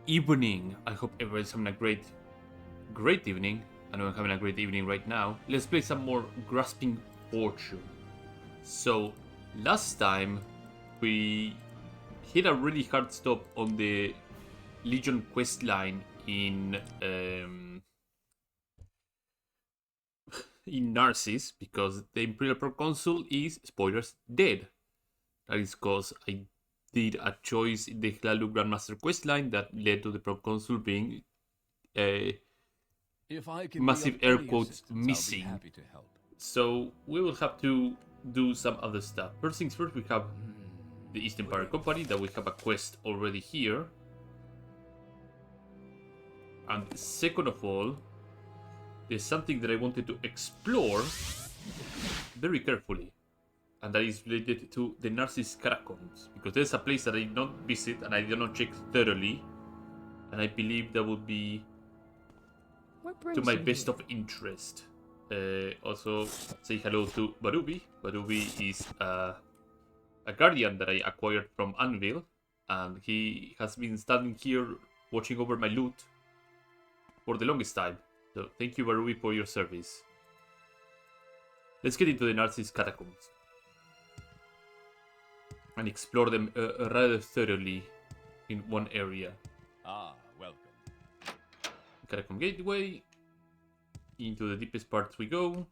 evening. I hope everyone's having a great evening. I know I'm having a great evening right now. Let's play some more Grasping Fortune. So, last time we hit a really hard stop on the Legion quest line in Narcissus because the Imperial Proconsul is, spoilers, dead. That is because I did a choice in the Hlalu Grandmaster questline that led to the Proconsul being If I can massive be of air any quotes assistance, I'll be missing. happy to help. So we will have to do some other stuff. First things first, we have the East Empire Company that we have a quest already here. And second of all, there's something that I wanted to explore very carefully. And that is related to the Narcissus Catacombs. Because there's a place that I did not visit and I did not check thoroughly. And I believe that would be to my best of interest. Also, say hello to Barubi. Barubi is a guardian that I acquired from Anvil. And he has been standing here watching over my loot for the longest time. So thank you, Barubi, for your service. Let's get into the Narcissus Catacombs and explore them rather thoroughly in one area. Ah, welcome. Catacomb Gateway. Into the deepest parts we go.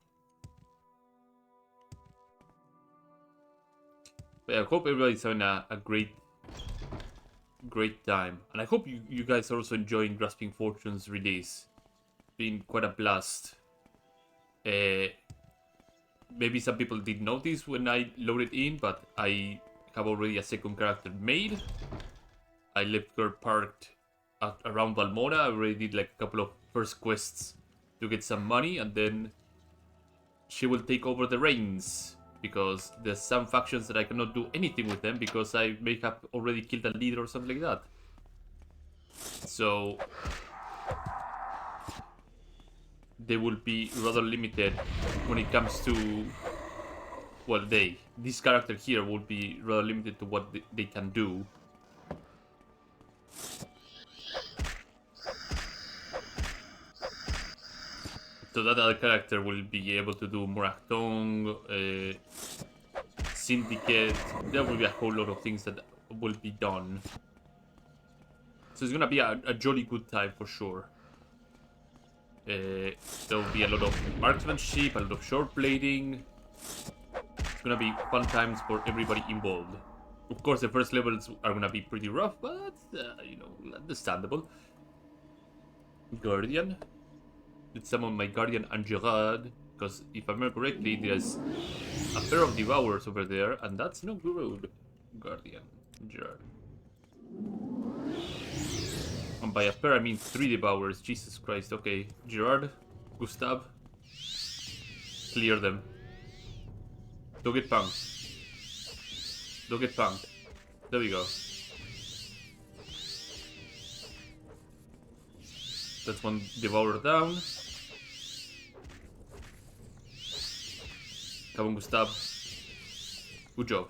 But I hope everybody's having a great time. And I hope you guys are also enjoying Grasping Fortune's release. Been quite a blast. Maybe some people did notice when I loaded in, but I have already a second character made. I left her parked around Valmora. I already did like a couple of first quests to get some money, and then she will take over the reins. Because there's some factions that I cannot do anything with them because I may have already killed a leader or something like that. So they will be rather limited when it comes to, well, this character here will be rather limited to what they can do. So that other character will be able to do Morachtong, Syndicate. There will be a whole lot of things that will be done. So it's gonna be a jolly good time for sure. There will be a lot of marksmanship, a lot of short blading. It's gonna be fun times for everybody involved. Of course, the first levels are gonna be pretty rough, but understandable. Guardian. Let's summon my Guardian and Gerard, because if I remember correctly, there's a pair of Devourers over there, and that's no good. Guardian, Gerard. And by a pair, I mean 3 Devourers. Jesus Christ. Okay, Gerard, Gustav, clear them. Don't get punked. Don't get punked. There we go. That's one Devourer down. Come on, Gustav. Good job.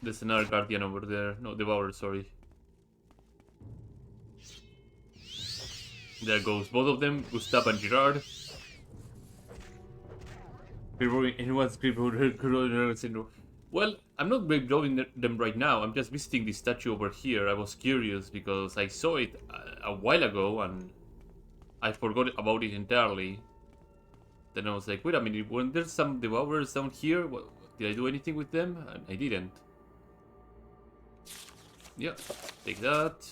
There's another Guardian over there. No, Devourer, sorry. There goes both of them, Gustav and Gerard. Anyone's syndrome. Well, I'm not rebuilding them right now. I'm just visiting this statue over here. I was curious because I saw it a while ago and I forgot about it entirely. Then I was like, wait a minute, when there's some Devourers down here, did I do anything with them? And I didn't. Yeah, take that.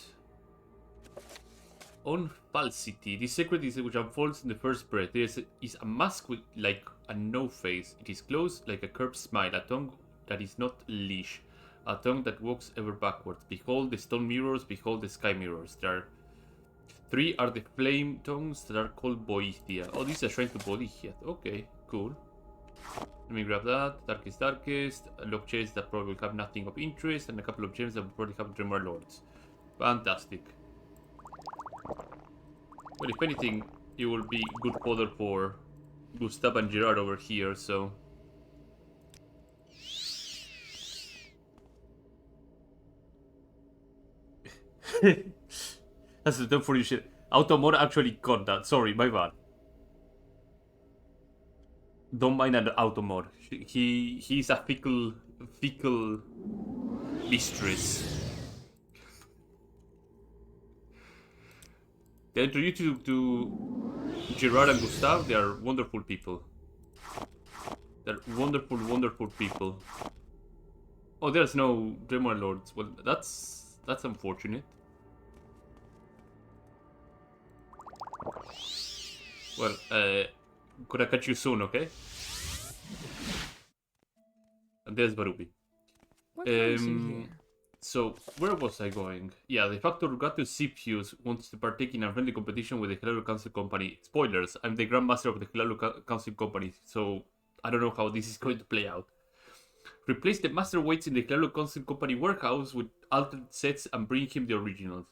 On falsity, this secret is which unfolds in the first breath. There is a mask with like a no face. It is closed like a curved smile, a tongue that is not leash, a tongue that walks ever backwards. Behold the stone mirrors, behold the sky mirrors. There are 3 are the flame tongues that are called Boethia. Oh, this is a shrine to Boethia. Okay, cool. Let me grab that. Darkest. A lock chest that probably will have nothing of interest, and a couple of gems that will probably have Dreamer Lords. Fantastic. Well, if anything, it will be good fodder for Gustav and Gerard over here, so... That's the dumb for you shit. Automod actually got that. Sorry, my bad. Don't mind an Automod. He's a fickle mistress. They introduce you to Gerard and Gustave. They are wonderful people. They're wonderful people. Oh, there's no Grimoire Lords. Well, that's unfortunate. Well, could I catch you soon, okay? And there's Barubi. So, where was I going? Yeah, the Factor Gato Cipius wants to partake in a friendly competition with the Hello Council Company. Spoilers, I'm the Grandmaster of the Hello Council Company, so I don't know how this is going to play out. Replace the Master Weights in the Hello Council Company warehouse with altered sets and bring him the originals.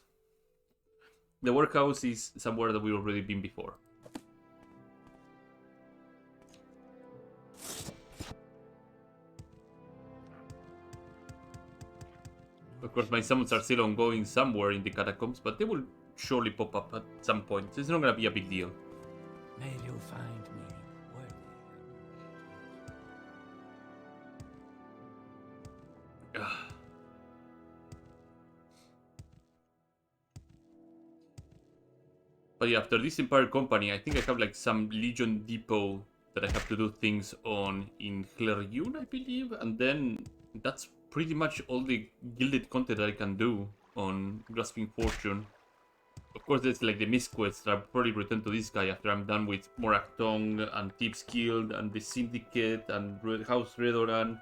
The warehouse is somewhere that we've already been before. Of course, my summons are still ongoing somewhere in the catacombs, but they will surely pop up at some point. It's not gonna be a big deal. May you find me worthy. But yeah, after this Empire Company, I think I have like some Legion Depot that I have to do things on in Clergyun, I believe, and then that's pretty much all the gilded content that I can do on Grasping Fortune. Of course, there's like the missed quests that I'll probably return to this guy after I'm done with Moraktong and Thieves Guild and the Syndicate and House Redoran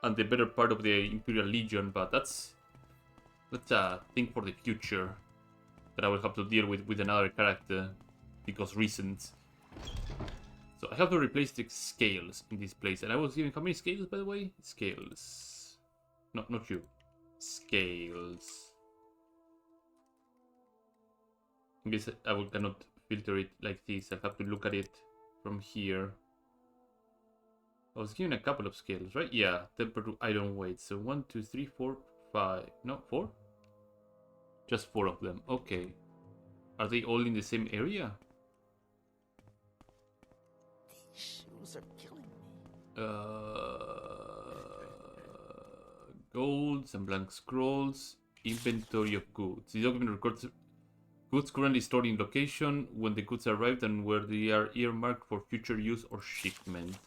and the better part of the Imperial Legion, but that's a thing for the future that I will have to deal with another character because reasons. So I have to replace the scales in this place, and I was given how many scales, by the way? Scales. No, not you. Scales. I guess I cannot filter it like this. I have to look at it from here. I was given a couple of scales, right? Yeah, tempered to iron weight. So 1, 2, 3, 4, 5. No, 4? Just 4 of them. Okay. Are they all in the same area? These shoes are killing me. Golds and blank scrolls. Inventory of goods. The document records goods currently stored in location, when the goods arrived, and where they are earmarked for future use or shipment.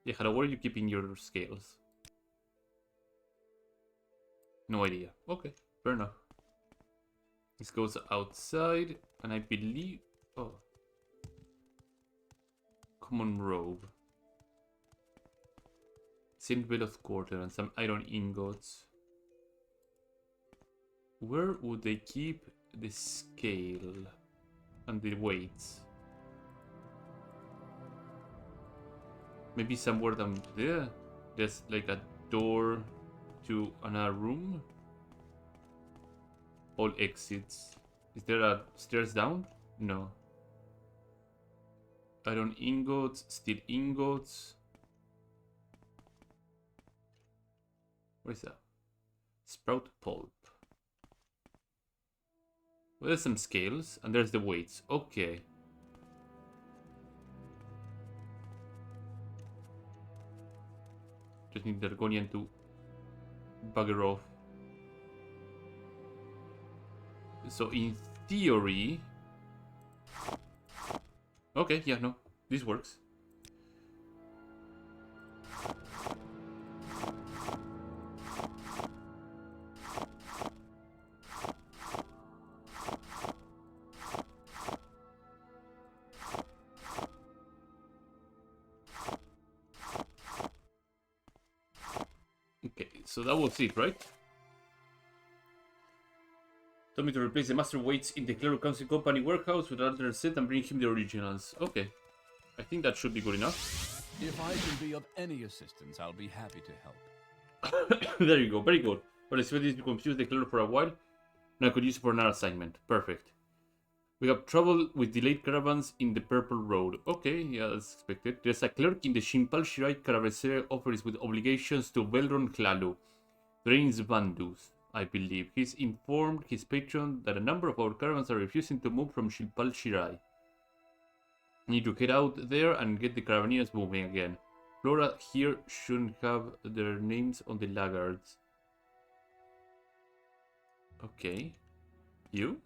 Yeah, hello, where are you keeping your scales? No idea. Okay, fair enough. This goes outside, and I believe... Oh. Common robe. Saint Veloth quarter and some iron ingots. Where would they keep the scale and the weights? Maybe somewhere down there. There's like a door to another room. All exits. Is there a stairs down? No. Iron ingots, steel ingots. What is that? Sprout pulp. Well, there's some scales, and there's the weights. Okay. Just need Dargonian to bugger off. So in theory... Okay, yeah, no. This works. Okay, so that was it, right? Tell me to replace the master weights in the Clero Council Company warehouse with another set and bring him the originals. Okay. I think that should be good enough. If I can be of any assistance, I'll be happy to help. There you go, very good. But I expected to confuse the Clero for a while. Now I could use it for another assignment. Perfect. We have trouble with delayed caravans in the Purple Road. Okay, yeah, that's expected. There's a clerk in the Shimpal Shirai Caravanserai office with obligations to Velron Hlalu. Drains Vandus. I believe. He's informed his patron that a number of our caravans are refusing to move from Shilpal Shirai. Need to get out there and get the caravaneers moving again. Flora here shouldn't have their names on the laggards. Okay. You?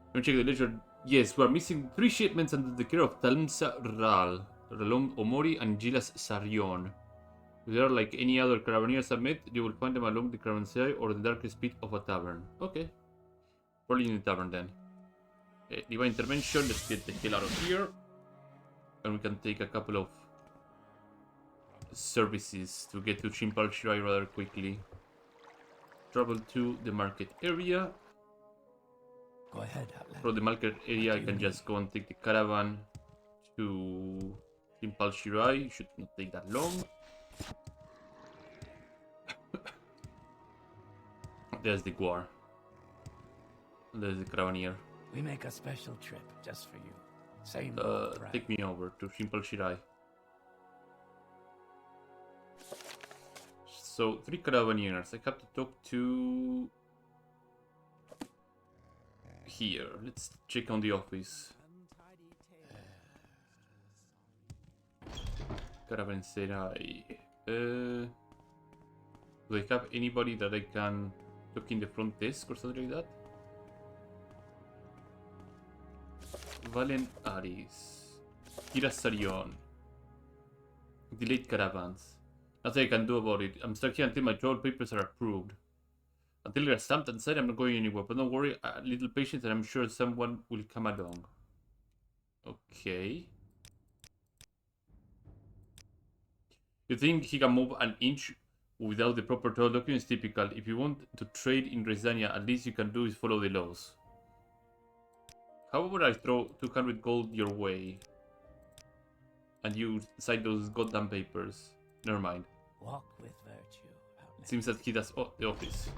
Let me check the ledger. Yes, we are missing 3 shipments under the care of Talmsa Ral, Relom Omori, and Gilas Sarion. If they are like any other caravaneers I've met, you will find them along the caravanserai or the darkest pit of a tavern. Okay. Probably in the tavern then. Divine Intervention, let's get the hell out of here. And we can take a couple of services to get to Chimpal Shirai rather quickly. Travel to the market area. Go ahead, Outlander. From the market area, I can just go and take the caravan to Chimpal Shirai. Should not take that long. There's the guar. There's the caravaneer. We make a special trip just for you. Same Take me over to Chimpal Shirai. So, 3 caravaneers. I have to talk to... Here. Let's check on the office. Caravanserai. Do they have anybody that I can talk in the front desk or something like that? Valen Aris. Kira Sarion. Delayed caravans. Nothing I can do about it. I'm stuck here until my travel papers are approved. Until they're stamped and signed, I'm not going anywhere. But don't worry, a little patience and I'm sure someone will come along. Okay. You think he can move an inch without the proper travel documents? Typical. If you want to trade in Resania, at least you can do is follow the laws. How about I throw 200 gold your way? And you sign those goddamn papers. Never mind. Walk with virtue. Outlander. Seems that he does the office.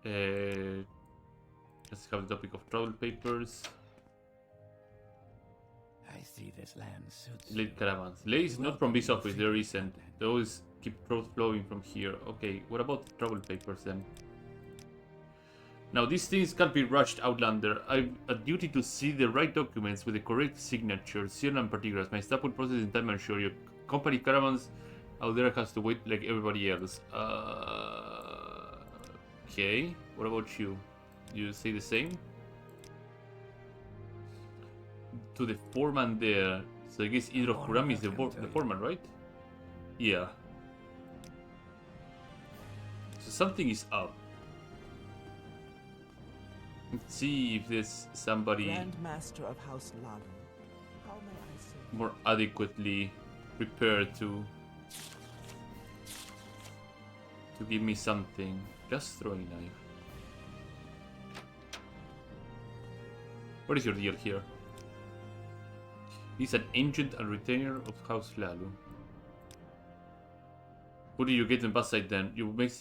Let's have the topic of travel papers. I see this land suits Late you. caravans. Lay is not from this office, there isn't. They always keep growth flowing from here. Okay, what about the travel papers then? Now, these things can't be rushed, Outlander. I've a duty to see the right documents with the correct signature, seal and particulars. My staff will process in time and ensure your company caravans out there has to wait like everybody else. Okay. What about you? You say the same? To the foreman there. So I guess Idro Kurami is the foreman, right? Yeah. So something is up. Let's see if there's somebody Grand Master of House Lalu. How may I say? more adequately prepared to give me something. Just throwing knife. What is your deal here? He's an agent and retainer of House Lalu. What do you get in Basside then? You make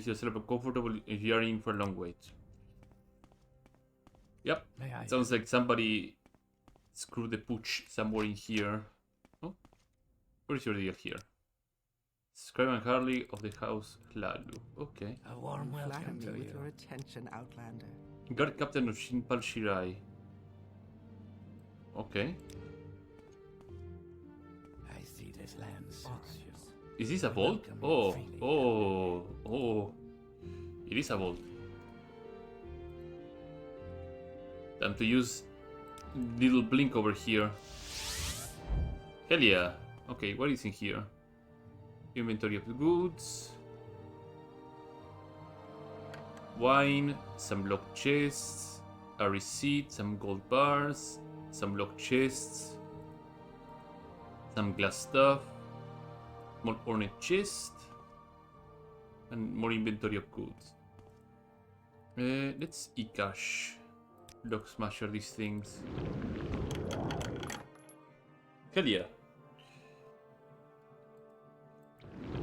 yourself comfortable if you are in for a long wait. Yep. May I? Sounds like somebody screwed the pooch somewhere in here. Oh, what is your deal here? Scribe and Harley of the House Lalu. Okay. A warm Flatter welcome me to with you. your attention, Outlander. Guard Captain of Shinpal Shirai. Okay. I see this land suits you. Is this a vault? Welcome Oh, freely. oh. It is a vault. Time to use little blink over here. Hell yeah. Okay, what is in here? Inventory of goods. Wine, some locked chests, a receipt, some gold bars, some locked chests, some glass stuff, more ornate chest, and more inventory of goods. Let's e-cash. Lock smasher these things. Hell yeah.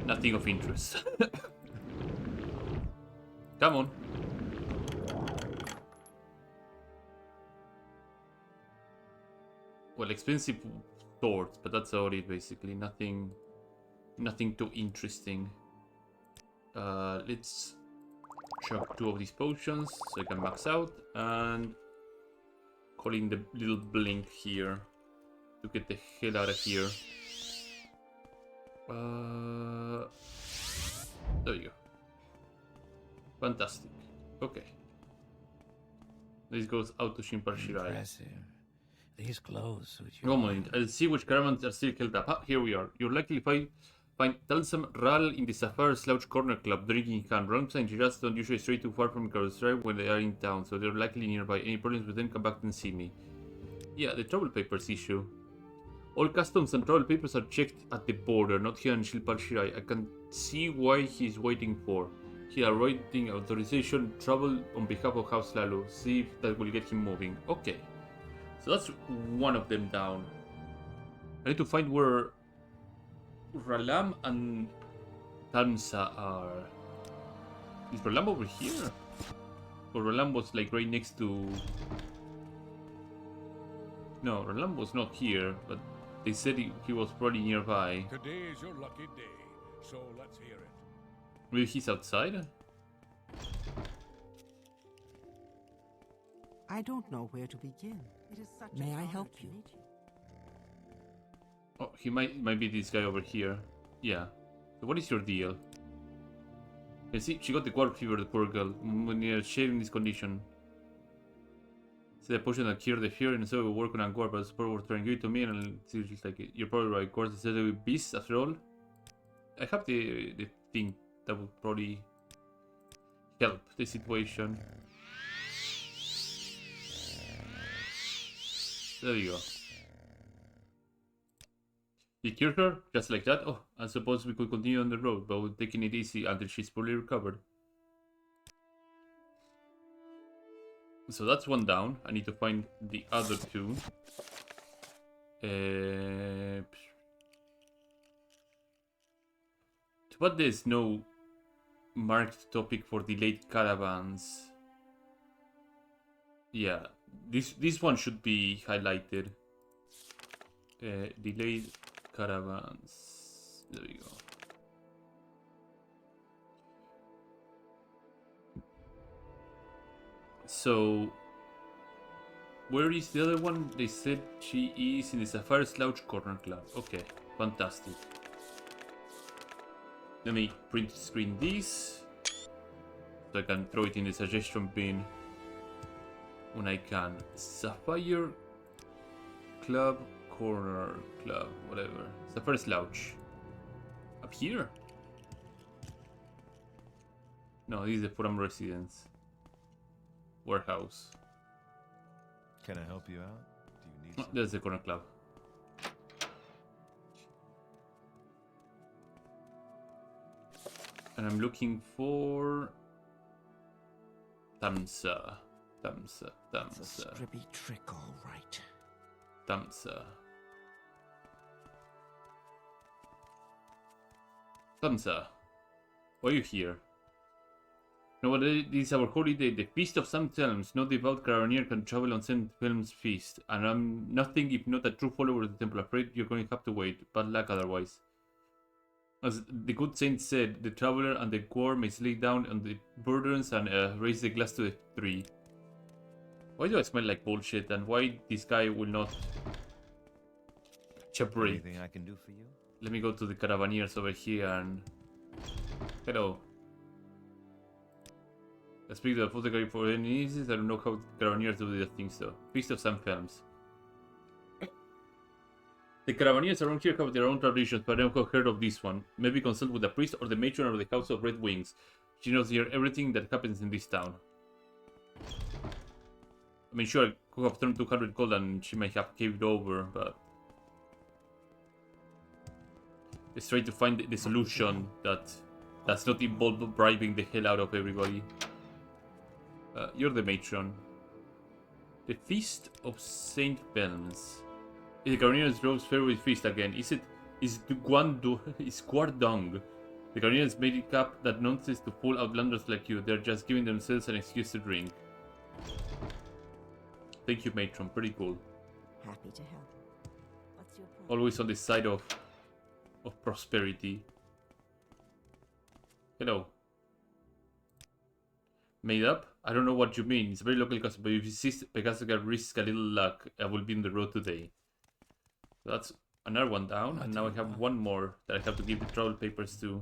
Nothing of interest. Come on. Well, expensive swords, but that's about it basically. Nothing Nothing too interesting. Let's chug 2 of these potions so I can max out, and calling the little blink here to get the hell out of here. There you go. Fantastic. Okay. This goes out to Shimpar Shirai. Impressive. These clothes suit you. One moment, I'll see which caravans are still held up. Ah, here we are. You'll likely find Talsam Ral in the Safar Slouch Corner Club, drinking can. Rumps and Giras don't usually stray too far from Carol's Drive when they are in town, so they're likely nearby. Any problems with them, come back and see me. Yeah, the travel papers issue. All customs and travel papers are checked at the border, not here in Shilpal Shirai. I can see why he's waiting for. He are waiting authorization travel on behalf of House Lalu. See if that will get him moving. Okay. So that's one of them down. I need to find where Ralam and Tamsa are. Is Ralam over here? Or Ralam was like right next to... No, Ralam was not here, but they said he was probably nearby. Today is your lucky day, so let's hear it. Maybe he's outside? I don't know where to begin. It is such May an I honor help to you? meet Oh, he might be this guy over here. Yeah. So what is your deal? You see, she got the quark fever, the poor girl. When you're sharing this condition. It's the potion that cured the fear, and so we work on a guard, but support will try and give it to me, and it's just like, you're probably right, of course, it's a beast after all. I have the thing that would probably help the situation. There you go. You cured her? Just like that? Oh, I suppose we could continue on the road, but we're taking it easy until she's fully recovered. So that's one down. I need to find the other two. But there's no marked topic for delayed caravans. Yeah, this one should be highlighted. Delayed caravans. There we go. So, where is the other one? They said she is in the Safari Slouch Corner Club. Okay, fantastic. Let me print screen this so I can throw it in the suggestion bin when I can. Sapphire Club, Corner Club, whatever. Safari Slouch. Up here? No, this is the Forum Residence. Warehouse. Can I help you out? Do you need Oh, something? there's the Corner Club. And I'm looking for Tamsa. It's a strippy trick, all right. Tamsa. Tamsa. Why are you here? No, what this is our holy day, the feast of St. Helms. No devout caravaner can travel on St. Helms' feast, and I'm nothing if not a true follower of the temple. Afraid you're going to have to wait. Bad luck otherwise. As the good saint said, the traveler and the poor may lay down on the burdens and raise the glass to the tree. Why do I smell like bullshit, and why this guy will not catch a break? Anything I can do for you? Let me go to the caravaneers over here and... Hello. I speak to the apothecary for any diseases. I don't know how caravaneers do their things though. Feast of St. Helms. The caravaneers around here have their own traditions, but I have heard of this one. Maybe consult with the priest or the matron of the House of Red Wings. She knows here everything that happens in this town. I mean, sure, I could have turned 200 gold and she might have caved over, but... Let's try to find the solution that's not involved bribing the hell out of everybody. You're the matron. The Feast of St. Belms. The Caravaneers drove Fairway Feast again. Is Guardong. The Caravaneers made it up that nonsense to fool outlanders like you. They're just giving themselves an excuse to drink. Thank you, matron. Pretty cool. Happy to help. What's your problem? Always on the side of of prosperity. Hello. Made up? I don't know what you mean. It's a very local customer, but if you insist Pegasus can risk a little luck, I will be on the road today. That's another one down, and now I have one more that I have to give the travel papers to.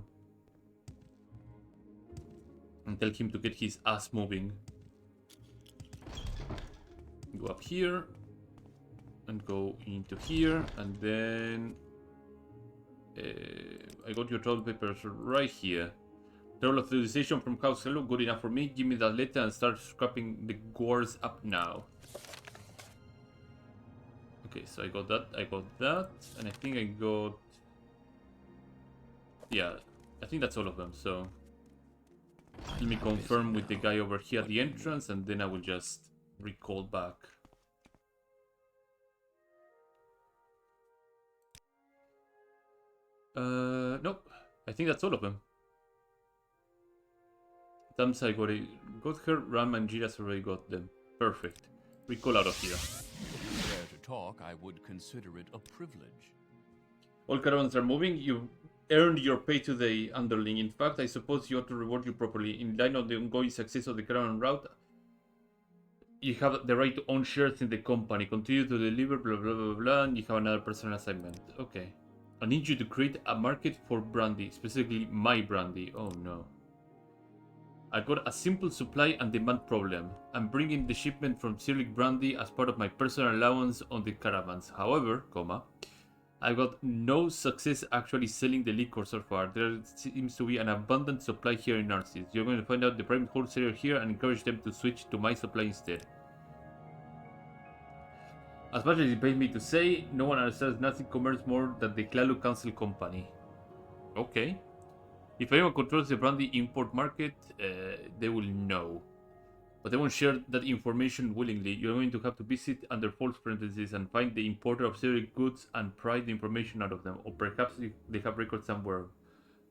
And tell him to get his ass moving. Go up here. And go into here, and then... I got your travel papers right here. Travel authorization from House Hello, good enough for me. Give me that letter and start scrapping the gores up now. Okay, so I got that, and I think I got... Yeah, I think that's all of them, so... Let me confirm with the guy over here at the entrance, and then I will just recall back. Nope. I think that's all of them. Thumbs I got her, Ram and Jiras already got them. Perfect. Recall out of here. If you dare to talk, I would consider it a privilege. All caravans are moving. You've earned your pay today, underling. In fact, I suppose you ought to reward you properly. In line of the ongoing success of the caravan route, you have the right to own shares in the company. Continue to deliver, blah, blah, blah, blah, and you have another personal assignment. Okay. I need you to create a market for brandy, specifically my brandy. Oh no. I got a simple supply and demand problem. I'm bringing the shipment from Cyrillic brandy as part of my personal allowance on the caravans. However, I got no success actually selling the liquor so far. There seems to be an abundant supply here in Narcissus. You're going to find out the prime wholesaler here and encourage them to switch to my supply instead. As much as it pains me to say, no one understands Nazi commerce more than the Klalu Council Company. Okay. If anyone controls the brandy import market, they will know. But they won't share that information willingly. You're going to have to visit under false pretenses and find the importer of Cyrillic goods and pry the information out of them. Or perhaps they have records somewhere.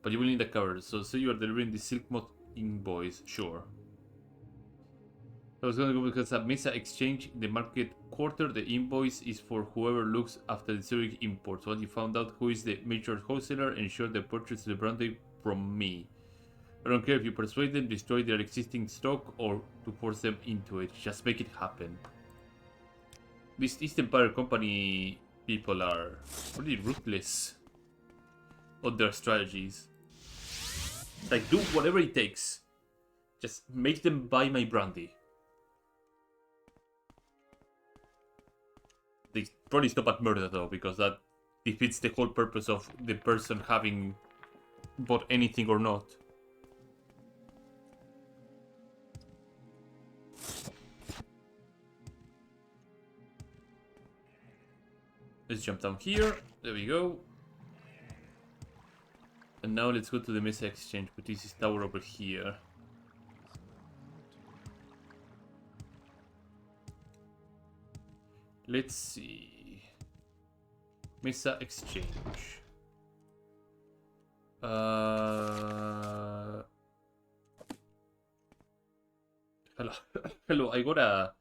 But you will need a cover, so say you are delivering the Silk Moth invoice, sure. I was going to go because at Mesa Exchange, the market quarter, the invoice is for whoever looks after the Zurich imports. Once you found out who is the major wholesaler, ensure they purchase the brandy from me. I don't care if you persuade them, destroy their existing stock, or to force them into it. Just make it happen. These East Empire Company people are pretty ruthless on their strategies. Like, do whatever it takes. Just make them buy my brandy. They probably stop at murder though, because that defeats the whole purpose of the person having bought anything or not. Let's jump down here. There we go. And now let's go to the Mesa Exchange, but this is tower over here. Let's see. Mesa Exchange. Hello. Hello, I got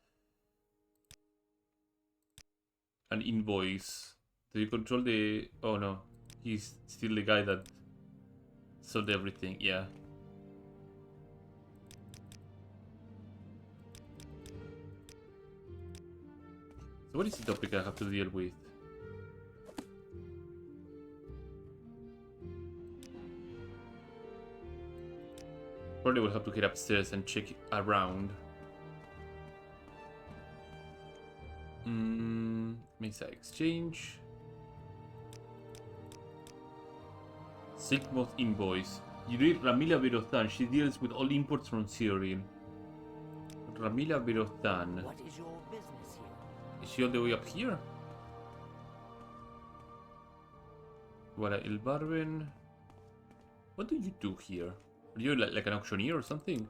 an invoice. Do you control the... Oh no. He's still the guy that sold everything, yeah. So what is the topic I have to deal with? Probably will have to get upstairs and check around. Mesa Exchange. Silk Moth invoice. You read Ramila Virothan. She deals with all imports from Cyril. Ramila Virothan. What is your business here? Is she all the way up here? Wala El Barben. What do you do here? Are you like an auctioneer or something?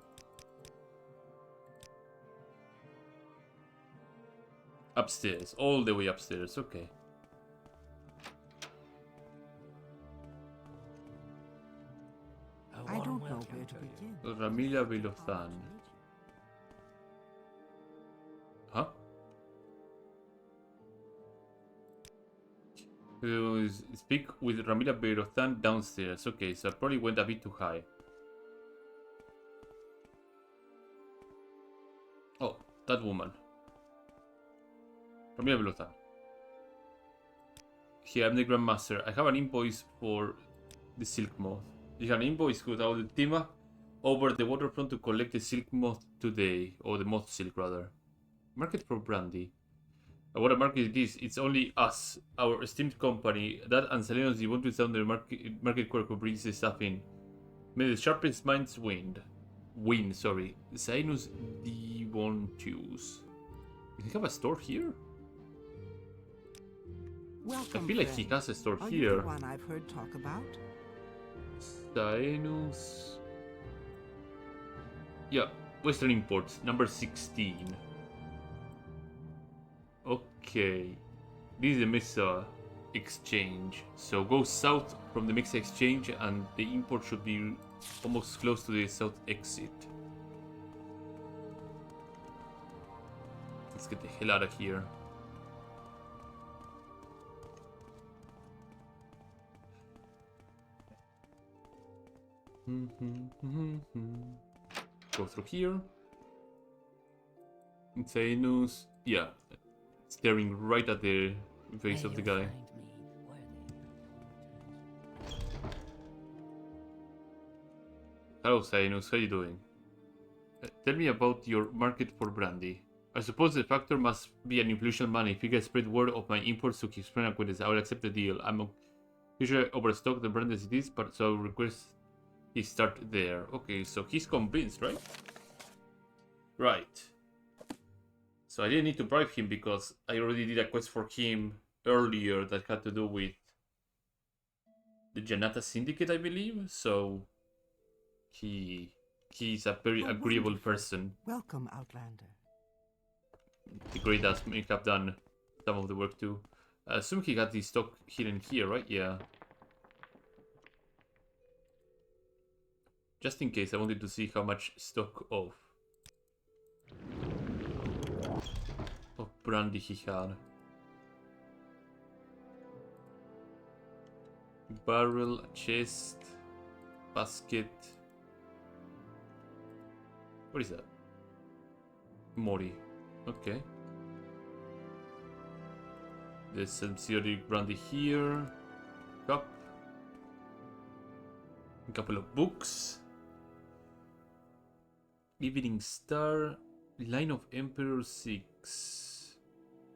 Upstairs. All the way upstairs. Okay. I don't know where to begin. Ramila Virothan. Huh? Speak with Ramila Berothan downstairs. Okay, so I probably went a bit too high. Oh, that woman. Ramila Berothan. Here, I'm the Grandmaster. I have an invoice for the Silk Moth. You have an invoice with our team over the waterfront to collect the Silk Moth today. Or the Moth Silk, rather. Market for brandy. What a market it is. It's only us, our esteemed company. That and Selenos the one to sound the market clerk who brings the stuff in. May the sharpest minds win. Sorry. Zainus the one choose. Does he have a store here? Welcome, I feel like he friend. has a store Are you here. the one I've heard talk about? Zainus. Yeah, Western Imports, number 16. Okay. This is the Mesa exchange. So go south from the Mesa exchange and the import should be almost close to the south exit. Let's get the hell out of here. Go through here. Insanus. Yeah. Staring right at the face of the guy. Hello, Zainus. How you doing? Tell me about your market for brandy. I suppose the factor must be an influential man. If you can spread word of my imports to his friend acquaintance, I will accept the deal. I'm usually overstocked the brand as it is, but so I will request he start there. Okay, so he's convinced, right? Right. So I didn't need to bribe him because I already did a quest for him earlier that had to do with the Janata Syndicate, I believe. So he's a very agreeable person. Welcome, Outlander. The Grey Dust may have done some of the work too. I assume he got the stock hidden here, right? Yeah. Just in case, I wanted to see how much stock of brandy he had. Barrel, chest, basket. What is that? Mori. Okay. There's some Syriac brandy here. Cup. A couple of books. Evening Star. Line of Emperor 6.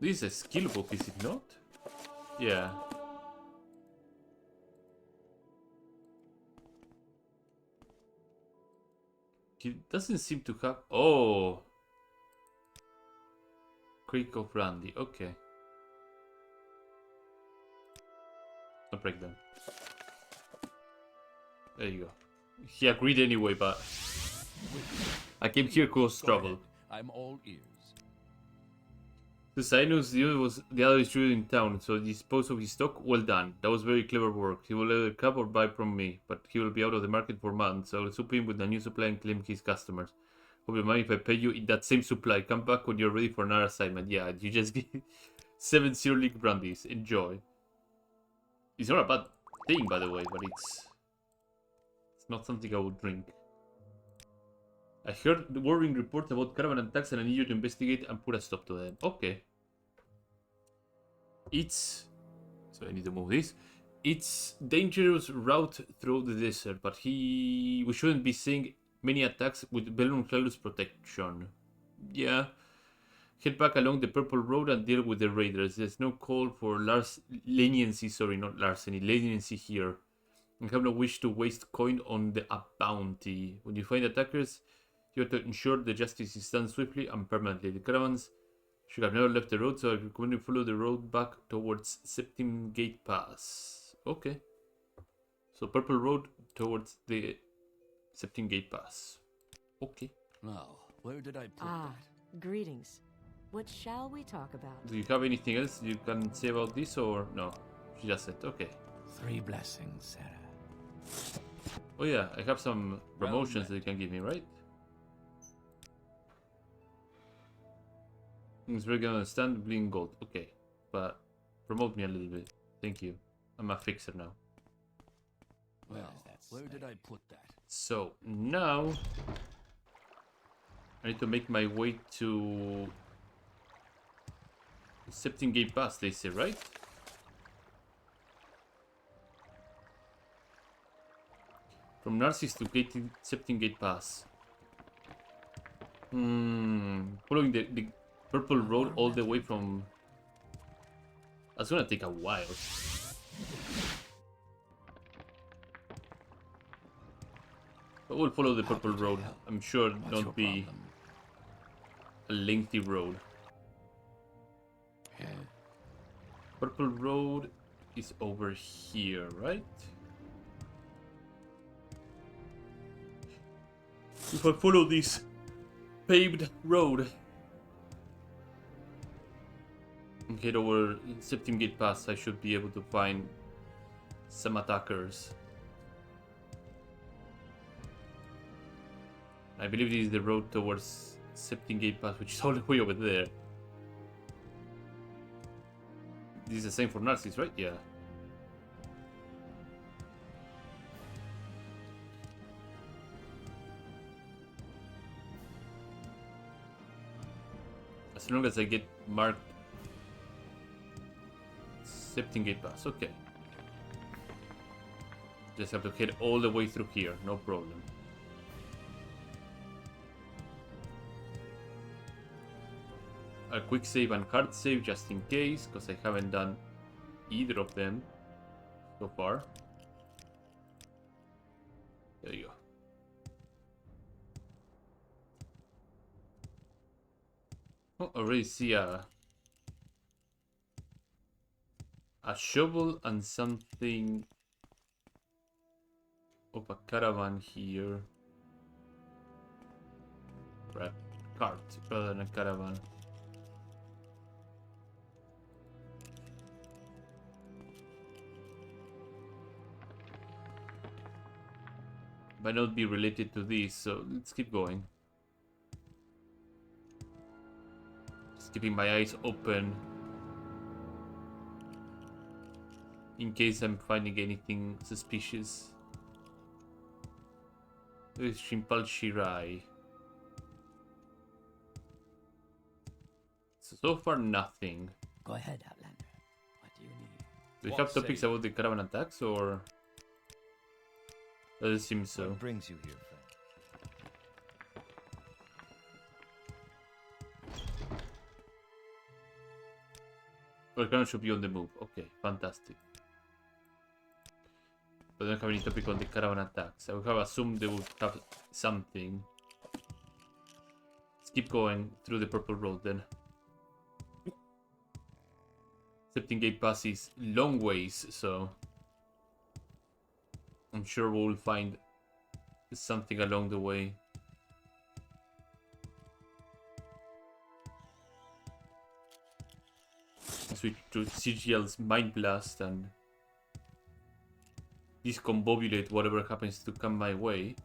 This is a skill book, is it not? Yeah. He doesn't seem to have... Oh! Creek of Brandy, okay. I'll break them. There you go. He agreed anyway, but... I came here cause trouble. I'm all ears. The Sinus was the other distributor in town, so dispose of his stock, well done. That was very clever work. He will either cap or buy from me, but he will be out of the market for months, so I'll soup him with a new supply and claim his customers. Hope you mind if I pay you in that same supply. Come back when you're ready for another assignment. Yeah, you just get 7 Zero League brandies. Enjoy. It's not a bad thing, by the way, but it's not something I would drink. I heard the worrying reports about caravan attacks and I need you to investigate and put a stop to them. Okay. So I need to move this. It's dangerous route through the desert, but we shouldn't be seeing many attacks with Belon Clalus protection. Yeah. Head back along the Purple Road and deal with the raiders. There's no call for leniency, sorry, not larceny, leniency here. I have no wish to waste coin on a bounty. When you find attackers, you have to ensure the justice is done swiftly and permanently. The caravans should have never left the road, so I recommend you follow the road back towards Septim Gate Pass. Okay. So Purple Road towards the Septim Gate Pass. Okay. Now, where did I put that? Greetings. What shall we talk about? Do you have anything else you can say about this or no? She just said, okay. 3 blessings, Sarah. Oh yeah, I have some promotions that you can give me, right? It's very gonna stand bling gold. Okay, but promote me a little bit. thank you. I'm a fixer now. Well, where did I put that? So now I need to make my way to Septingate Pass, they say, right? From Narcissus to Septingate Pass. Following the purple road all the way from... That's gonna take a while. But we'll follow the purple road. I'm sure it What's your won't be problem? a lengthy road. Yeah. Purple road is over here, right? If I follow this paved road and head over Septingate Pass, I should be able to find some attackers. I believe this is the road towards Septingate Pass, which is all the way over there. This is the same for Narcissus, right? Yeah. As long as I get marked Septingate Pass, okay. Just have to head all the way through here, no problem. A quick save and hard save just in case, because I haven't done either of them so far. There you go. Oh, I already see a shovel and something of a caravan here. Right, cart rather than a caravan. Might not be related to this, so let's keep going. Just keeping my eyes open in case I'm finding anything suspicious. There's Shimpal Shirai. So far, nothing. Go ahead, Outlander. What do you need? Do we What have say topics you? about the caravan attacks, or does it seem so? What brings you here, friend? Volcano should be on the move. Okay, fantastic. But I don't have any topic on the caravan attacks. I would have assumed they would have something. Let's keep going through the purple road then. Septingate Pass is long ways, so I'm sure we'll find something along the way. Switch to CGL's Mind Blast and discombobulate whatever happens to come my way.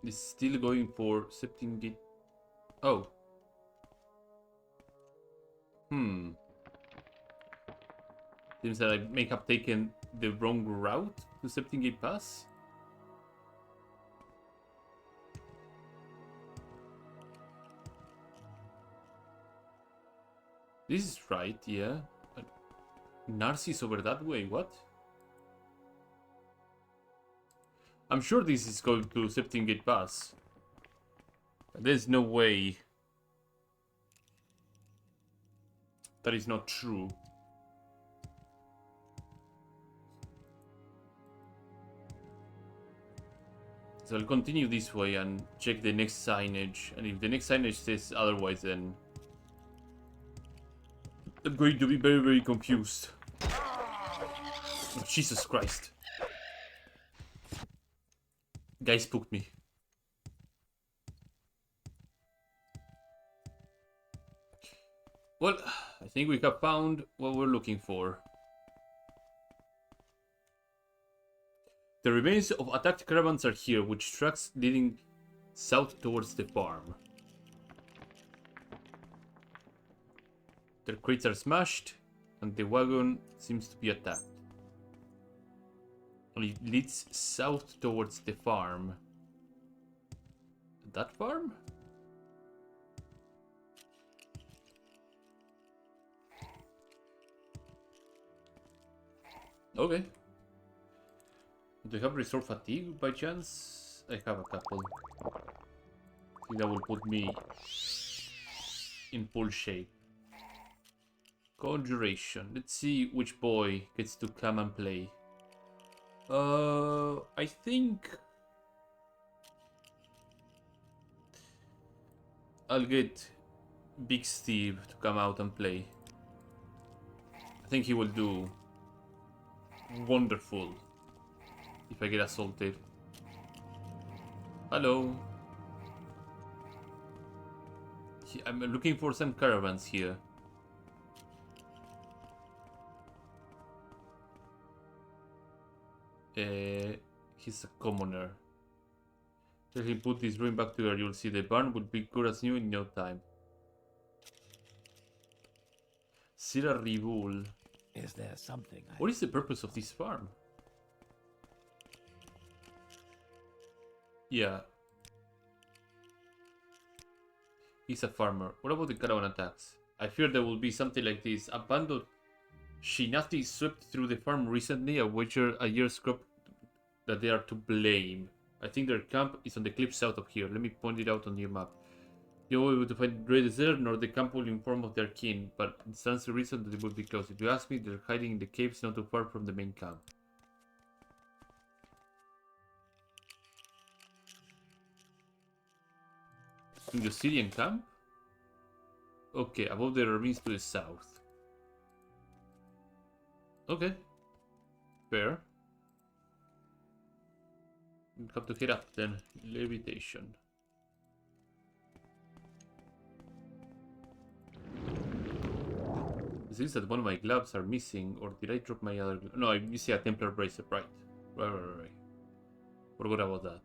It's still going for Septingate. Oh. Seems that I may have taken the wrong route to Septingate Pass. This is right, yeah. Narcissus over that way, what? I'm sure this is going to Septingate Pass. There's no way that is not true. So I'll continue this way and check the next signage. And if the next signage says otherwise, then I'm going to be very, very confused. Oh, Jesus Christ. Guy spooked me. Well, I think we have found what we're looking for. The remains of attacked caravans are here, which tracks leading south towards the farm. Their crates are smashed, and the wagon seems to be attacked. And it leads south towards the farm. That farm? Okay. Do you have restore fatigue by chance? I have a couple. I think that will put me in full shape. Conjuration. Let's see which boy gets to come and play. I think I'll get Big Steve to come out and play. I think he will do wonderful if I get assaulted. Hello. I'm looking for some caravans here. He's a commoner. Let him put this ruin back together. You'll see the barn will be good as new in no time. Tamriel Rebuilt. Is there something What is the purpose of this farm? Yeah. He's a farmer. What about the caravan attacks? I fear there will be something like this. Abandoned Shinati swept through the farm recently. I wager a year's crop that they are to blame. I think their camp is on the cliff south of here. Let me point it out on your map. You won't be able to find Red Desert, nor the camp will inform of their kin, but it stands to reason that they will be close. If you ask me, they're hiding in the caves not too far from the main camp. In the Syrian camp? Okay, above the ravines to the south. Okay. Fair. We have to head up then. Levitation. It seems that one of my gloves are missing, or did I drop my other glove? No, I'm missing a Templar bracelet, right. Right. Forgot about that.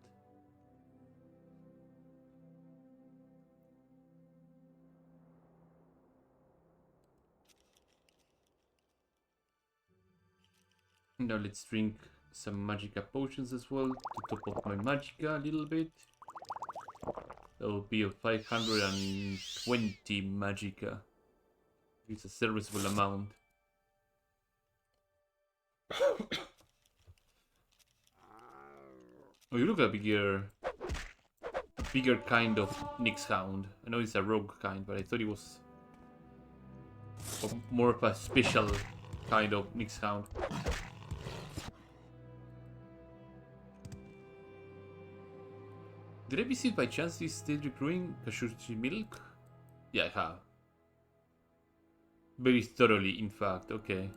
Now let's drink some Magicka potions as well to top up my Magicka a little bit. That will be a 520 Magicka. It's a serviceable amount. Oh, you look a bigger kind of Nyx Hound. I know it's a rogue kind, but I thought it was more of a special kind of Nyx Hound. Did I visit by chance this state recruiting Kashuchi milk? Yeah, I have. Very thoroughly, in fact. Okay.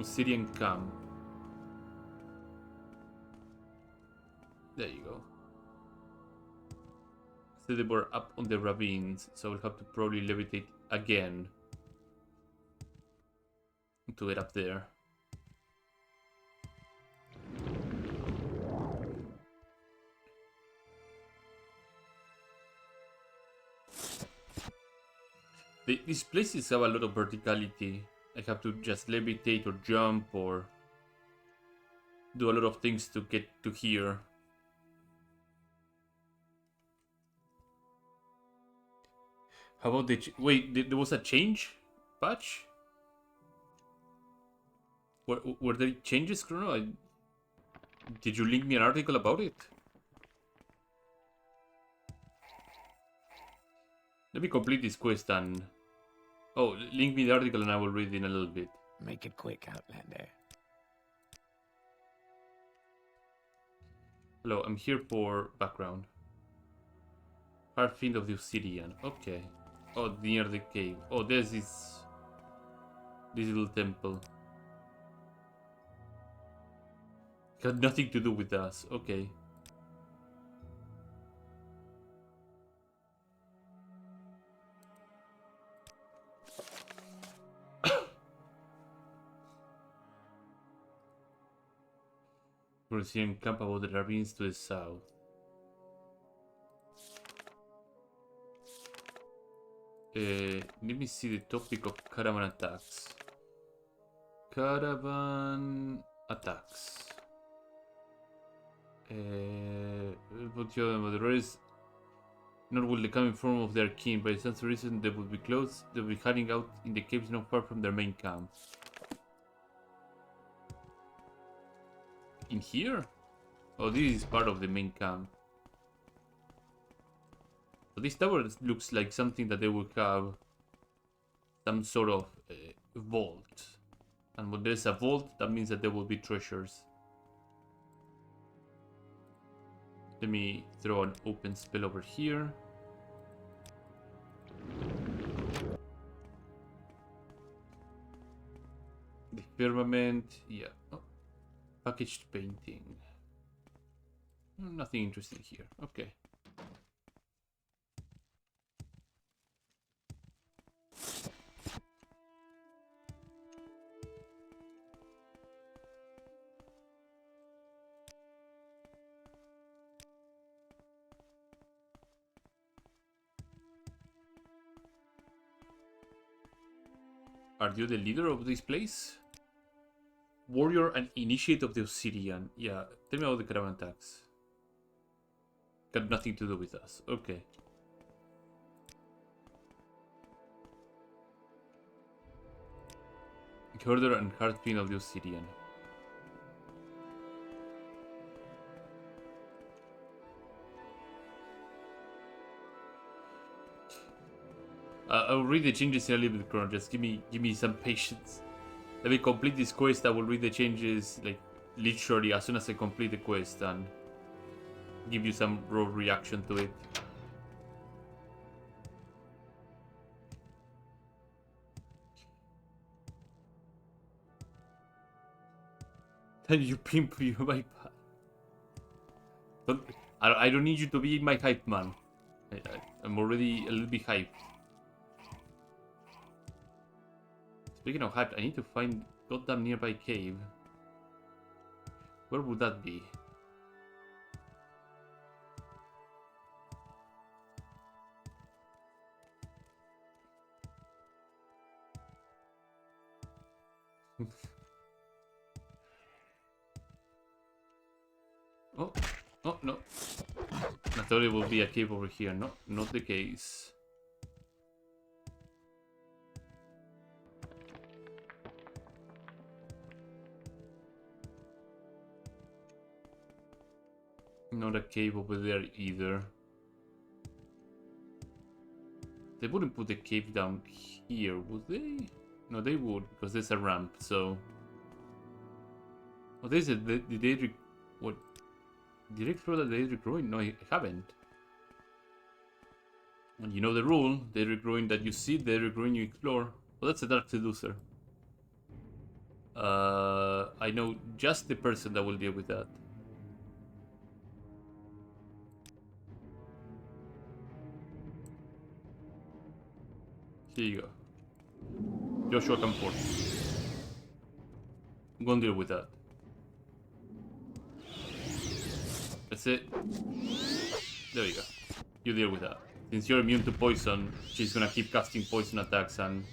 Syrian camp. There you go. So they were up on the ravines, so I'll have to probably levitate again to get up there. These places have a lot of verticality. I have to just levitate or jump or do a lot of things to get to here. How about the... Wait, there was a change? Patch? Were there changes, Chrono? Did you link me an article about it? Let me complete this quest and... Oh, link me the article and I will read it in a little bit. Make it quick, Outlander. Hello, I'm here for background. Heartfiend of the Obsidian. Okay. Oh, near the cave. Oh, there's this little temple. Got nothing to do with us. Okay. Brazilian camp about the ravines to the south. Let me see the topic of caravan attacks. Caravan attacks. But the rest nor will they come in form of their kin. By some reason they will be close. They will be hiding out in the caves not far from their main camp. In here? Oh, this is part of the main camp. So this tower looks like something that they will have some sort of vault. And when there's a vault, that means that there will be treasures. Let me throw an open spell over here. The firmament, yeah. Oh. Packaged painting. Nothing interesting here. Okay. Are you the leader of this place? Warrior and initiate of the Obsidian. Yeah, tell me about the caravan attacks. Got nothing to do with us. Okay. Herder and Heartbeat of the Obsidian. I'll read the changes in a little bit, Chron. Just give me some patience. Let me complete this quest. I will read the changes like literally as soon as I complete the quest and give you some raw reaction to it. Then you pimp you my but I don't need you to be my hype man. I'm already a little bit hyped. Speaking of hyped, I need to find goddamn nearby cave. Where would that be? Oh, no. I thought it would be a cave over here. No, not the case. Not a cave over there either. They wouldn't put the cave down here, would they? No, they would, because there's a ramp, so... Oh, there's a... Did they... What? Did I explore that they regrowing? No, I haven't. And you know the rule. They regrowing that you see, they regrowing you explore. Well, that's a Dark Seducer. I know just the person that will deal with that. Here you go. Joshua, come forth. I'm gonna deal with that. That's it. There you go. You deal with that. Since you're immune to poison, she's gonna keep casting poison attacks and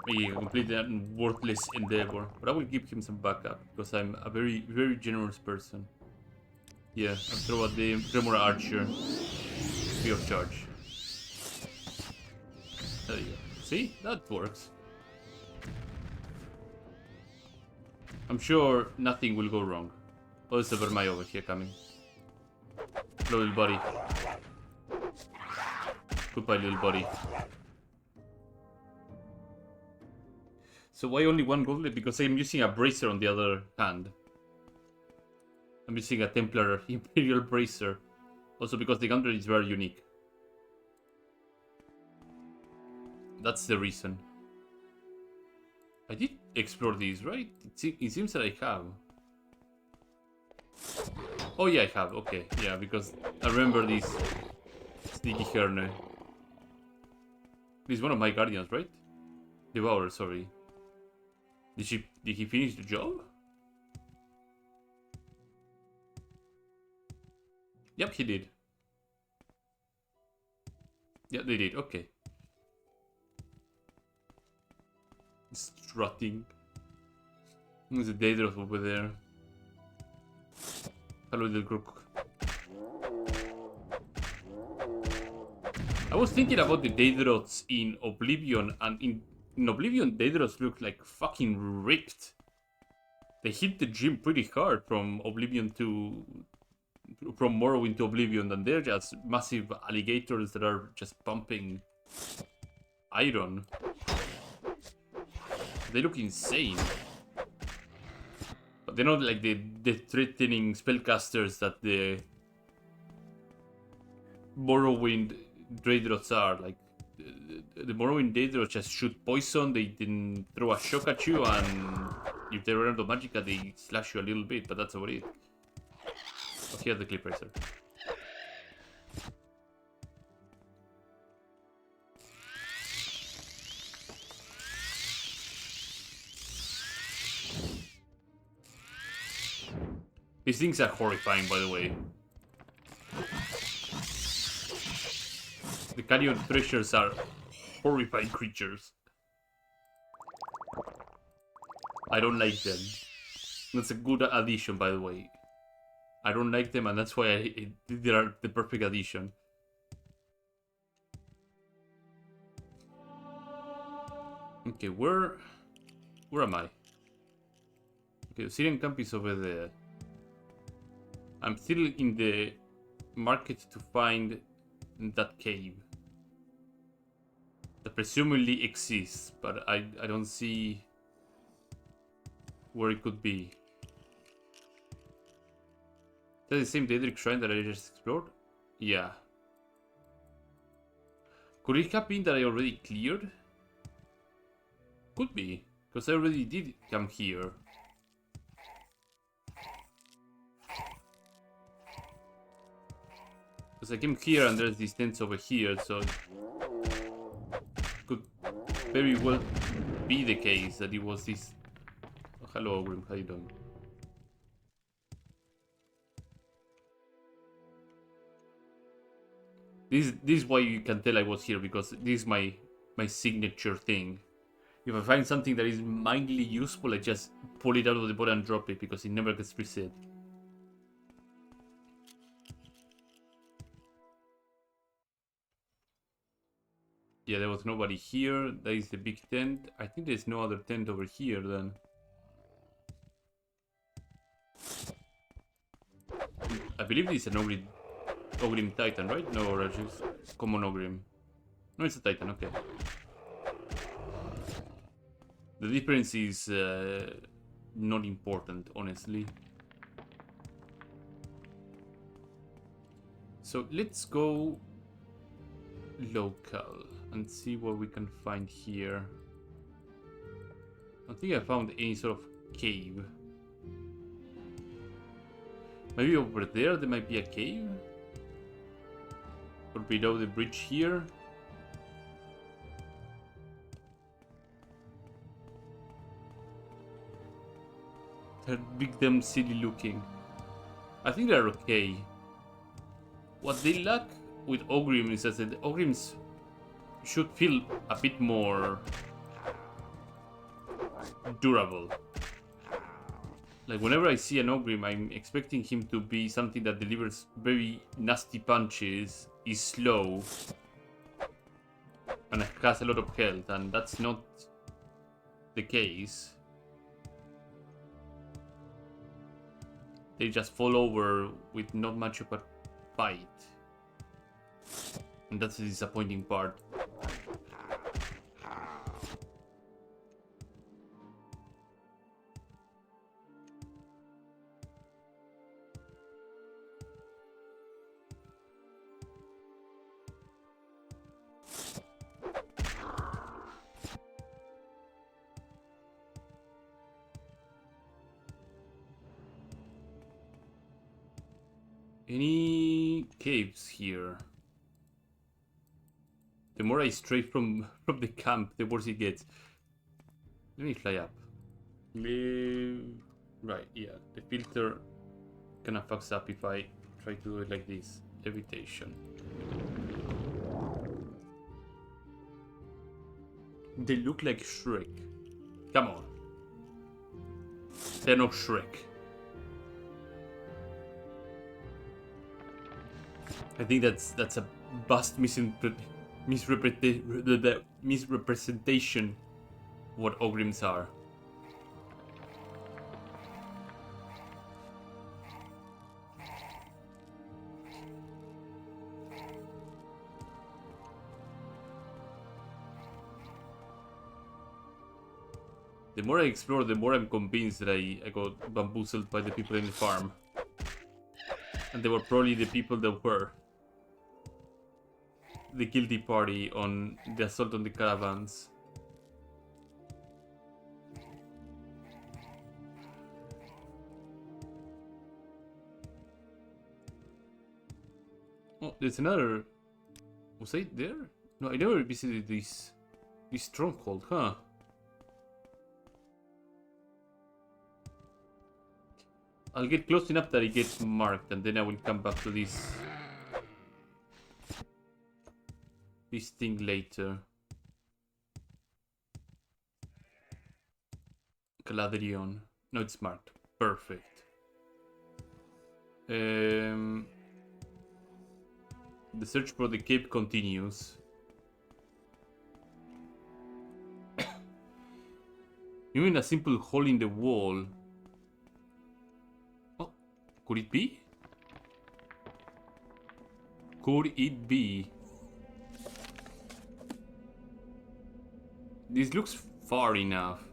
be a completely worthless endeavor. But I will give him some backup because I'm a very, very generous person. Yeah, I'll throw at the Remora Archer. Free of charge. There you go. See? That works. I'm sure nothing will go wrong. Oh, there's a Vermeil over here coming. Hello, little buddy. Goodbye, little buddy. So why only one gauntlet? Because I'm using a bracer on the other hand. I'm using a Templar Imperial bracer. Also because the gauntlet is very unique. That's the reason. I did explore these, right? It seems that I have. Oh yeah, I have. Okay, yeah, because I remember this sneaky Herne. This is one of my guardians, right? Devourer, sorry. Did he finish the job? Yep, he did. Yeah, they did. Okay. Strutting. There's a Daedroth over there. Hello, little crook. I was thinking about the Daedroths in Oblivion, and in Oblivion, Daedroths look like fucking ripped. They hit the gym pretty hard from Morrowind to Oblivion, and they're just massive alligators that are just pumping iron. They look insane. But they're not like the threatening spellcasters that the Morrowind Daedroths are. Like, the Morrowind Daedroths just shoot poison, they didn't throw a shock at you, and if they run out of magicka, they slash you a little bit, but that's about it. Oh, here's the clip racer. These things are horrifying, by the way. The canyon treasures are horrifying creatures. I don't like them. That's a good addition, by the way. I don't like them, and that's why they are the perfect addition. Okay, where am I? Okay, the Syrian camp is over there. I'm still in the market to find that cave that presumably exists, but I don't see where it could be. That's the same Daedric shrine that I just explored? Yeah. Could it have been that I already cleared? Could be, because I already did come here. Because I came here and there's these tents over here, so it could very well be the case that it was this... Oh, hello, Grim, how you doing? This is why you can tell I was here, because this is my signature thing. If I find something that is mildly useful, I just pull it out of the bottom and drop it, because it never gets reset. Yeah, there was nobody here. There is the big tent. I think there's no other tent over here then. I believe this is an Ogrim Titan, right? No, or just common Ogrim. No, it's a Titan, okay. The difference is not important, honestly. So let's go local and see what we can find here. I don't think I found any sort of cave. Maybe over there might be a cave? Or below the bridge here? They're big damn silly looking. I think they're okay. What they lack with Ogrim is that the Ogrims should feel a bit more durable. Like, whenever I see an Ogrim, I'm expecting him to be something that delivers very nasty punches, is slow, and has a lot of health, and that's not the case. They just fall over with not much of a fight. And that's the disappointing part. Any caves here? The more I stray from the camp, the worse it gets. Let me fly up. Right, yeah. The filter kinda fucks up if I try to do it like this. Levitation. They look like Shrek. Come on. They're not Shrek. I think that's a vast misrepresentation of what ogrims are. The more I explore, the more I'm convinced that I got bamboozled by the people in the farm. And they were probably the people that were the guilty party on the assault on the caravans. Oh, there's another... Was I there? No, I never visited this stronghold, huh? I'll get close enough that it gets marked, and then I will come back to this thing later. Caladrion. No, it's marked. Perfect. The search for the cape continues. You mean a simple hole in the wall? Oh, could it be? Could it be? This looks far enough.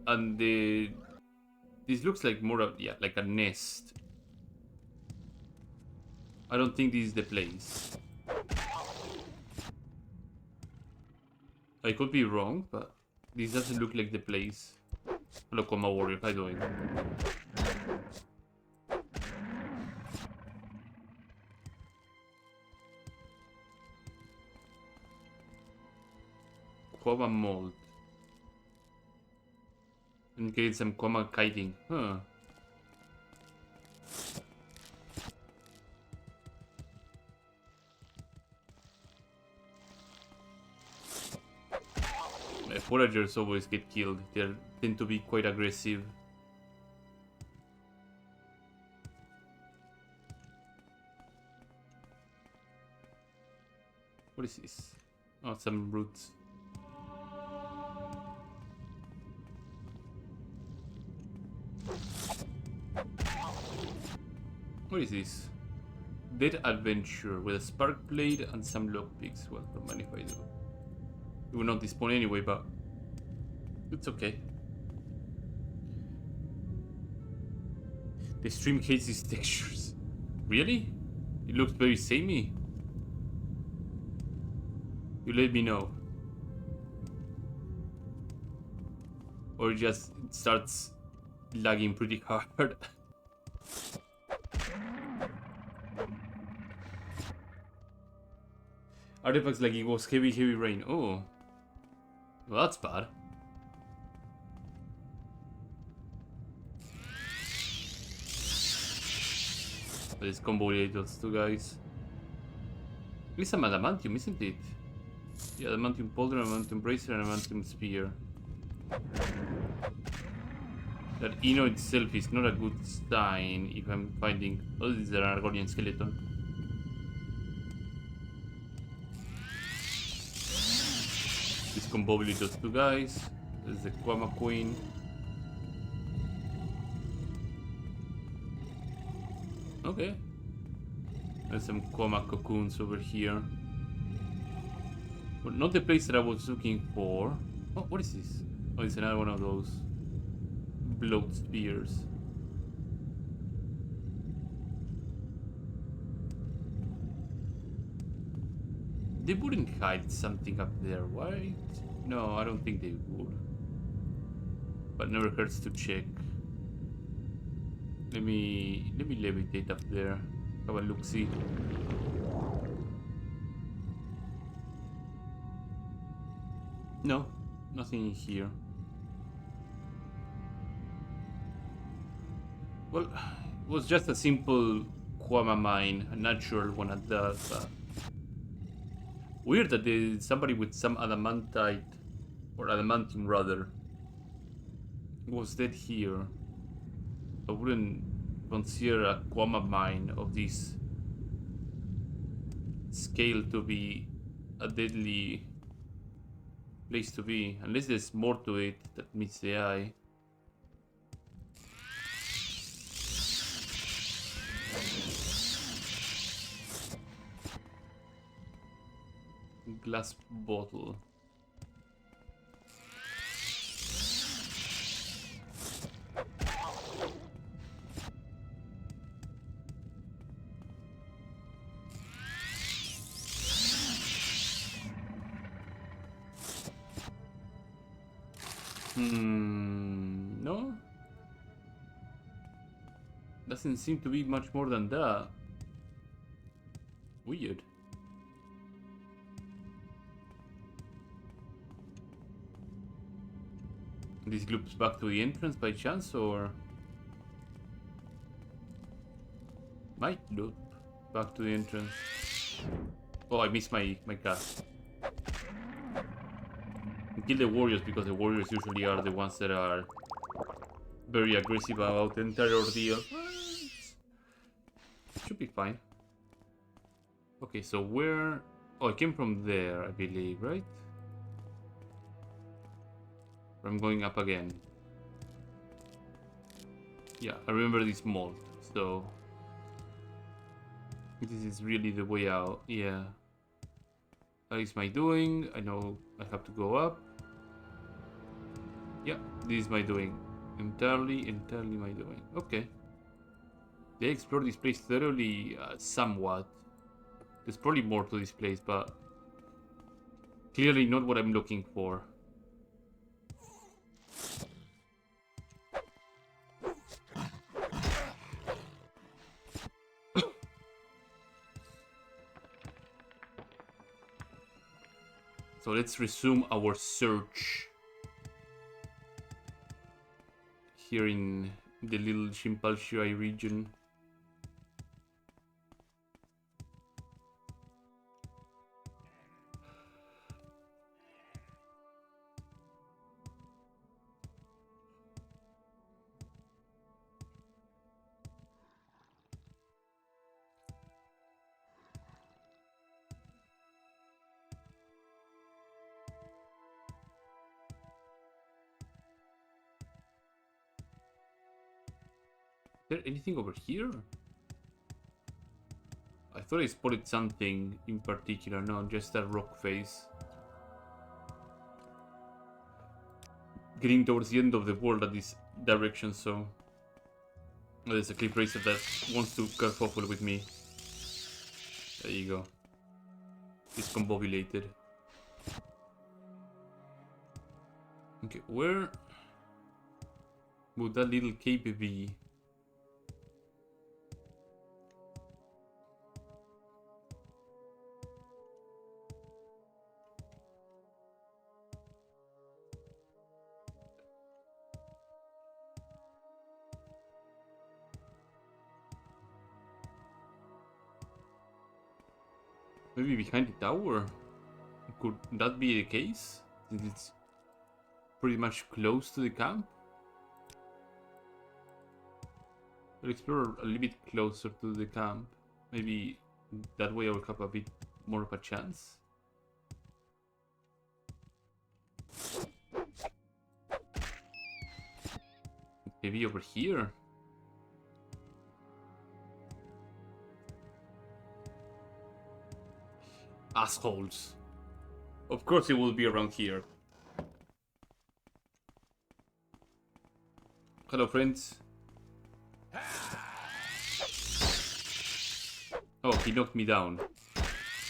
And this looks like more of, yeah, like a nest. I don't think this is the place. I could be wrong, but this doesn't look like the place. Hello, Coma Warrior, how you doing? Coma mold. And get some coma kiting. Huh. Foragers always get killed. They tend to be quite aggressive. What is this? Oh, some roots. What is this? Dead adventure with a spark blade and some lockpicks. Well, don't mind if I do. It will not despawn anyway, but it's okay. The stream hates these textures. Really? It looks very samey. You let me know. Or it just starts lagging pretty hard. Artifacts like it was heavy rain. Oh. Well, that's bad. Let's combo those two guys. It's some adamantium, isn't it? Yeah, adamantium boulder, adamantium bracer, and adamantium spear. That Ino itself is not a good sign if I'm finding... Oh, this is an Argonian skeleton. Discombobulate those two guys. There's the Quama Queen. Okay. There's some Quama cocoons over here. But not the place that I was looking for. Oh, what is this? Oh, it's another one of those bloat spears. They wouldn't hide something up there, right? No, I don't think they would. But never hurts to check. Let me levitate up there. Have a look see. No, nothing in here. Well, it was just a simple Kwama mine, a natural one at that. But weird that there's somebody with some adamantite, or adamantium rather, was dead here. I wouldn't consider a Kwama mine of this scale to be a deadly place to be, unless there's more to it that meets the eye. Glass bottle. No? Doesn't seem to be much more than that. Weird. This loops back to the entrance by chance, or might loop back to the entrance. Oh, I missed my cast. Kill the warriors, because the warriors usually are the ones that are very aggressive about the entire ordeal. Should be fine. Okay, so where... Oh, I came from there, I believe, right? I'm going up again. Yeah, I remember this mold, so... This is really the way out, yeah. How is my doing? I know I have to go up. Yeah, this is my doing. Entirely my doing. Okay. They explored this place thoroughly, somewhat. There's probably more to this place, but clearly not what I'm looking for. So let's resume our search here in the little Shimpalshire region. Is there anything over here? I thought I spotted something in particular, no, just a rock face. Getting towards the end of the world at this direction, so... Oh, there's a cliff racer that wants to kerfuffle with me. There you go. Discombobulated. Okay, where would that little cave be? Maybe behind the tower? Could that be the case? Since it's pretty much close to the camp? I'll explore a little bit closer to the camp. Maybe that way I will have a bit more of a chance. Maybe over here? Assholes. Of course it will be around here. Hello, friends. Oh, he knocked me down.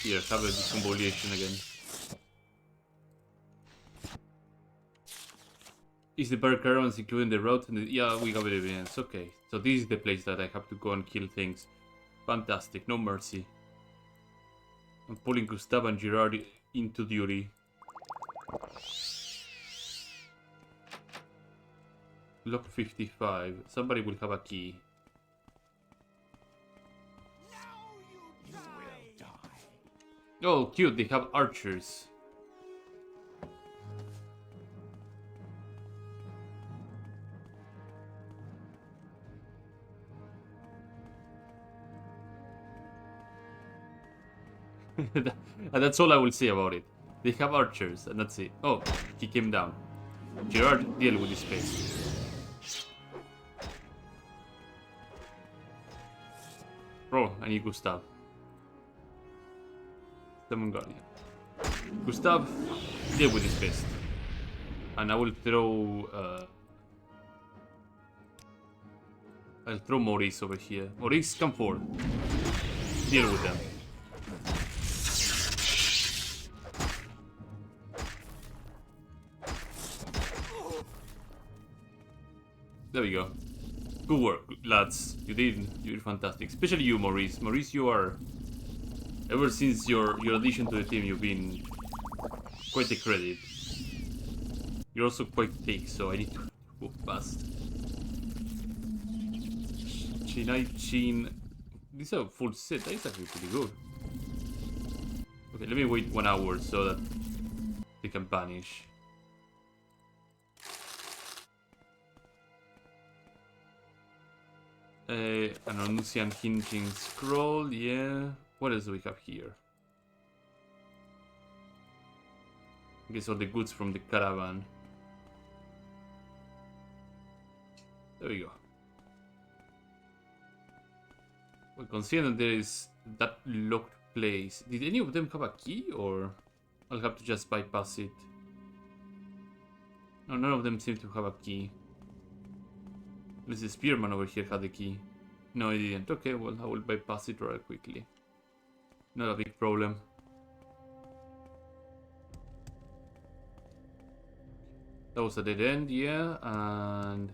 Here, have a discombobulation again. Is the bar caravans including the route? And yeah, we have evidence. Okay, so this is the place that I have to go and kill things. Fantastic, no mercy. I'm pulling Gustav and Girard into duty. Lock 55. Somebody will have a key. You will die. Oh, cute, they have archers. And that's all I will say about it. They have archers, and that's it. Oh, he came down. Gerard, deal with this place. Oh, I need Gustav. Summon Guardian. Gustav, deal with this pest. And I will throw... I'll throw Maurice over here. Maurice, come forward. Deal with them. There we go. Good work, lads. You did fantastic. Especially you, Maurice. Maurice, you are... Ever since your addition to the team, you've been quite a credit. You're also quite thick, so I need to move fast. Chin. These are full set. That is actually pretty good. Okay, let me wait 1 hour so that they can vanish. An Onusian hinging scroll, yeah. What else do we have here? I guess all the goods from the caravan. There we go. Well, considering that there is that locked place, did any of them have a key, or I'll have to just bypass it? No, none of them seem to have a key. Unless the spearman over here had the key. No, he didn't. Okay, well, I will bypass it rather quickly. Not a big problem. That was a dead end, yeah, and...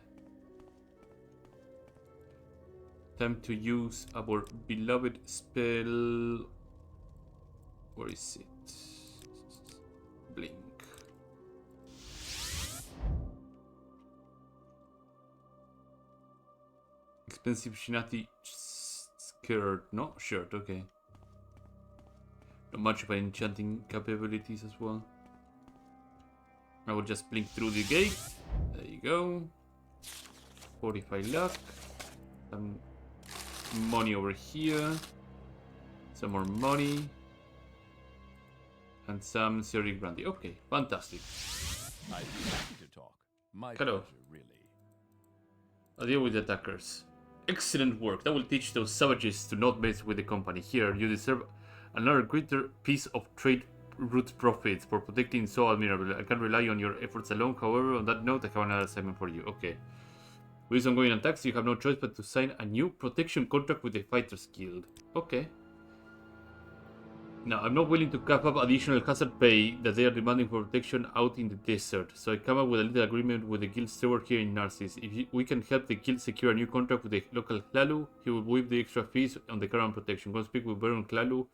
time to use our beloved spell... Where is it? Blink. Expensive Shinati skirt, no? Shirt, okay. Not much of an enchanting capabilities as well. I will just blink through the gate. There you go. 45 luck. Some money over here. Some more money. And some Syric brandy. Okay, fantastic. I'd be happy to talk. My Hello. pleasure, really. I'll deal with the attackers. Excellent work. That will teach those savages to not mess with the company. Here, you deserve another greater piece of trade route profits for protecting so admirable. I can't rely on your efforts alone. However, on that note, I have another assignment for you. Okay. With ongoing attacks, you have no choice but to sign a new protection contract with the Fighters Guild. Okay. Now, I'm not willing to cap up additional hazard pay that they are demanding for protection out in the desert, so I come up with a little agreement with the guild steward here in Narcissus. If we can help the guild secure a new contract with the local Klalu, he will waive the extra fees on the current protection. Go speak with Baron Klalu.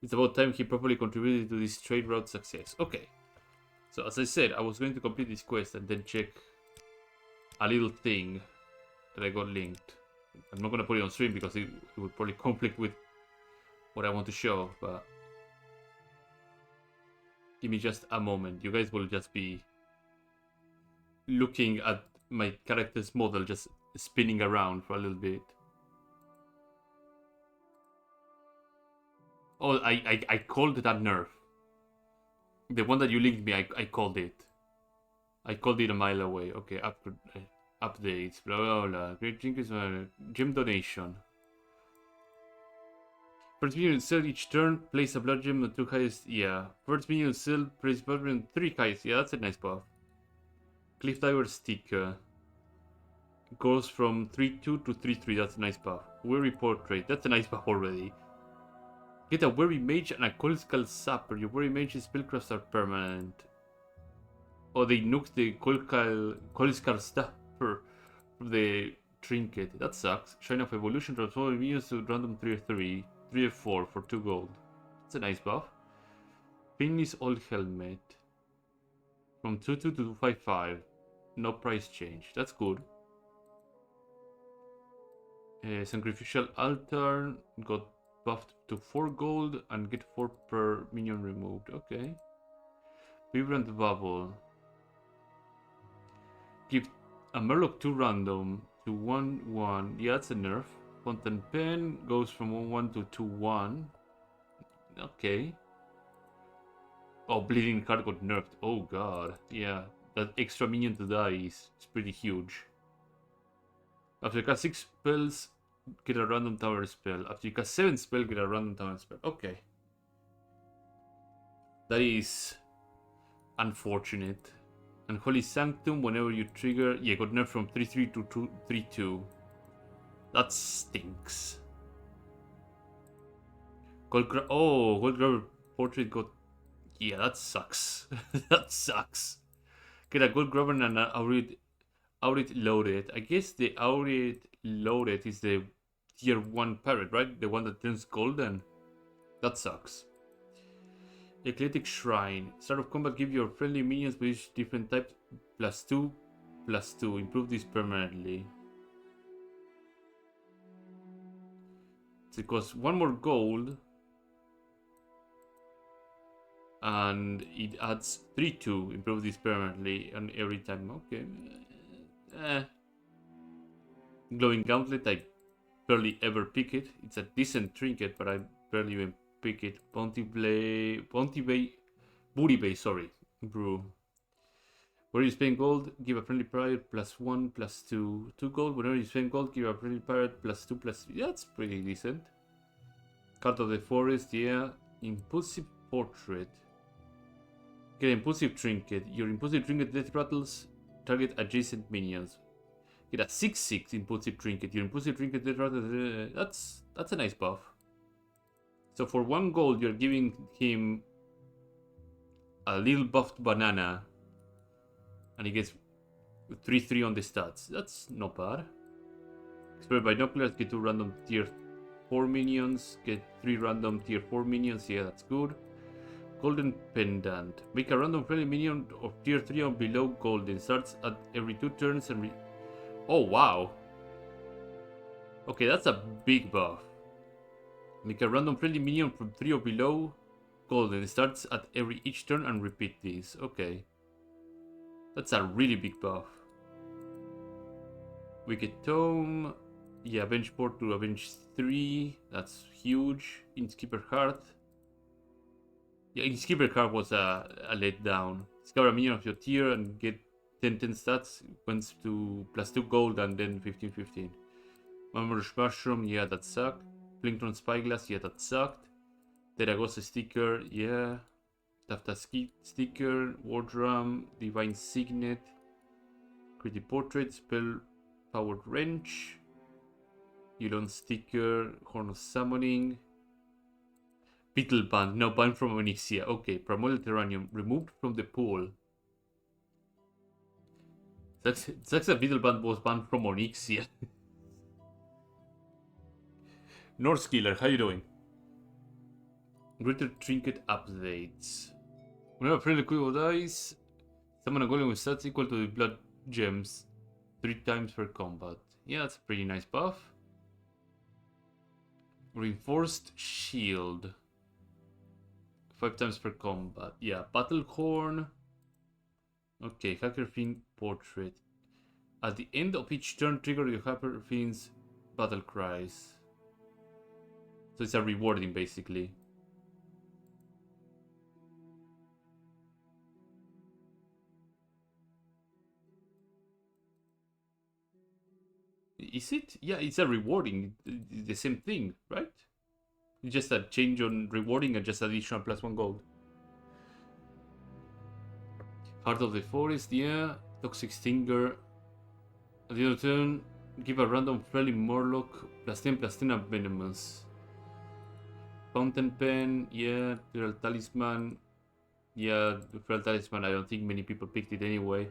It's about time he properly contributed to this trade route success. Okay. So, as I said, I was going to complete this quest and then check a little thing that I got linked. I'm not going to put it on stream because it would probably conflict with what I want to show, but give me just a moment. You guys will just be looking at my character's model just spinning around for a little bit. Oh, I called that nerf. The one that you linked me, I called it. I called it a mile away. Okay, updates, blah blah blah. Great increase gem donation. First minion sell each turn, place a blood gem on 2 highest. Yeah. First minion sell, place blood gem on 3 highest. Yeah, that's a nice buff. Cliff Diver sticker. Goes from 3-2 to 3-3. That's a nice buff. Weary portrait. That's a nice buff already. Get a Weary Mage and a Cold Skull Sapper. Your Weary Mage spellcrafts are permanent. Oh, they nuked the Kolskar stuff for the trinket. That sucks. Shine of Evolution transform minions to random 3/3, 3/4 for 2 gold. That's a nice buff. Finley's old helmet. From 2/2 to 5/5. No price change. That's good. Sacrificial Altar got buffed to 4 gold and get 4 per minion removed. Okay. Vibrant Bubble. Give a Murloc 2 random to 1/1. Yeah, that's a nerf. Fountain Pen goes from 1/1 to 2/1. Okay. Oh, Bleeding Card got nerfed. Oh god. Yeah, that extra minion to die is pretty huge. After you cast 6 spells, get a random tower spell. After you cast 7 spells, get a random tower spell. Okay. That is unfortunate. And Holy Sanctum, whenever you trigger, yeah, got nerfed from 3/3 to 3/2. That stinks. Gold Grabber Portrait got... Yeah, that sucks. That sucks. Get a Gold Grabber and an Aurid Loaded. I guess the Aurid Loaded is the tier 1 parrot, right? The one that turns golden. That sucks. Eclectic Shrine. Start of combat, give your friendly minions with each different type +2/+2. Improve this permanently. It costs 1 more gold. And it adds 3/2. Improve this permanently on every time. Okay. Glowing Gauntlet, I barely ever pick it. It's a decent trinket, but I barely even pick it. Booty Bay, sorry. Brew. Whenever you spend gold, give a friendly pirate +1/+2. 2 gold. Whenever you spend gold, give a friendly pirate +2/+3. Yeah, that's pretty decent. Card of the Forest, yeah. Impulsive Portrait. Get Impulsive Trinket. Your Impulsive Trinket death rattles target adjacent minions. Get a 6/6 Impulsive Trinket. Your Impulsive Trinket death rattles... That's a nice buff. So for 1 gold, you're giving him a little buffed banana. And he gets 3/3 on the stats. That's not bad. Expert Binoculars, get 2 random tier 4 minions. Get 3 random tier 4 minions. Yeah, that's good. Golden Pendant. Make a random friendly minion of tier 3 or below golden. Starts at every 2 turns and... Oh, wow. Okay, that's a big buff. Make a random friendly minion from 3 or below golden. Starts at each turn and repeat this. Okay. That's a really big buff. Wicked Tome. Yeah, Avenge 4 to Avenge 3. That's huge. Inkeeper Heart. Yeah, Inkeeper Heart was a letdown. Discover a minion of your tier and get 10/10 stats. Went to +2 gold and then 15/15. Mammoth Mushroom, yeah, that sucked. Plinkton Spyglass, yeah, that sucked. Terragosa sticker, yeah. Tafta sticker, War Drum, Divine Signet, Pretty Portrait, Spell Powered Wrench, Yulon sticker, Horn of Summoning, Beetle Band, no, banned from Onyxia. Okay, Primordial Terranium, removed from the pool. Sucks that Beetle Band was banned from Onyxia. North Killer, how you doing? Greater Trinket updates. Whenever a friendly equipment dies, summon a golem with stats equal to the blood gems 3 times per combat. Yeah, that's a pretty nice buff. Reinforced Shield 5 times per combat. Yeah, Battle Horn. Okay, Hacker Fiend Portrait. At the end of each turn, trigger your Hacker Fiend's battle cries. So it's a rewarding, basically. Is it? Yeah, it's a rewarding. The same thing, right? It's just a change on rewarding and just additional +1 gold. Heart of the Forest, yeah. Toxic Stinger. At the end of turn, give a random friendly Murloc +10/+10 and venomous. Fountain Pen, yeah. Dual Talisman. Yeah, the Feral Talisman, I don't think many people picked it anyway.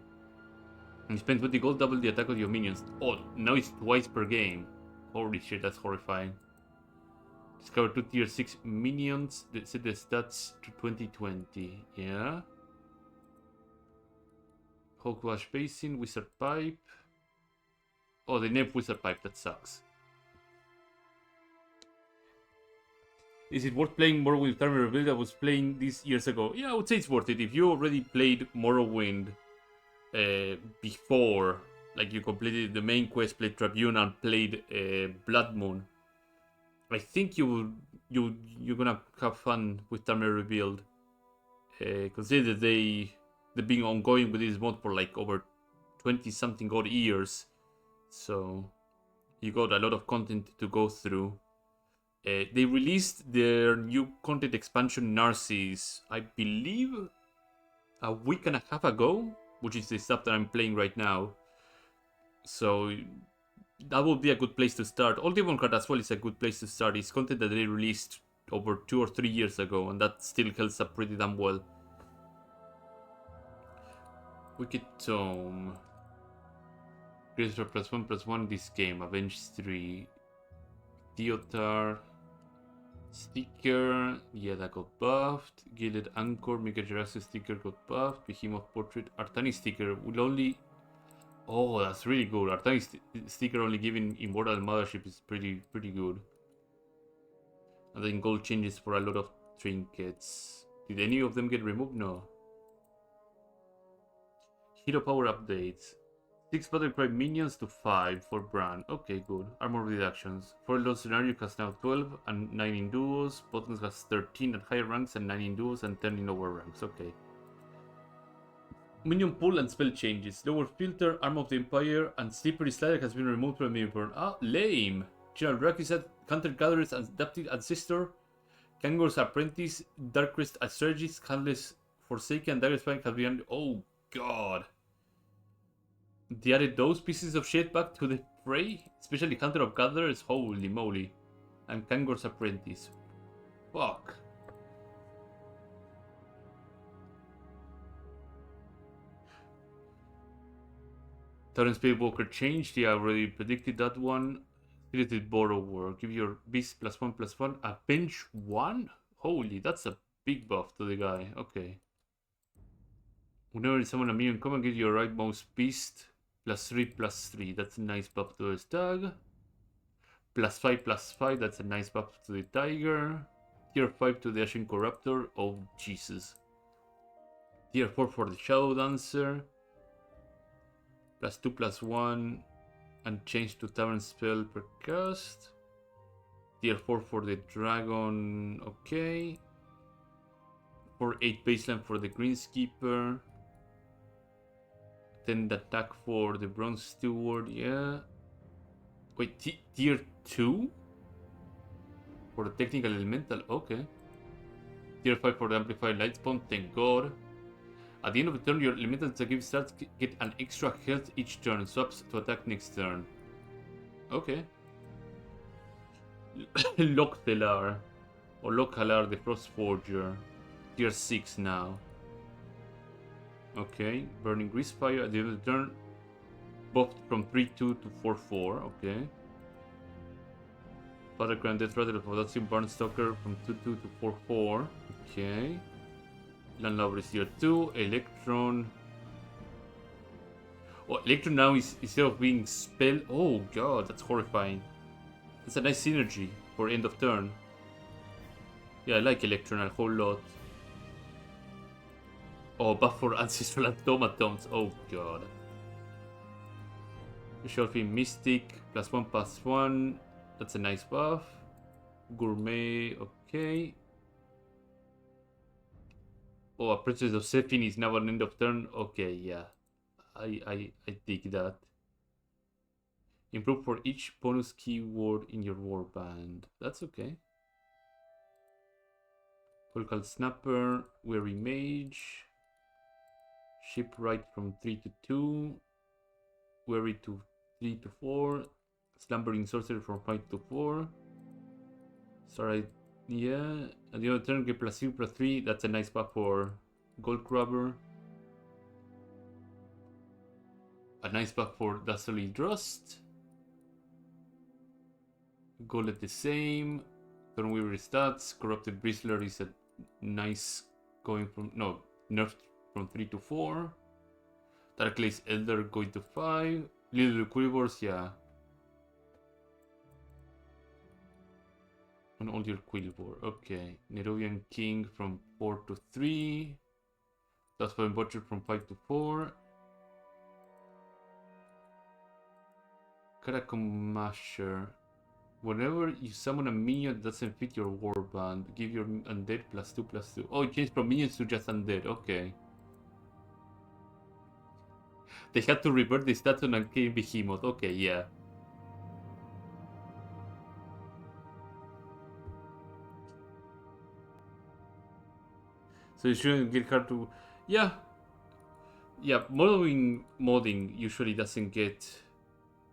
You spend 20 gold, double the attack of your minions. Oh, now it's twice per game. Holy shit, that's horrifying. Discover 2 tier 6 minions. Set the stats to 2020. Yeah. Hogwash Basin, Wizard Pipe. Oh, they named Wizard Pipe, that sucks. Is it worth playing more with Tamriel Rebuilt? I was playing this years ago. Yeah, I would say it's worth it. If you already played Morrowind before, like you completed the main quest, played Tribune, and played Blood Moon, I think you're gonna have fun with Tamriel Rebuilt. Consider they've been ongoing with this mod for like over 20 something odd years, so you got a lot of content to go through. They released their new content expansion Narcissus, I believe, a week and a half ago, which is the stuff that I'm playing right now. So that would be a good place to start. Old Demon Card as well is a good place to start. It's content that they released over 2 or 3 years ago, and that still holds up pretty damn well. Wicked Tome. Greatest for +1/+1 this game. Avenge 3. Theotar. Sticker, yeah, that got buffed. Gilded Anchor, Mega Jurassic sticker got buffed. Behemoth Portrait, Artani sticker will only. Oh, that's really good. Artani sticker only given Immortal Mothership is pretty good. And then gold changes for a lot of trinkets. Did any of them get removed? No. Hero power updates. 6 battle cry minions to 5 for Bran. Okay, good. Armor reductions. For low scenario has now 12 and 9 in duos. Buttons has 13 at higher ranks and 9 in duos and 10 in lower ranks. Okay. Minion pool and spell changes. Lower filter, Arm of the Empire, and Slippery Slider has been removed from the burn. Ah, lame. General Rakizat, Hunter Gatherer's Adapted Ancestor, Kangor's Apprentice, Darkrest Astraegis, Handless Forsaken, Dagger Spine have been. Oh, God. They added those pieces of shit back to the fray, especially Hunter of Gatherers, holy moly, and Kangor's Apprentice. Fuck. Torrent Spirit Walker changed, yeah, I already predicted that one. Spirited Borrower, give your beast +1/+1, Avenge 1? Holy, that's a big buff to the guy, okay. Whenever you summon a minion, come and get your rightmost beast. +3/+3, that's a nice buff to the stag. +5/+5, that's a nice buff to the tiger. Tier 5 to the Ashen Corruptor, oh Jesus. Tier 4 for the Shadow Dancer. +2/+1, and change to Tavern spell per cast. Tier 4 for the Dragon, okay. For 8 baseline for the Greenskeeper. Then the attack for the Bronze Steward, yeah. Wait, tier 2? For the Technical Elemental, okay. Tier 5 for the Amplified Light Spawn, thank God. At the end of the turn, your elemental that give starts get an extra health each turn, swaps to attack next turn. Okay. Lokthelar. Or Lokhalar, the Frost Forger. Tier 6 now. Okay, Burning Greasefire at the end of the turn, buffed from 3/2 to 4/4, okay. Battleground Death Rattle of Audacium Barnstalker from 2/2 to 4/4, okay. Landlubber is tier 2, Electron. Oh, Electron now is, instead of being spell, oh god, that's horrifying. That's a nice synergy for end of turn. Yeah, I like Electron a whole lot. Oh, buff for Ancestral Automatons. Oh god. Shelfie Mystic, +1/+1. That's a nice buff. Gourmet, okay. Oh, a Princess of Sephine is now an end of turn. Okay, yeah. I dig that. Improve for each bonus keyword in your warband. That's okay. Vocal Snapper, Weary Mage. Shipwright from 3 to 2. Weary to 3 to 4. Slumbering Sorcerer from 5 to 4. Sorry, yeah. At the other turn, get +3/+3. That's a nice buff for Gold Grabber. A nice buff for Dastardly Rust. Golem the same. Thornweaver stats. Corrupted Bristler is a nice going from... No, nerfed from 3 to 4. Darklace Elder going to 5. Little Quivers, yeah. And all your Quillbor, okay. Nerovian King from 4 to 3. Dustfire Butcher from 5 to 4. Catacomb Masher. Whenever you summon a minion that doesn't fit your warband, give your undead +2/+2. Oh, it changed from minions to just undead, okay. They had to revert the stats on Arcane Behemoth, okay, yeah. So it shouldn't get hard to... Yeah. Yeah, modding usually doesn't get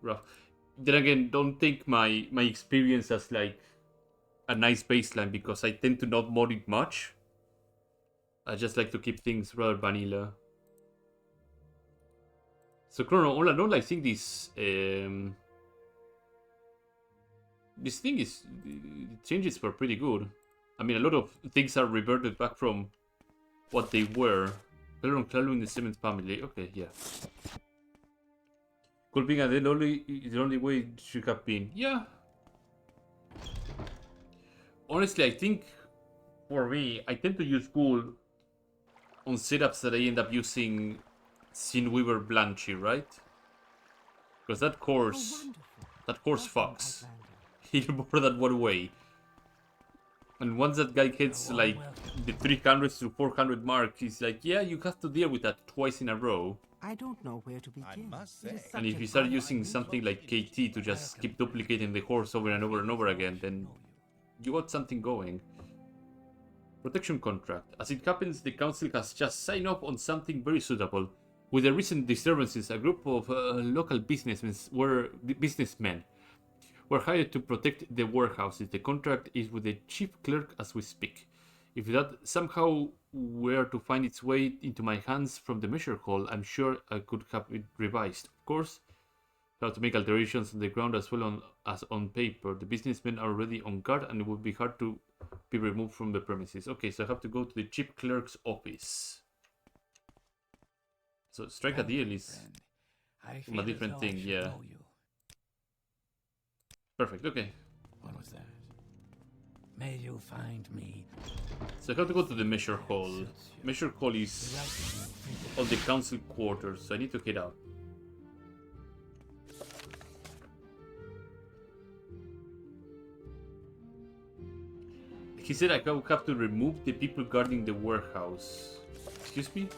rough. Then again, don't take my experience as like a nice baseline, because I tend to not mod it much. I just like to keep things rather vanilla. So Chrono, all in all, I think this thing is... the changes were pretty good. I mean, a lot of things are reverted back from what they were. Clone in the 7th family. Okay, yeah. Could being the only way it should have been. Yeah. Honestly, I think for me, I tend to use Ghoul on setups that I end up using Sinweaver Blanchy, right? Because that course fucks. In more than one way. And once that guy hits like the 300 to 400 mark, he's like, yeah, you have to deal with that twice in a row. I don't know where to begin. I must It is say. such And if a you start fun using and something like KT to just keep duplicating the horse over and over and over again, then you got something going. Protection contract. As it happens, the council has just signed up on something very suitable. With the recent disturbances, a group of local businessmen were hired to protect the warehouses. The contract is with the chief clerk as we speak. If that somehow were to find its way into my hands from the measure hall, I'm sure I could have it revised. Of course, I have to make alterations on the ground as well as on paper. The businessmen are already on guard and it would be hard to be removed from the premises. Okay, so I have to go to the chief clerk's office. So strike a deal is a different thing, yeah. Perfect, okay. What was that? May you find me. So I have to go to the measure hall. Measure hall is on the council quarters, so I need to head out. He said I will have to remove the people guarding the warehouse. Excuse me?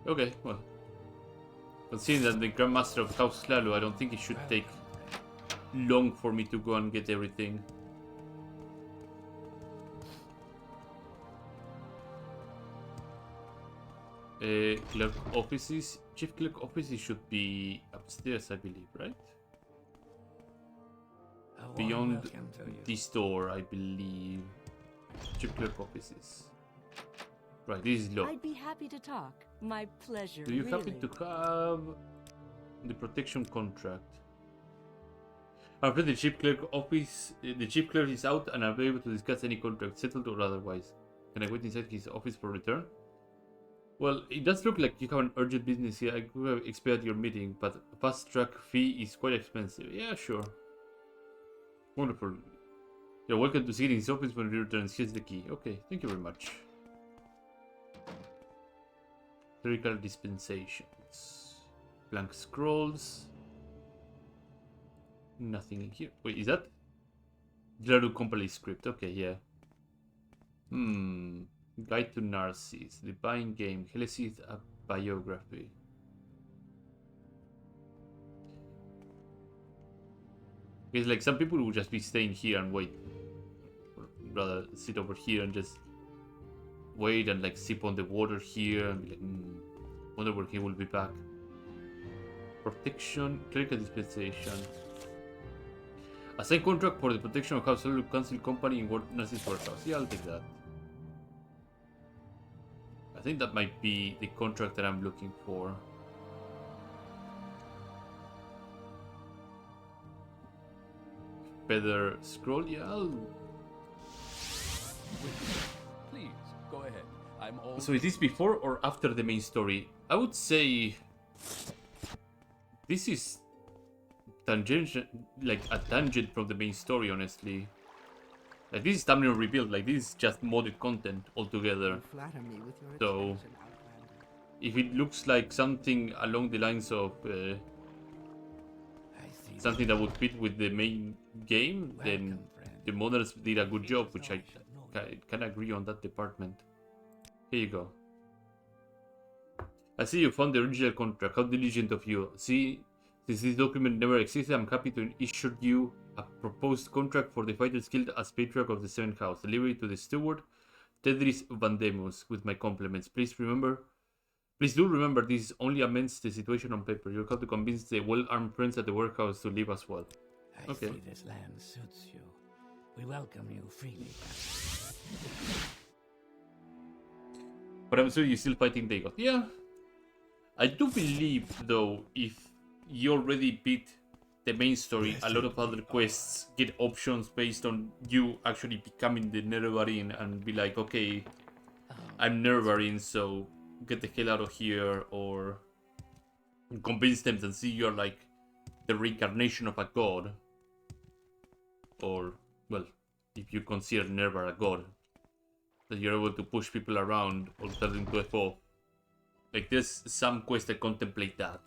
Okay, well. Considering that the Grandmaster of House Lalo, I don't think it should take long for me to go and get everything. Clerk offices. Chief clerk offices should be upstairs, I believe, right? Beyond this door, I believe. Chief clerk offices. Right, this is locked. I'd be happy to talk. My pleasure. Do you really. happen to have the protection contract? After the chief clerk office, the chief clerk is out and I'm able to discuss any contract, settled or otherwise. Can I wait inside his office for return? Well, it does look like you have an urgent business here. I could have expedited your meeting, but a fast track fee is quite expensive. Yeah, sure. Wonderful. You're welcome to see it in his office when he returns. Here's the key. Okay, thank you very much. Clerical dispensations. Blank scrolls. Nothing in here. Wait, is that Gerardo Company script? Okay, yeah. Guide to Narcissus. The Buying Game. Helesis, a biography. It's like some people will just be staying here and wait. Or rather, sit over here and just wait and like sip on the water here and be like, wonder when he will be back. Protection, clerical dispensation. Assign contract for the protection of House Council Company in Narcissus Warehouse. Yeah, I'll take that. I think that might be the contract that I'm looking for. Feather Scroll, yeah, Please, go ahead. I'm all... So is this before or after the main story? I would say this is tangent, like a tangent from the main story, honestly. Like this is Tamriel Rebuilt, like this is just modded content altogether. You flatter me with your So, attention, Outlander. if it looks like something along the lines of I see something that would fit with the main game, then Welcome, friend. the modders did a good job, which I can agree on that department. Here you go. I see you found the original contract. How diligent of you. See, since this document never existed, I'm happy to issue you a proposed contract for the Fighters Guild as Patriarch of the Seventh House. Delivery to the Steward, Tedris Vandemus, with my compliments. Please do remember this only amends the situation on paper. You'll have to convince the well-armed friends at the workhouse to leave as well. I Okay. see this land suits you. We welcome you freely. But I'm sure you're still fighting Dagon. Yeah. I do believe, though, if you already beat the main story, a lot of other quests get options based on you actually becoming the Nerevarine and be like, okay, I'm Nerevarine, so get the hell out of here, or convince them and see you're like the reincarnation of a god. Or, well, if you consider Nerevar a god, that you're able to push people around or tell them to F off. Like, there's some quests that contemplate that.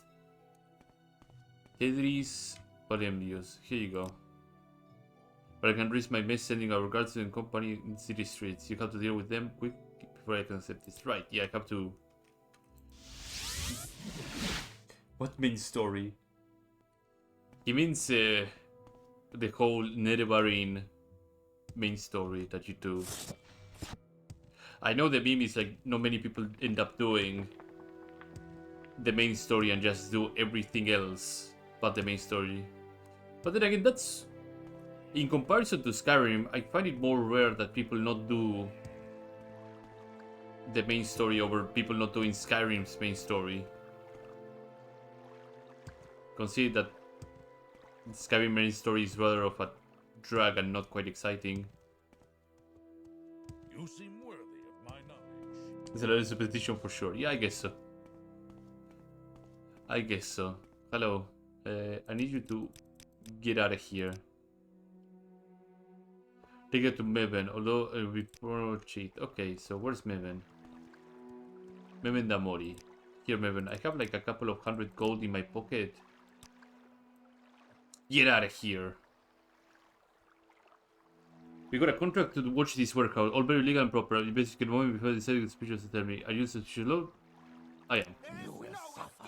Tedris Valemius, here you go. But I can risk my mess sending our guards to the company in city streets. You have to deal with them quick before I can accept this. Right, yeah, I have to... What main story? He means the whole Nerevarine main story that you do. I know the meme is like, not many people end up doing the main story and just do everything else but the main story. But then again, that's... In comparison to Skyrim, I find it more rare that people not do the main story over people not doing Skyrim's main story. Consider that Skyrim main story is rather of a drag and not quite exciting. You seem worthy of my knowledge. It's a lot of superstition for sure. Yeah, I guess so. I guess so. Hello. I need you to get out of here. Take it to Meven, although before cheat. Okay, so where's Meven? Meven Damori. Here, Meven. I have like a couple of 100 gold in my pocket. Get out of here. We got a contract to watch this workout. All very legal and proper. You basically moment before deciding the speeches to tell me. Are you suspicious load? I am.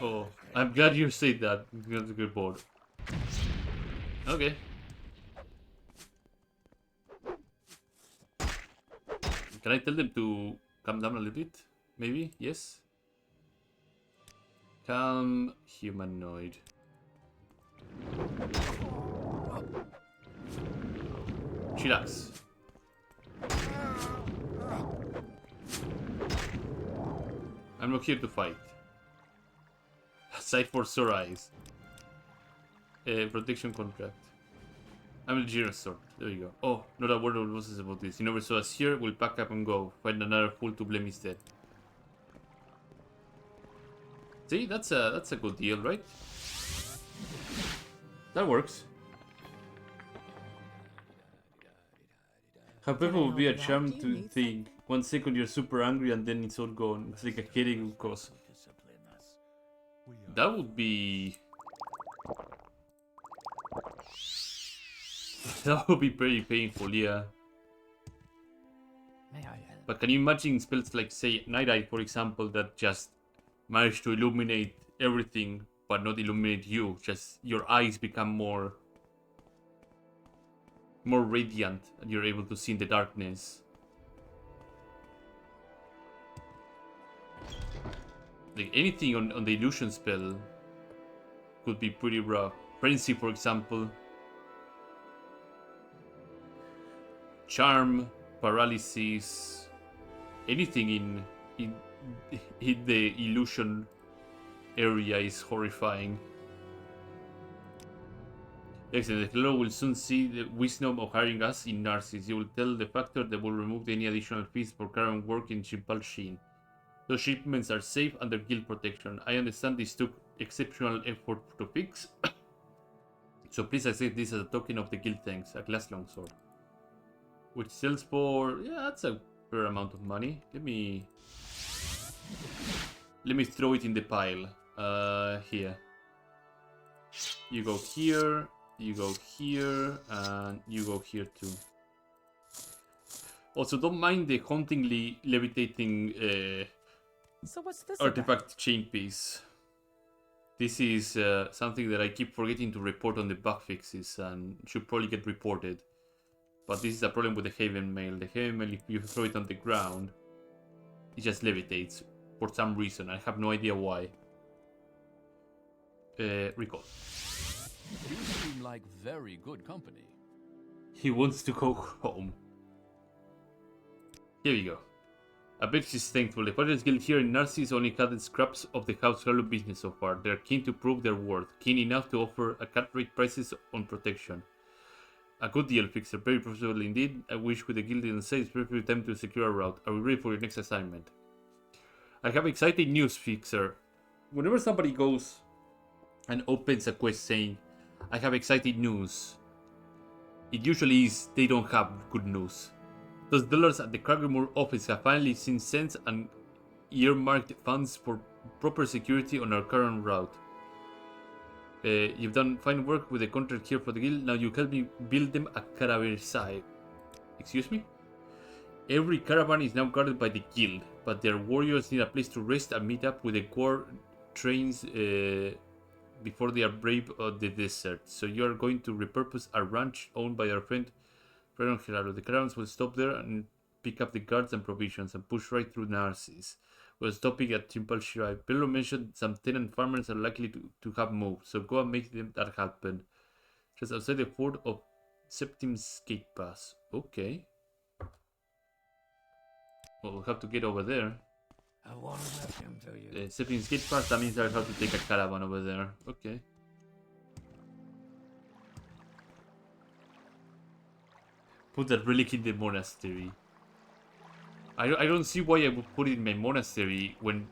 Oh, I'm glad you said that. That's a good board. Okay. Can I tell them to calm down a little bit? Maybe? Yes? Calm humanoid. Chillax. I'm not here to fight. Sight for sore eyes. Protection contract. I'm a generous sort. There you go. Oh, not a word of losses about this. You never saw us here. We'll pack up and go. Find another fool to blame instead. See, that's a good deal, right? That works. However, it would be a charm to think 1 second you're super angry and then it's all gone. It's like a headache, of course. That would be... That would be pretty painful, yeah. May I help? But can you imagine spells like, say, Night Eye, for example, that just manage to illuminate everything, but not illuminate you? Just your eyes become more radiant, and you're able to see in the darkness. Like anything on the illusion spell could be pretty rough. Frenzy, for example. charm, paralysis, anything in in the illusion area is horrifying. Excellent. The Lord will soon see the wisdom of hiring us in Narcissus. You will tell the factor that will remove any additional fees for current work in Chimpal Sheen. Those shipments are safe under guild protection. I understand this took exceptional effort to fix. So please accept this as a token of the guild thanks. A glass longsword. Which sells for... yeah, that's a fair amount of money. Let me throw it in the pile. Here. You go here. You go here, and you go here too. Also, don't mind the hauntingly levitating So what's this artifact about? chain piece. This is something that I keep forgetting to report on the bug fixes and should probably get reported. But this is a problem with the Haven Mail. The Haven Mail, if you throw it on the ground, it just levitates for some reason. I have no idea why. Recall. You seem like very good company. He wants to go home. Here we go. I bet she's thankful. The Pirates Guild here in Narcissus only cut the scraps of the House Hello business so far. They're keen to prove their worth, keen enough to offer a cut rate prices on protection. A good deal, Fixer. Very profitable indeed. I wish with the guild didn't say it's perfect time to secure a route. Are we ready for your next assignment? I have exciting news, Fixer. Whenever somebody goes and opens a quest saying, I have exciting news, it usually is they don't have good news. Those dollars at the Craggermore office have finally since sent and earmarked funds for proper security on our current route. You've done fine work with the contract here for the guild. Now you help me build them a caravanserai. Excuse me? Every caravan is now guarded by the guild, but their warriors need a place to rest and meet up with the core trains before they are brave of the desert. So you are going to repurpose a ranch owned by our friend Freron Gerardo. The caravans will stop there and pick up the guards and provisions and push right through Narcissus. We're stopping at Chimpal Shirai. Pedro mentioned some tenant farmers are likely to have moved, so go and make them that happen. Just outside the fort of Septim's Gate Pass. Okay. Well, we'll have to get over there. I won't let him to you. Septim's Gate Pass, that means I have to take a caravan over there. Okay. Put that relic in the monastery. I don't see why I would put it in my monastery when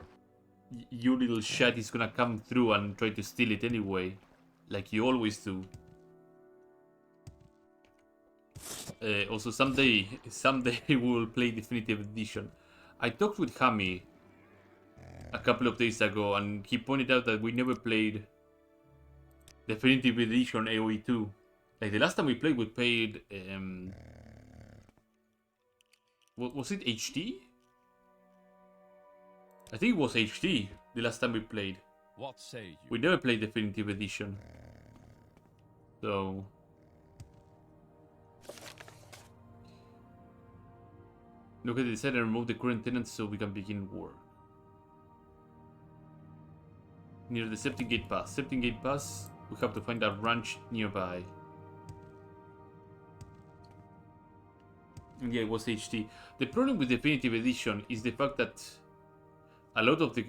you little shat is gonna come through and try to steal it anyway. Like you always do. Also, someday we will play Definitive Edition. I talked with Hami a couple of days ago and he pointed out that we never played Definitive Edition AoE 2. Like the last time we played, we played... was it HD? I think it was HD the last time we played. What say you? We never played Definitive Edition. So... Look at the design and remove the current tenants so we can begin war. Near the Septim Gate Pass. Septim Gate Pass, we have to find a ranch nearby. Yeah, it was HD. The problem with Definitive Edition is the fact that a lot of the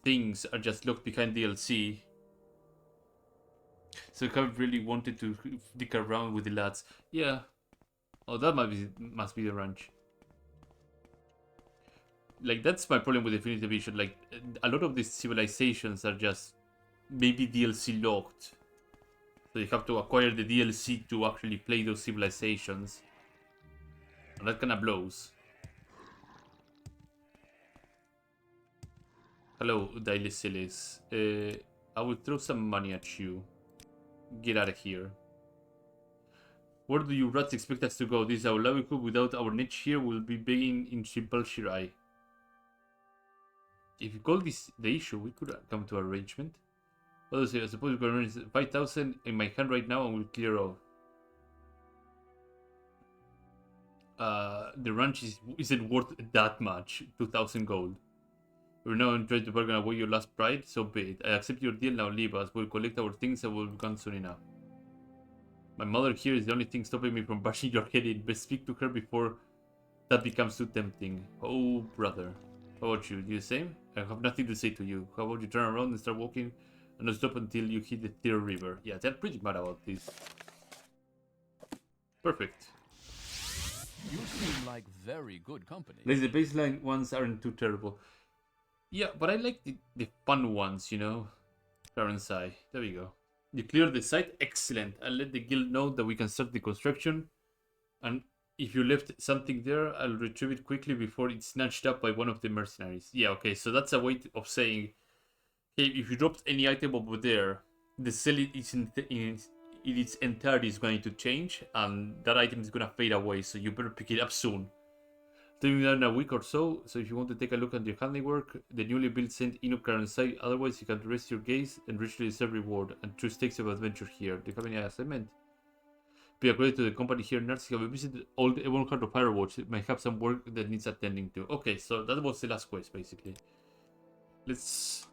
things are just locked behind DLC. So I haven't really wanted to dick around with the lads. Yeah. Oh, that must be the ranch. Like, that's my problem with Definitive Edition. Like, a lot of these civilizations are just maybe DLC locked. So you have to acquire the DLC to actually play those civilizations. And that kinda blows. Hello, Dailisilis. I will throw some money at you. Get out of here. Where do you rats expect us to go? This is our livelihood. Without our niche here, we'll be begging in Chimpal Shirai. If you call this the issue, we could come to arrangement. I suppose we can arrange 5,000 in my hand right now and we'll clear off. The ranch isn't worth that much. 2,000 gold. We're now trying to bargain away your last pride, so be it. I accept your deal, now leave us. We'll collect our things and we'll be gone soon enough. My mother here is the only thing stopping me from bashing your head in. Best speak to her before that becomes too tempting. Oh, brother. How about you? Do the same? I have nothing to say to you. How about you turn around and start walking and not stop until you hit the third river? Yeah, they're pretty mad about this. Perfect. You seem like very good company. At least the baseline ones aren't too terrible. Yeah, but I like the fun ones, you know? Current Eye. There we go. You clear the site? Excellent. I'll let the guild know that we can start the construction. And if you left something there, I'll retrieve it quickly before it's snatched up by one of the mercenaries. Yeah, okay, so that's a way of saying, hey, if you dropped any item over there, the sell it is in its entirety is going to change, and that item is going to fade away, so you better pick it up soon. Doing that in a week or so if you want to take a look at your handling work, the newly built St. Enoch current site, otherwise you can rest your gaze and richly deserve reward and true stakes of adventure here. Do you have any assignment? Be a credit to the company here in Narcy. Have you visited old Ebonheart of Firewatch? It might have some work that needs attending to. Okay, so that was the last quest basically. Let's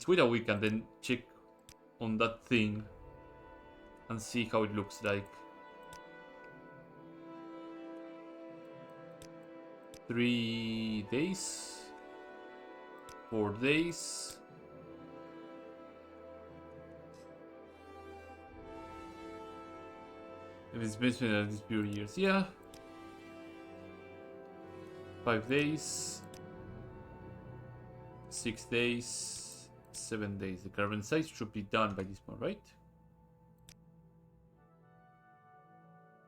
wait a week and then check on that thing and see how it looks like. 3 days, 4 days. If it's basement at these pure years, yeah. 5 days, 6 days, 7 days. The carbon size should be done by this point, right?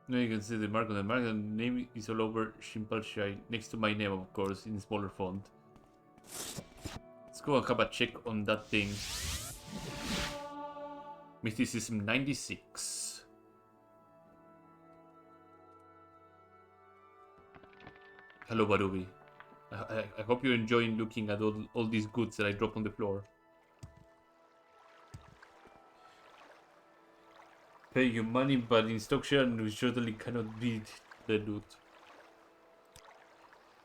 Now you can see the mark on the mark, and the name is all over Shimpalshai, next to my name, of course, in smaller font. Let's go and have a check on that thing. Mysticism 96. Hello, Barubi. I hope you're enjoying looking at all these goods that I drop on the floor. Pay you money, but in stock share, we certainly cannot beat the loot.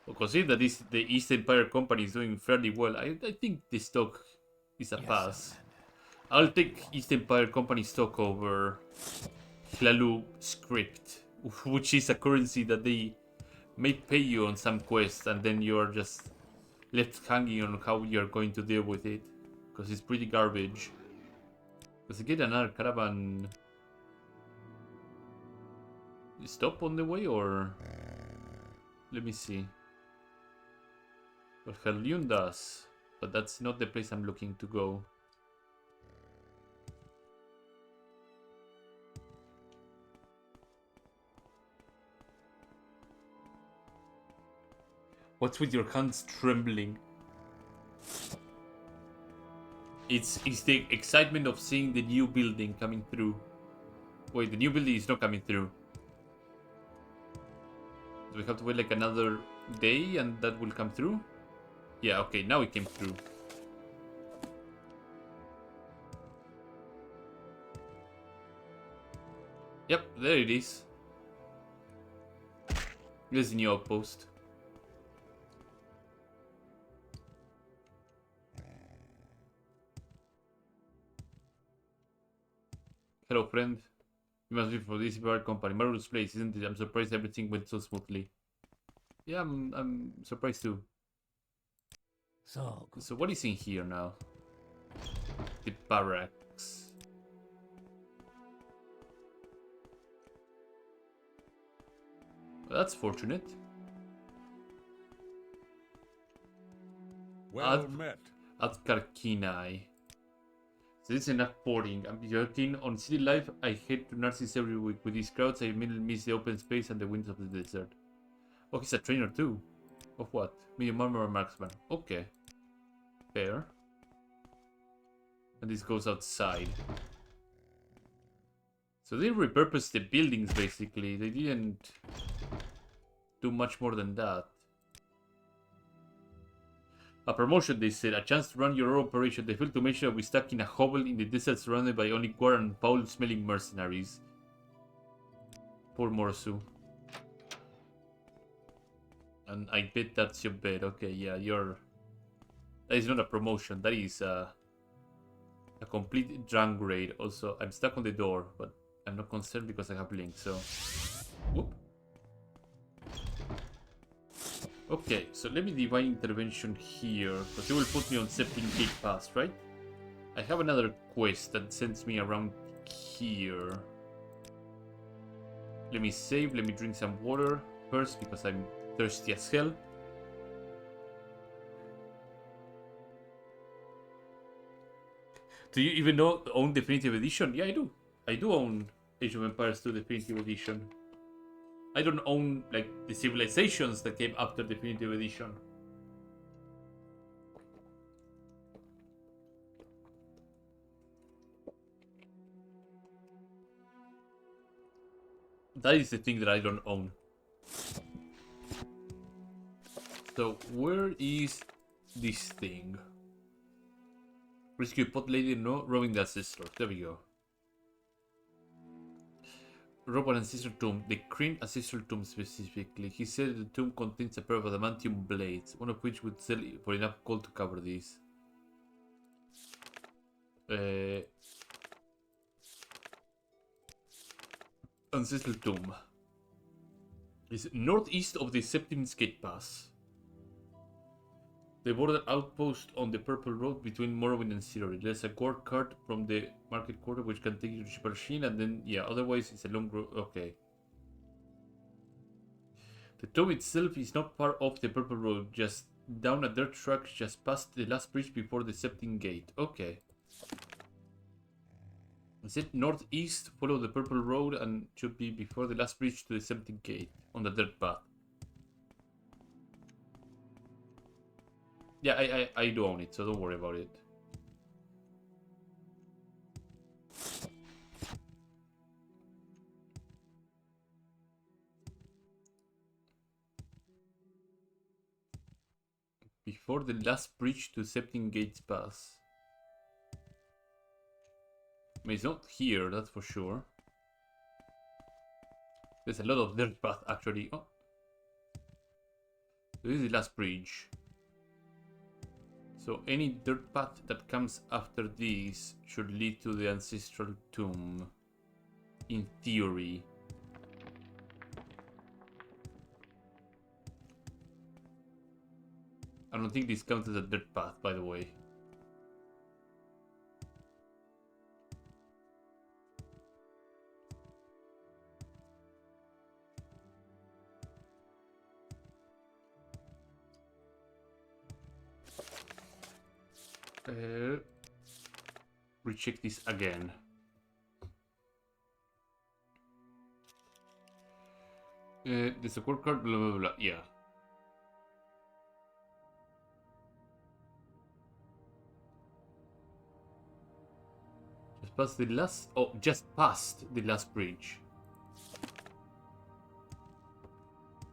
Well, considering that the East Empire Company is doing fairly well, I think the stock is a pass. I'll take East Empire Company stock over Hlalu script, which is a currency that they may pay you on some quest, and then you're just left hanging on how you're going to deal with it, because it's pretty garbage. Does it get another caravan stop on the way, or let me see. Well, Herlion does, but that's not the place I'm looking to go. What's with your hands trembling? It's the excitement of seeing the new building coming through. Wait, the new building is not coming through. Do we have to wait like another day and that will come through? Yeah, okay, now it came through. Yep, there it is. There's the new outpost. Hello, friend. You must be for this bird company. Marvelous place, isn't it? I'm surprised everything went so smoothly. Yeah, I'm surprised too. So, So what is in here now? The barracks. Well, that's fortunate. Well met. At Karkinai. So this is enough boarding. I'm joking. On city life, I head to Narcissus every week. With these crowds, I immediately miss the open space and the winds of the desert. Oh, he's a trainer too. Of what? Medium armor or marksman. Okay. Fair. And this goes outside. So they repurposed the buildings basically. They didn't do much more than that. A promotion, they said. A chance to run your own operation. They failed to mention that we stuck in a hovel in the desert surrounded by only guar and foul-smelling mercenaries. Poor Morsu. And I bet that's your bed. Okay, yeah, you're... That is not a promotion. That is a complete downgrade. Also, I'm stuck on the door, but I'm not concerned because I have Link, so... Whoop. Okay, so let me Divine Intervention here, because it will put me on Septim Gate Pass, right? I have another quest that sends me around here. Let me save, let me drink some water first, because I'm thirsty as hell. Do you even own Definitive Edition? Yeah, I do. I do own Age of Empires 2 Definitive Edition. I don't own, like, the civilizations that came after Definitive Edition. That is the thing that I don't own. So, where is this thing? Rescue pot lady, no, robbing the ancestor. There we go. Rob an ancestral tomb, the Kryn ancestral tomb specifically. He said the tomb contains a pair of adamantium blades, one of which would sell for enough gold to cover this. Ancestral tomb is northeast of the Septim Gate Pass. The border outpost on the Purple Road between Morrowind and Cyril. There's a guard cart from the market quarter which can take you to Shiparshin, and then, yeah, otherwise it's a long road. Okay. The tomb itself is not far off the Purple Road, just down a dirt track just past the last bridge before the Septim Gate. Okay. Is it northeast? Follow the Purple Road and should be before the last bridge to the Septim Gate on the dirt path. Yeah, I do own it, so don't worry about it. Before the last bridge to Septim Gates Pass. I mean, it's not here, that's for sure. There's a lot of dirt path, actually. Oh. This is the last bridge. So any dirt path that comes after this should lead to the ancestral tomb. In theory. I don't think this counts as a dirt path, by the way. Recheck this again. There's a core card, blah blah blah. Yeah. Just past the last. Oh, just past the last bridge.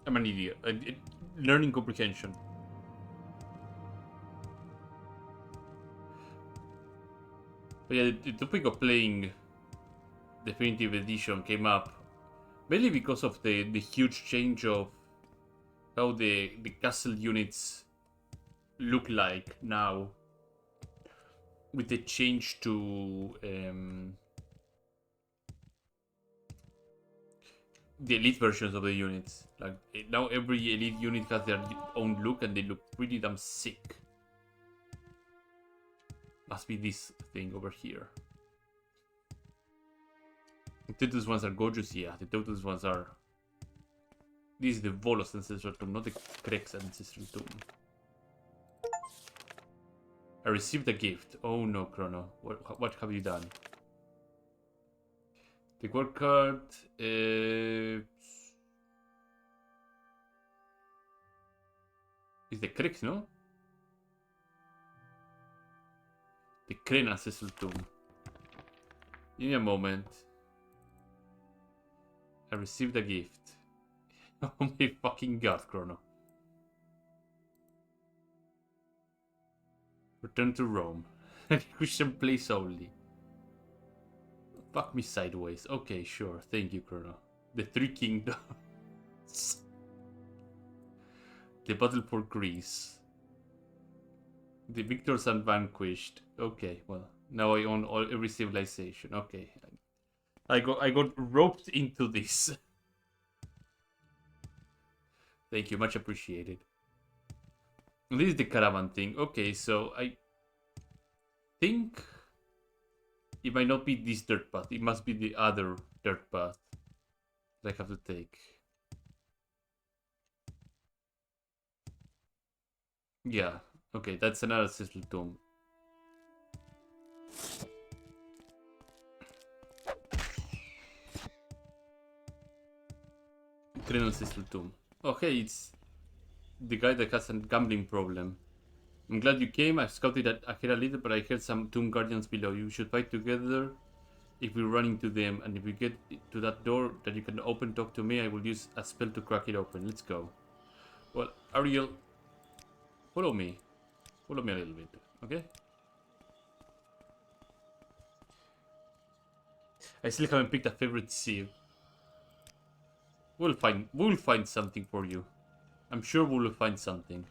I'm an idiot. Learning comprehension. But yeah, the topic of playing Definitive Edition came up mainly because of the huge change of how the castle units look like now, with the change to the elite versions of the units. Like now every elite unit has their own look and they look pretty damn sick. Must be this thing over here. The Totus ones are gorgeous, yeah. The Totus ones are... This is the Volos Ancestral Tomb, not the Krex Ancestral Tomb. I received a gift. Oh no, Chrono. What have you done? The word card... is the Krex, no? The Kryn Ancestral Tomb. Give me a moment. I received a gift. Oh my fucking god, Chrono. Return to Rome. Christian place only. Fuck me sideways. Okay, sure. Thank you, Chrono. The Three Kingdoms. The Battle for Greece. The victors and vanquished. Okay, well, now I own every civilization. Okay. I got roped into this. Thank you, much appreciated. This is the caravan thing. Okay, so I think it might not be this dirt path. It must be the other dirt path that I have to take. Yeah, okay, that's another Sizzle Tomb. Criminal Sizzle Tomb. Oh, hey, it's the guy that has a gambling problem. I'm glad you came. I've scouted ahead a little, but I heard some Tomb Guardians below. You should fight together if we run into them. And if we get to that door that you can open, talk to me. I will use a spell to crack it open. Let's go. Well, Ariel, follow me. Follow me a little bit, okay? I still haven't picked a favorite sieve. We'll find something for you. I'm sure we'll find something.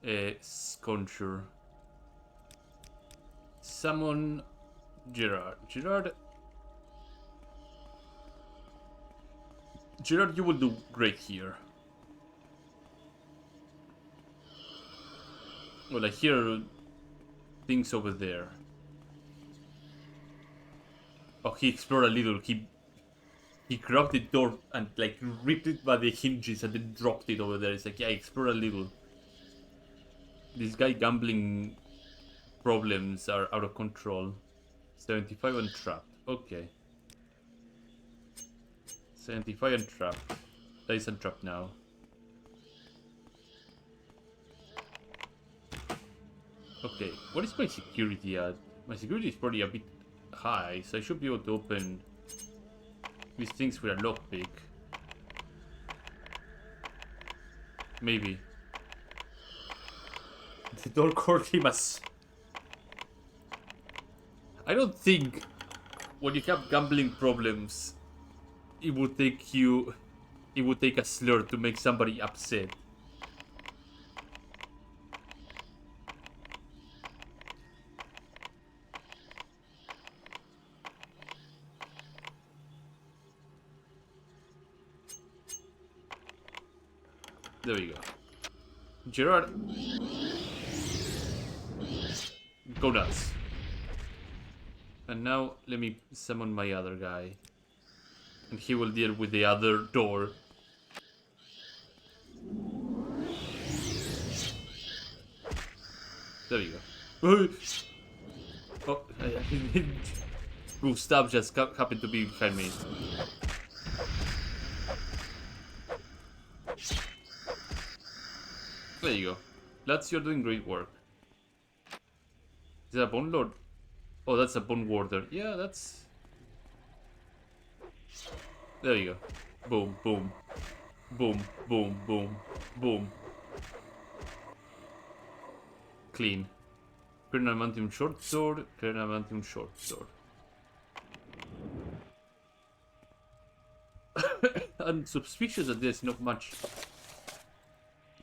Sconcher. Summon Gerard. Gerard, you will do great here. Well, I hear things over there. Oh, he explored a little. He grabbed the door and like ripped it by the hinges and then dropped it over there. It's like, yeah, explore a little. This guy gambling problems are out of control. 75 and trapped. Okay. 75 and trapped. That is untrapped now. Okay, what is my security at? My security is probably a bit high, so I should be able to open these things with a lockpick. Maybe. The door currently must... I don't think when you have gambling problems, it would take a slur to make somebody upset. There we go. Gerard. Go nuts. And now let me summon my other guy. And he will deal with the other door. There you go. Oh, Gustav just happened to be behind me. There you go. Lads, you're doing great work. Is that a Bone Lord? Oh, that's a Bone Warder. Yeah, that's... There you go. Boom, boom. Boom, boom, boom, boom. Clean. Cranium short sword, cranium short sword. I'm suspicious that there's not much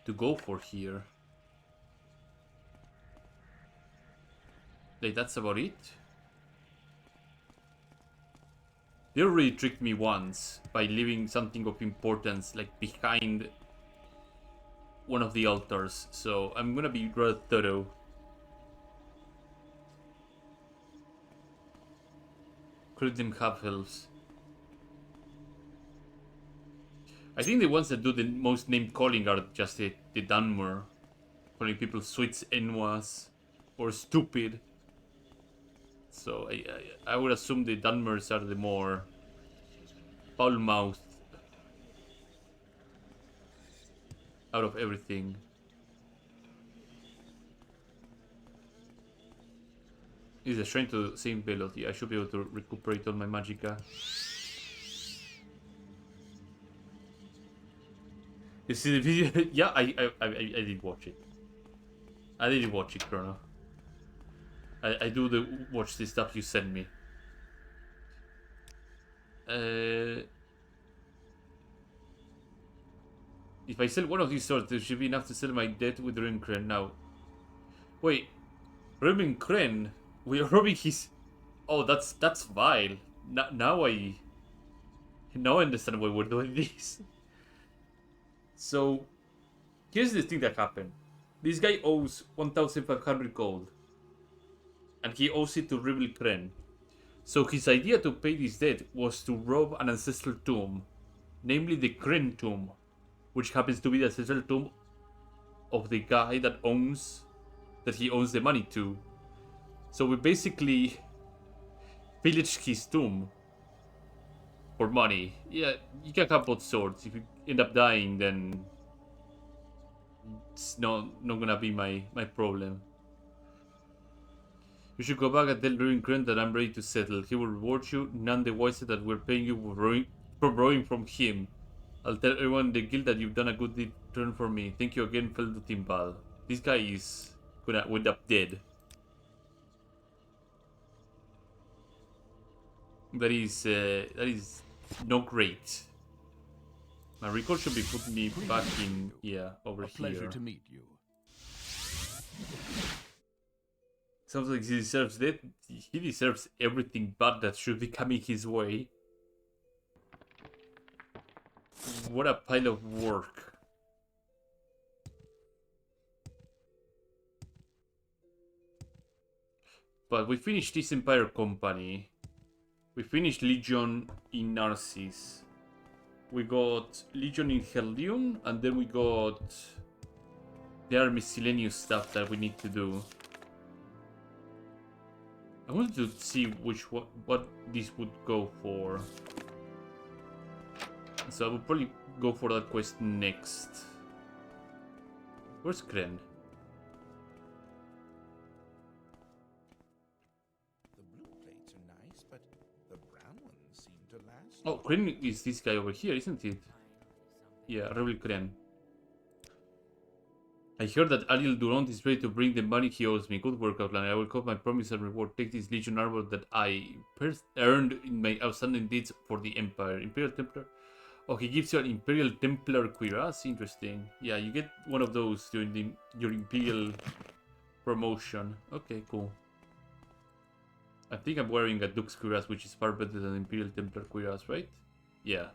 to go for here. Like, that's about it. They already tricked me once by leaving something of importance like behind one of the altars, so I'm gonna be rather thorough. Could them half elves? I think the ones that do the most name calling are just the Dunmer, calling people sweets enwas or stupid. So I would assume the Dunmers are the more foul-mouthed out of everything. Is a shrine to the same ability. I should be able to recuperate all my magicka. You see the video? Yeah, I did watch it. I did watch it, Chrono. I do watch the stuff you send me. If I sell one of these swords, there should be enough to sell my debt with Rimkren now. Wait, Rimkren? We are robbing his... Oh, that's vile. Now I understand why we're doing this. So here's the thing that happened. This guy owes 1,500 gold, and he owes it to Rebel Kren. So his idea to pay this debt was to rob an ancestral tomb, namely the Kren tomb, which happens to be the ancestral tomb of the guy that he owns the money to. So we basically pillaged his tomb for money. Yeah, you can have both swords. If you end up dying, then it's not gonna be my problem. You should go back and tell Ruin Krent that I'm ready to settle. He will reward you, none the wiser that we're paying you for borrowing from him. I'll tell everyone in the guild that you've done a good deed turn for me. Thank you again, fellow Timbal. This guy is gonna end up dead. That is not great. My recall should be putting me back in over A pleasure here. to meet you. Sounds like he deserves that. He deserves everything bad that should be coming his way. What a pile of work. But we finished this Empire Company. We finished Legion in Narcissus. We got Legion in Hellion, and then we got the other miscellaneous stuff that we need to do. I wanted to see what this would go for. So I will probably go for that quest next. Where's Kren? The blue plates are nice, but the brown ones seem to last. Oh, Kren is this guy over here, isn't it? Yeah, Rebel Kren. I heard that Ariel Durant is ready to bring the money he owes me. Good work, Outlander. I will call my promise and reward. Take this Legion armor that I earned in my outstanding deeds for the Empire. Imperial Templar. Oh, he gives you an Imperial Templar cuirass. Interesting. Yeah, you get one of those during your Imperial promotion. Okay, cool. I think I'm wearing a Duke's cuirass, which is far better than Imperial Templar cuirass, right? Yeah.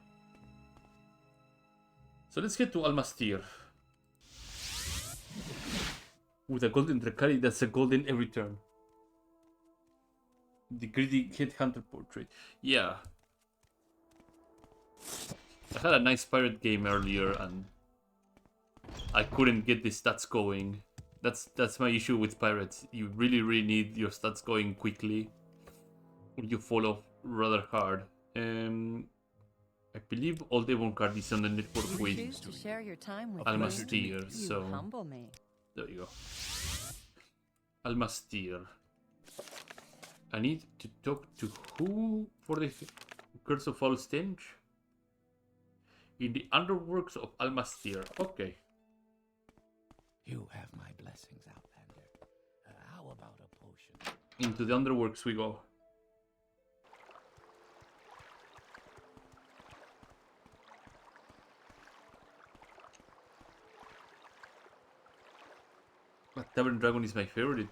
So let's get to Almastir. With a golden Drakari, that's a golden every turn. The greedy headhunter portrait. Yeah. I had a nice pirate game earlier and I couldn't get the stats going. That's my issue with pirates. You really need your stats going quickly, or you fall off rather hard. I believe all Devon card is on the network You with choose to share your time with Almastir, me. so You humble me. there you go. Almastir. I need to talk to who for the Curse of Foul Stench? In the underworks of Almastir. Okay. You have my blessings, Outlander. How about a potion? Into the underworks we go. But Tavern Dragon is my favorite.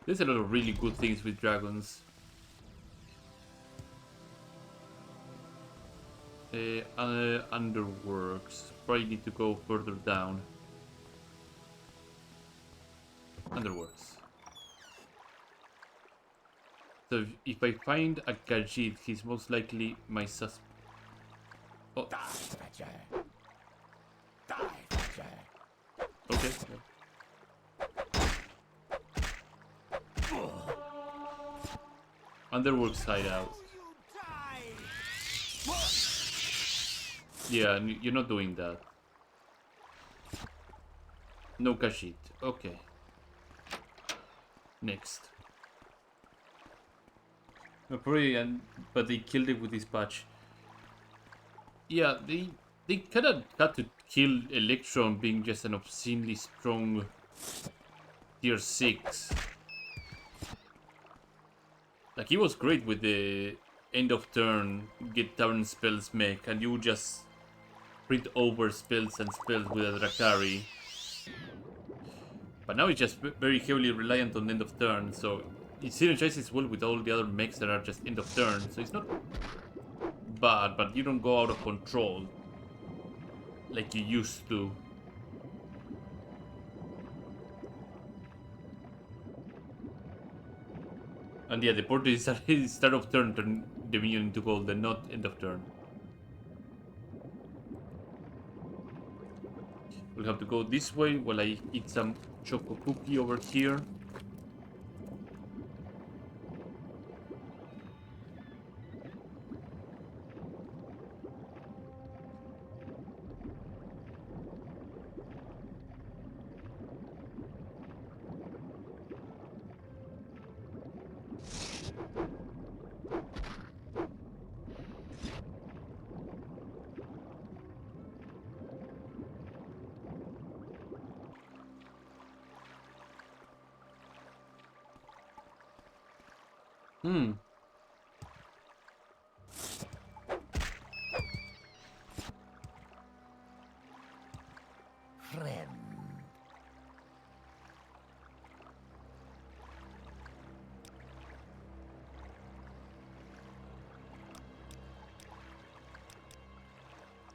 There's a lot of really good things with dragons. Underworks. Probably need to go further down. Underworks. So if I find a Khajiit, he's most likely my suspect. Oh. Die, Fetcher! Die, Fetcher! Okay. Underworks hideout. Yeah, you're not doing that. No Khajiit. Okay. Next. No, probably, but they killed it with this patch. Yeah, they kind of had to kill Electron being just an obscenely strong tier 6. Like, he was great with the end of turn, get down spells mech, and you just print over spells and spells with a Drakari. But now it's just very heavily reliant on end of turn, so it synergizes well with all the other mechs that are just end of turn, so it's not bad, but you don't go out of control like you used to. And yeah, the port is start of turn the minion into gold, and not end of turn. We'll have to go this way while I eat some choco cookie over here. Hmm. Friend.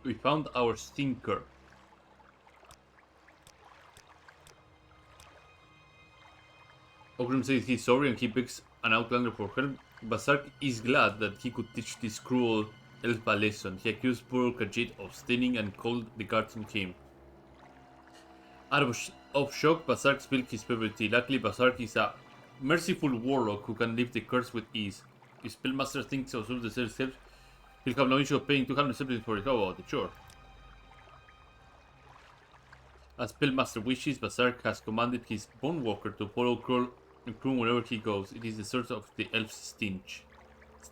We found our stinker. Ogrim says he's sorry and he begs an outlander for help. Basark is glad that he could teach this cruel elf a lesson. He accused poor Khajiit of stealing and called the guards on him. Out of shock, Basark spilled his favorite tea. Luckily, Basark is a merciful warlock who can lift the curse with ease. If Spellmaster thinks of the steps, he'll have no issue of paying 200 silver for it. How about it? Sure. As Spellmaster wishes, Basark has commanded his Bonewalker to follow Kroon wherever he goes. It is the source of the elf's stench.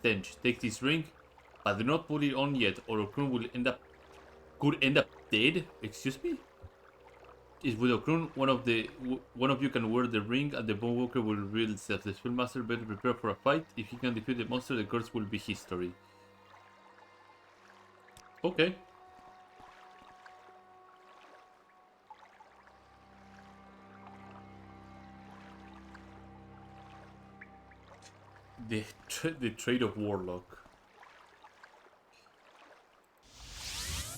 Take this ring, but do not put it on yet, or Kroon could end up dead. Excuse me? Is with Okron, one of you can wear the ring and the Bonewalker will reveal itself. The Spellmaster better prepare for a fight. If he can defeat the monster, the curse will be history. Okay. The trade of Warlock.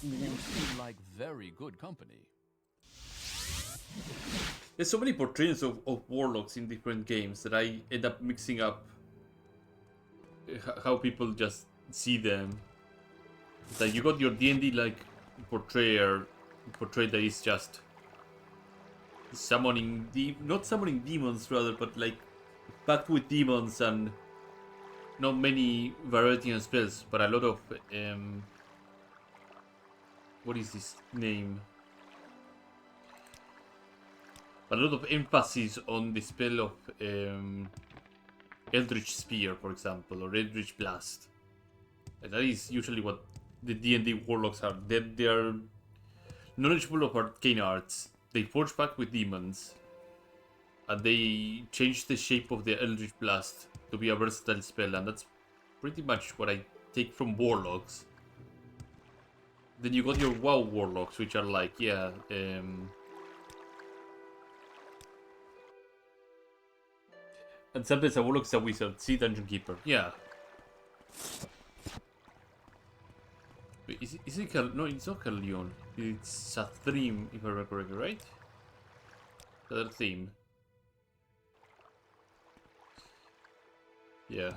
You seem like very good company. There's so many portrayals of Warlocks in different games that I end up mixing up how people just see them. Like you got your D&D like portrayal that is just summoning not summoning demons rather, but like packed with demons and not many variety of spells, but a lot of what is his name? A lot of emphasis on the spell of Eldritch Spear, for example, or Eldritch Blast. And that is usually what the D&D warlocks are. They are knowledgeable of arcane arts. They forge back with demons. And they change the shape of the Eldritch Blast to be a versatile spell. And that's pretty much what I take from warlocks. Then you got your WoW warlocks, which are like, yeah, and sometimes a warlock is a wizard. See Dungeon Keeper. Yeah. Wait, is it no, it's not Carleon. It's a theme, if I remember correctly, right? Other theme. Yeah.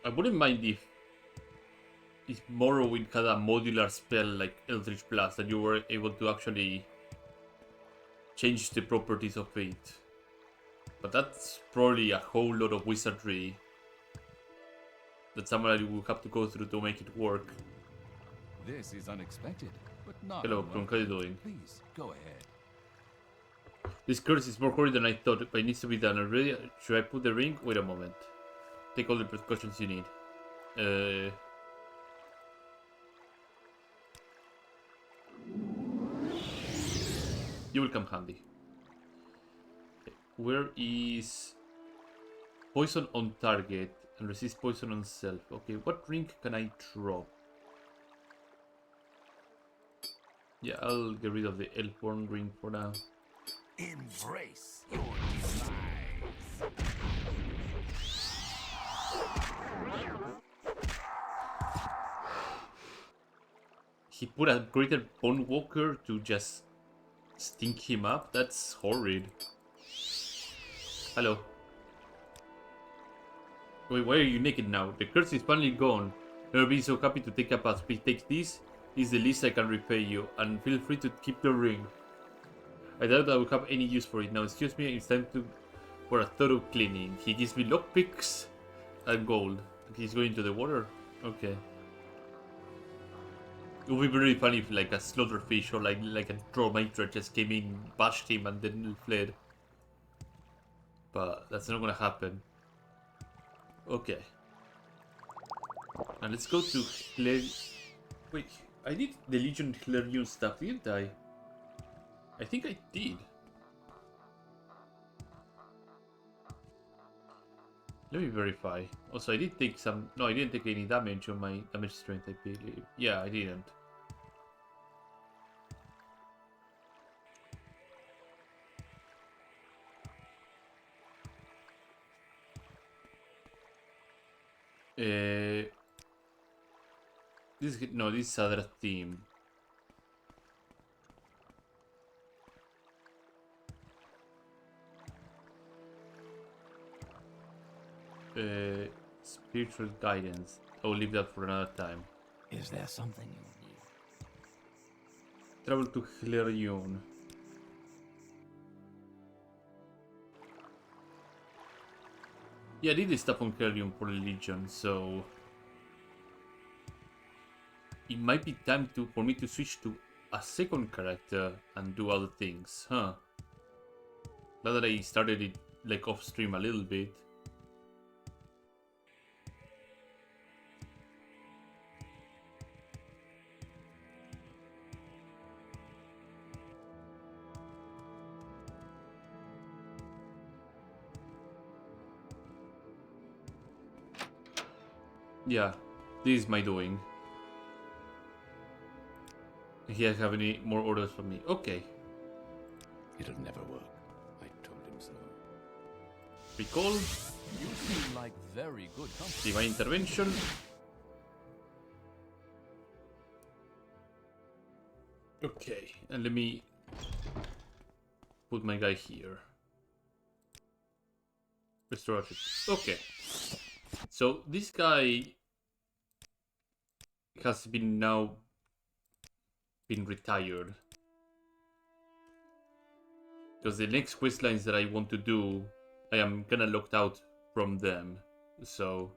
I wouldn't mind if Morrowind had a modular spell like Eldritch Blast that you were able to actually change the properties of it. But that's probably a whole lot of wizardry that somebody will have to go through to make it work. This is unexpected, but not Hello, Kron, how are you doing? Please, go ahead. This curse is more horrid than I thought, but it needs to be done already. Should I put the ring? Wait a moment. Take all the precautions you need. You will come handy. Where is poison on target and resist poison on self? Okay, what ring can I drop? Yeah, I'll get rid of the Elfborn ring for now. Embrace your demise. He put a greater Bone Walker to just stink him up? That's horrid. Hello. Wait, why are you naked now? The curse is finally gone. Never been so happy to take a bath. Please take this. This is the least I can repay you. And feel free to keep the ring. I doubt I will have any use for it. Now excuse me, it's time for a thorough cleaning. He gives me lockpicks and gold. He's going to the water? Okay. It would be really funny if like a slaughterfish or like a Dromaetra just came in, bashed him and then fled. But that's not gonna happen. Okay. Now let's go to Wait, I did the Legion Hilarion stuff, didn't I? I think I did. Let me verify. Also, I did take some... No, I didn't take any damage on my damage strength, I believe. Yeah, I didn't. This is other team. Spiritual guidance. I'll leave that for another time. Is there something you need? Travel to Hilarion. Yeah, I did this stuff on Hilarion for Legion, so it might be time for me to switch to a second character and do other things, huh? Now that I started it like off stream a little bit. Yeah, this is my doing. He doesn't have any more orders from me. Okay. It'll never work. I told him so. Recall. You seem like very good company. Divine intervention. Okay, and let me put my guy here. Restorative. Okay. So this guy has been retired. Because the next quest lines that I want to do, I am kinda locked out from them. So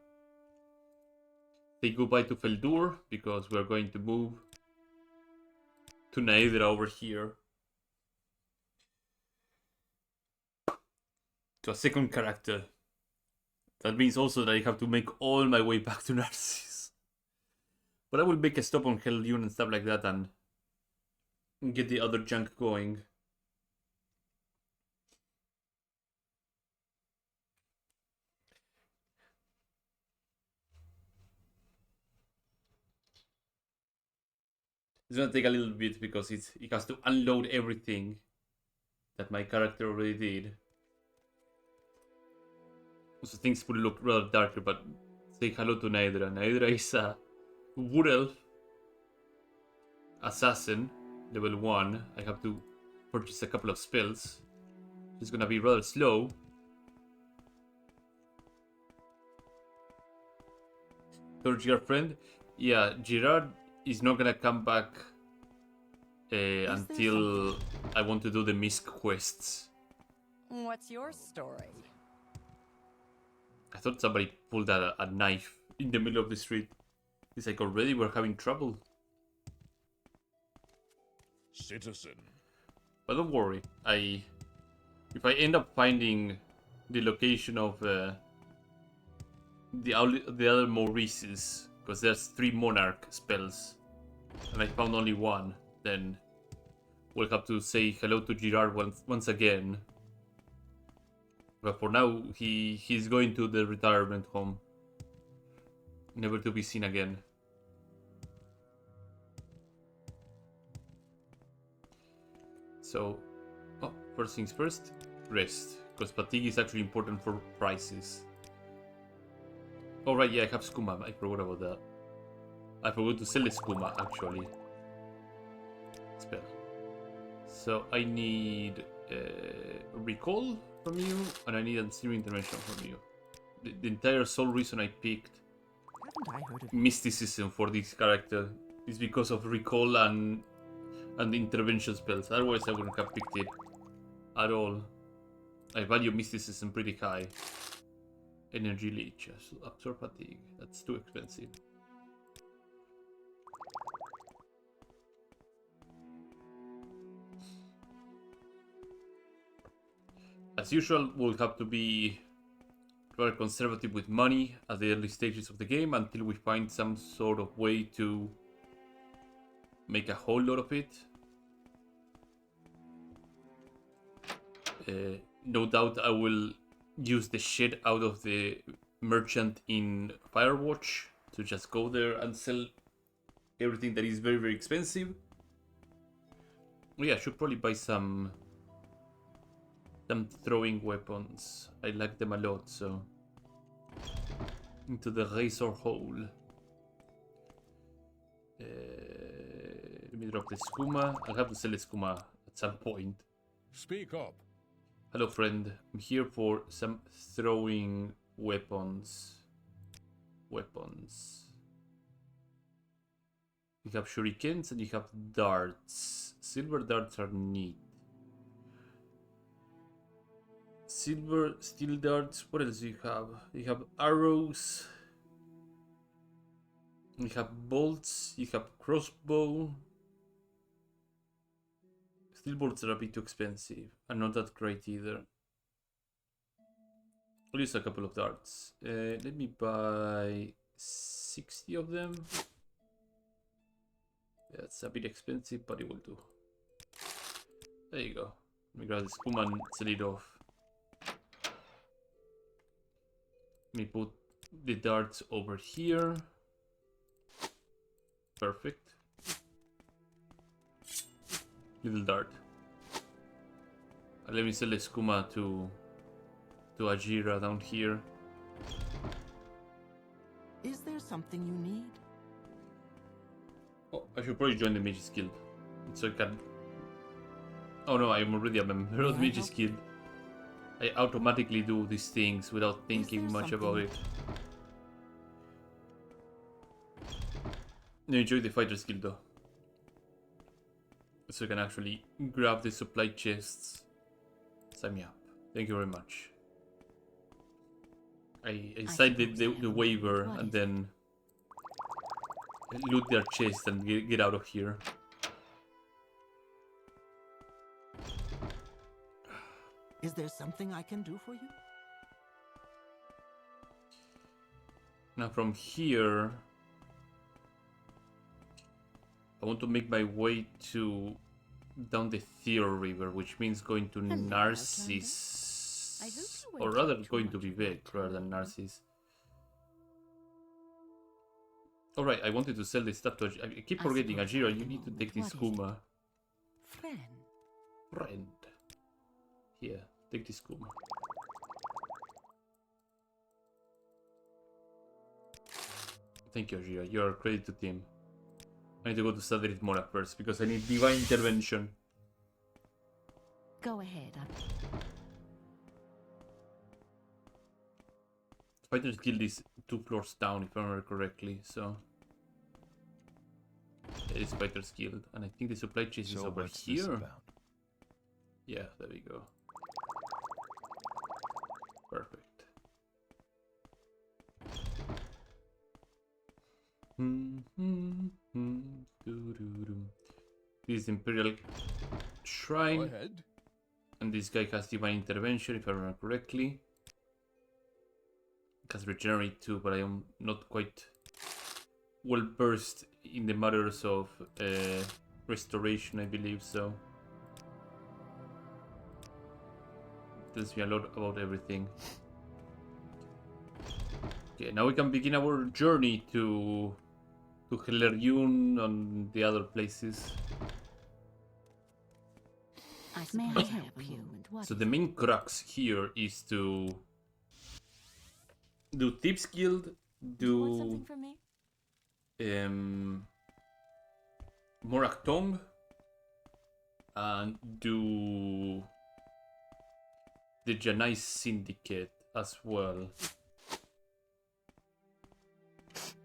say goodbye to Feldur, because we're going to move to Naedra over here. To a second character. That means also that I have to make all my way back to Narcissus. But I will make a stop on Hellion and stuff like that and get the other junk going. It's gonna take a little bit because it has to unload everything that my character already did. So things will look rather darker, but say hello to Naedra. Naedra is a wood elf assassin, level 1. I have to purchase a couple of spells. She's gonna be rather slow. Third Girard friend? Yeah, Girard is not gonna come back until I want to do the Misk quests. What's your story? I thought somebody pulled out a knife in the middle of the street. It's like already we're having trouble. Citizen. But don't worry, if I end up finding the location of the other Maurices, because there's 3 Monarch spells, and I found only one, then we'll have to say hello to Girard once again. But for now, he's going to the retirement home, never to be seen again. So, oh, first things first, rest. Because fatigue is actually important for prices. Oh right, yeah, I have skooma. I forgot about that. I forgot to sell the skooma, actually. Spell. So I need recall from you, and I need a zero intervention from you. The entire sole reason I picked Haven't I heard of mysticism for this character is because of recall and the intervention spells. Otherwise, I wouldn't have picked it at all. I value mysticism pretty high. Energy leech, absorb fatigue. That's too expensive. As usual, we'll have to be rather conservative with money at the early stages of the game until we find some sort of way to make a whole lot of it. No doubt I will use the shit out of the merchant in Firewatch to just go there and sell everything that is very, very expensive. Oh yeah, I should probably buy some throwing weapons. I like them a lot, so into the razor hole. Let me drop the skooma. I'll have to sell the skooma at some point. Speak up. Hello friend, I'm here for some throwing weapons. You have shurikens and you have darts. Silver darts are neat. Silver steel darts, what else do you have? You have arrows. You have bolts, you have crossbow. Steel bolts are a bit too expensive and not that great either. I'll use a couple of darts. Let me buy 60 of them. That's a bit expensive, but it will do. There you go. Let me grab the skooma and sell it off. Let me put the darts over here. Perfect. Little dart. Let me sell the skooma to Ajira down here. Is there something you need? Oh, I should probably join the Mage's Guild. So I can... Oh no, I'm already a member of the Mage's Guild. I automatically do these things without thinking much about it. I enjoy the Fighter's Guild though. So I can actually grab the supply chests. Sign me up. Thank you very much. I signed the waiver and then loot their chest and get out of here. Is there something I can do for you? Now from here, I want to make my way to down the Theor River, which means going to Narcissus. Or rather going to Vivek rather than Narcissus. Alright, I wanted to sell this stuff to I keep forgetting, Ajira, you need to take this skooma. Friend. Here, take this skooma. Thank you, Ajira. You are a credit to team. I need to go to Sadrid Mora first because I need divine intervention. Go ahead. Fighter's Guild is 2 floors down, if I remember correctly, so... It is Fighter's Guild, and I think the supply chest is over here. Yeah, there we go. Perfect. This is Imperial Shrine. Go ahead. And this guy has divine intervention, if I remember correctly. It has regenerate too, but I am not quite well versed in the matters of restoration, I believe, so. Tells me a lot about everything. Okay, now we can begin our journey to Helerion and the other places. May I help you? So the main crux here is to do Tips Guild, do for me? Morak Tomb, and do the Janai Syndicate as well.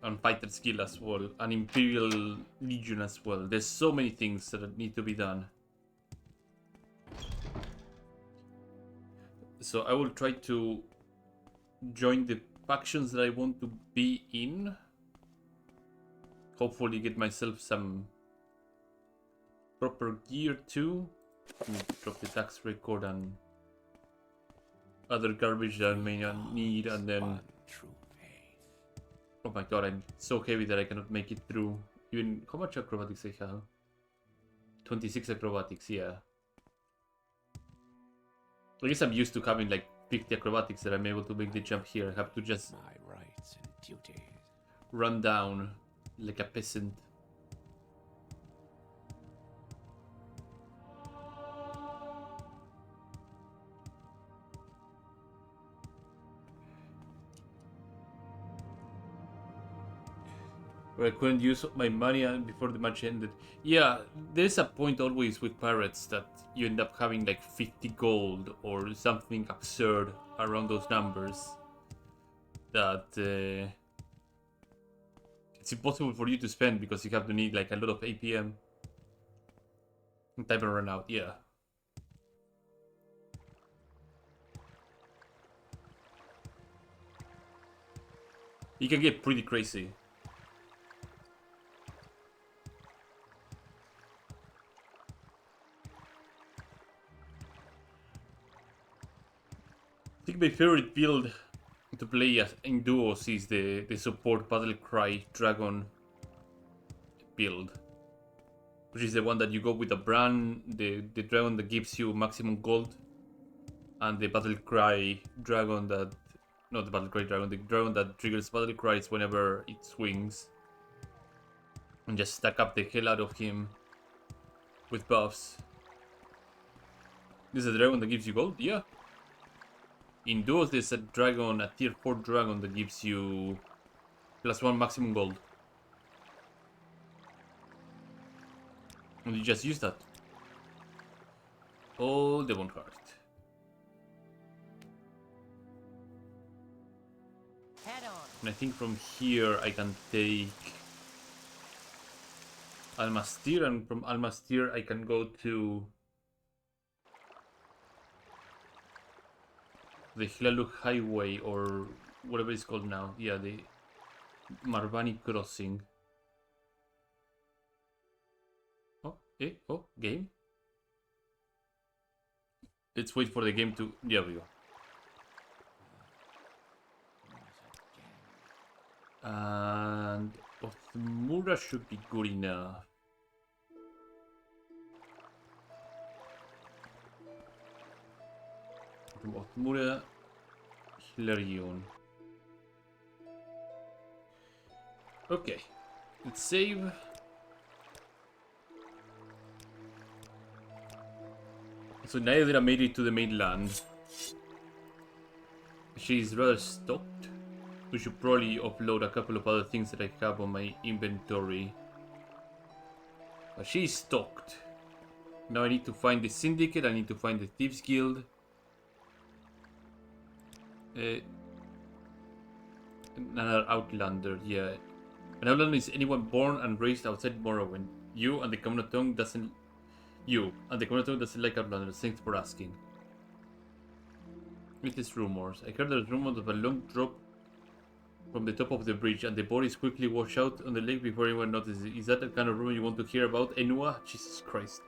And Fighter Skill as well, and Imperial Legion as well. There's so many things that need to be done. So I will try to join the factions that I want to be in. Hopefully get myself some proper gear too. Drop the tax record and other garbage that I may not need, and then... Oh my god, I'm so heavy that I cannot make it through. Even... How much acrobatics I have? 26 acrobatics, yeah. I guess I'm used to having like 50 acrobatics that I'm able to make the jump here. I have to just My rights and duties. run down like a peasant. Where I couldn't use my money before the match ended. Yeah, there's a point always with pirates that you end up having like 50 gold or something absurd around those numbers. That it's impossible for you to spend because you have to need like a lot of APM. And time to run out, yeah. It can get pretty crazy. I think my favorite build to play in duos is the support battle cry dragon build, which is the one that you go with the brand, the dragon that gives you maximum gold, and the battle cry dragon that, not the battle cry dragon, the dragon that triggers battle cries whenever it swings, and just stack up the hell out of him with buffs. This is a dragon that gives you gold, yeah. In duos, there's a dragon, a tier 4 dragon that gives you +1 maximum gold. And you just use that. Oh, the One Heart. Head on. And I think from here I can take Almastir, and from Almastir I can go to the Hilaluk Highway, or whatever it's called now. Yeah, the Marvani Crossing. Oh, oh, game? Let's wait for the game to... There we go. And Othmura should be good enough. From Othmura, Hilarion. Okay, let's save. So Naedra made it to the mainland. She's rather stocked. We should probably upload a couple of other things that I have on my inventory. But she's stocked. Now I need to find the Syndicate, I need to find the Thieves Guild. Another Outlander, yeah. An Outlander is anyone born and raised outside Morrowind. You and the Common Tongue doesn't like Outlanders, thanks for asking. It is rumors. I heard there's rumors of a long drop from the top of the bridge and the bodies quickly wash out on the lake before anyone notices it. Is that the kind of rumor you want to hear about, Enua? Jesus Christ.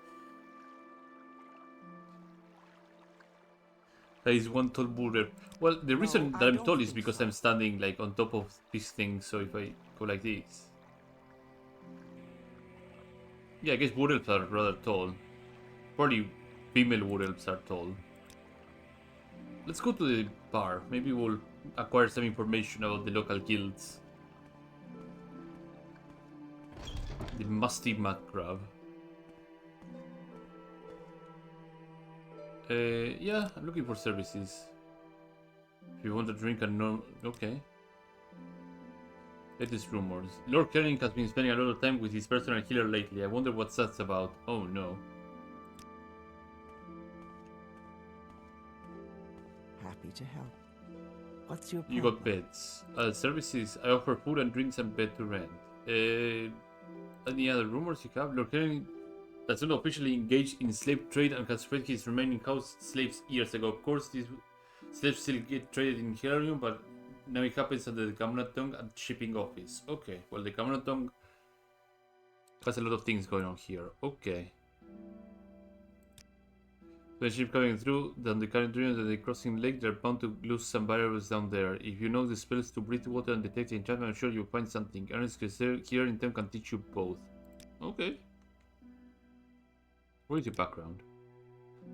That is one tall boulder. Well, the reason that I'm tall is because I'm standing like on top of this thing, so if I go like this... Yeah, I guess wood elves are rather tall. Probably female wood elves are tall. Let's go to the bar. Maybe we'll acquire some information about the local guilds. The Musty Mud Crab. Yeah, I'm looking for services. If you want a drink and no... Okay. Latest rumors. Lord Kerring has been spending a lot of time with his personal healer lately. I wonder what that's about. Oh no. Happy to help. What's your You problem? got beds. Services. I offer food and drinks and bed to rent. Any other rumors you have? Lord Kerring that's not officially engaged in slave trade and has freed his remaining house slaves years ago. Of course, these slaves still get traded in Helarium, but now it happens at the Kamnatong and shipping office. Okay, well, the Kamnatong has a lot of things going on here. Okay. When ship coming through, then the current region and the crossing lake, they're bound to lose some variables down there. If you know the spells to breathe water and detect the enchantment, I'm sure you'll find something. Ernest here in town can teach you both. Okay. What is your background?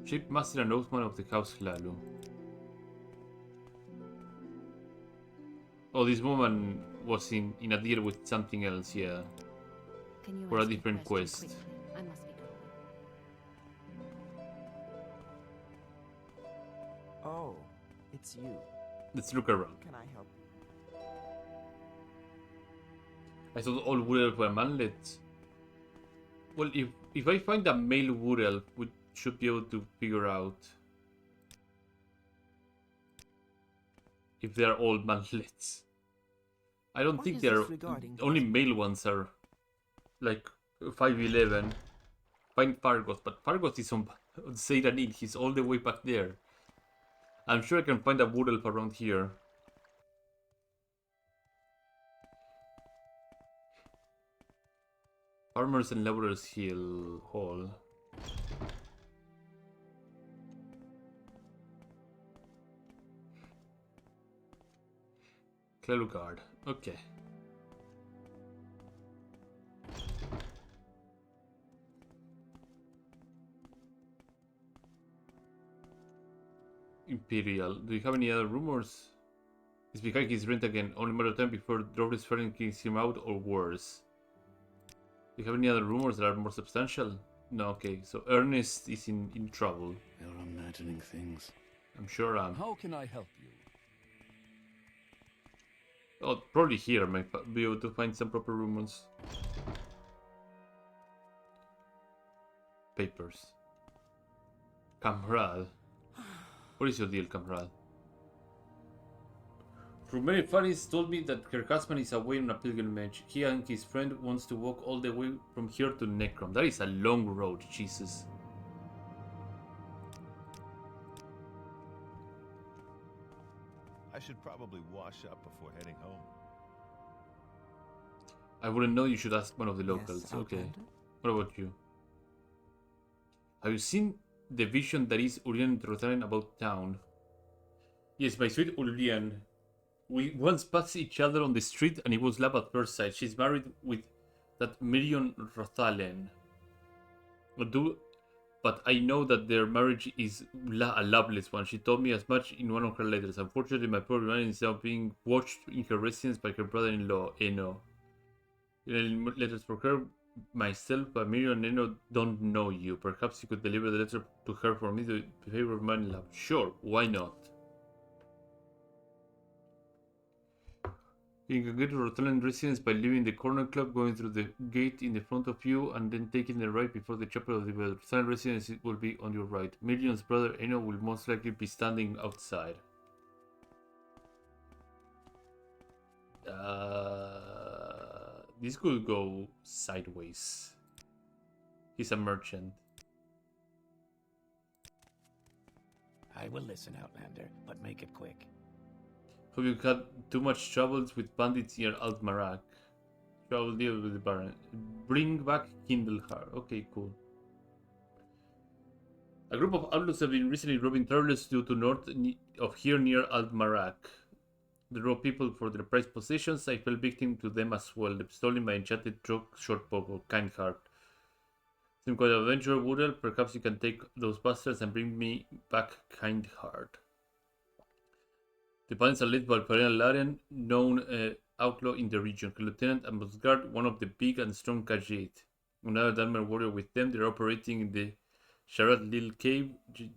Ship Master and Oathman of the House Hlalu. Oh, this woman was in a deal with something else, yeah. Can you For a ask me different question quest. quickly? I must be going. Oh, it's you. Let's look around. Can I help? I thought all wood elves were manlets. Well, if I find a male wood elf, we should be able to figure out if they're all manlets. I don't What think is they're this regarding? only male ones are like 5'11". Find Fargoth, but Fargoth is on Seiranil. He's all the way back there. I'm sure I can find a wood elf around here. Farmers and Laborers Hill Hall. Clelugard. Okay. Imperial. Do you have any other rumors? He's behind his rent again. Only matter of time before Drovre's friend kicks him out or worse. Do you have any other rumors that are more substantial? No, okay. So Ernest is in trouble. You're imagining things. I'm sure How can I help you? Oh, probably here I might be able to find some proper rumors. Papers. Kamrad. What is your deal, Kamrad? Rumeri Faris told me that her husband is away on a pilgrimage. He and his friend wants to walk all the way from here to Necrom. That is a long road, Jesus. I should probably wash up before heading home. I wouldn't know, you should ask one of the Yes, locals. Okay. Outlander? What about you? Have you seen the vision that is Urian Rotharen about town? Yes, my sweet Urian. We once passed each other on the street and it was love at first sight. She's married with that Mirion Rothalen. But I know that their marriage is a loveless one. She told me as much in one of her letters. Unfortunately, my poor Urian is now being watched in her residence by her brother-in-law, Eno. Letters for her, myself, but Miriam and Eno don't know you. Perhaps you could deliver the letter to her for me to favor of my love. Sure, why not? You can get to Rotuland residence by leaving the corner club, going through the gate in the front of you, and then taking the right before the chapel of the Rotuland residence will be on your right. Miriam's brother Eno will most likely be standing outside. This could go sideways. He's a merchant. I will listen, Outlander, but make it quick. Have you had too much troubles with bandits near Altmarak? I will deal with the Baron. Bring back Kindleheart. Okay, cool. A group of outlaws have been recently robbing travelers due to north of here near Altmarak. They rob people for their prized possessions. I fell victim to them as well. They've stolen my enchanted shortbow or Kindheart. Seem quite an adventure, Woodell. Perhaps you can take those bastards and bring me back Kindheart. The bandits are led by Perennial Larian, known outlaw in the region. Lieutenant and must guard one of the big and strong Khajiit. Another Dalmer warrior with them. They're operating in the Sharad Lil Cave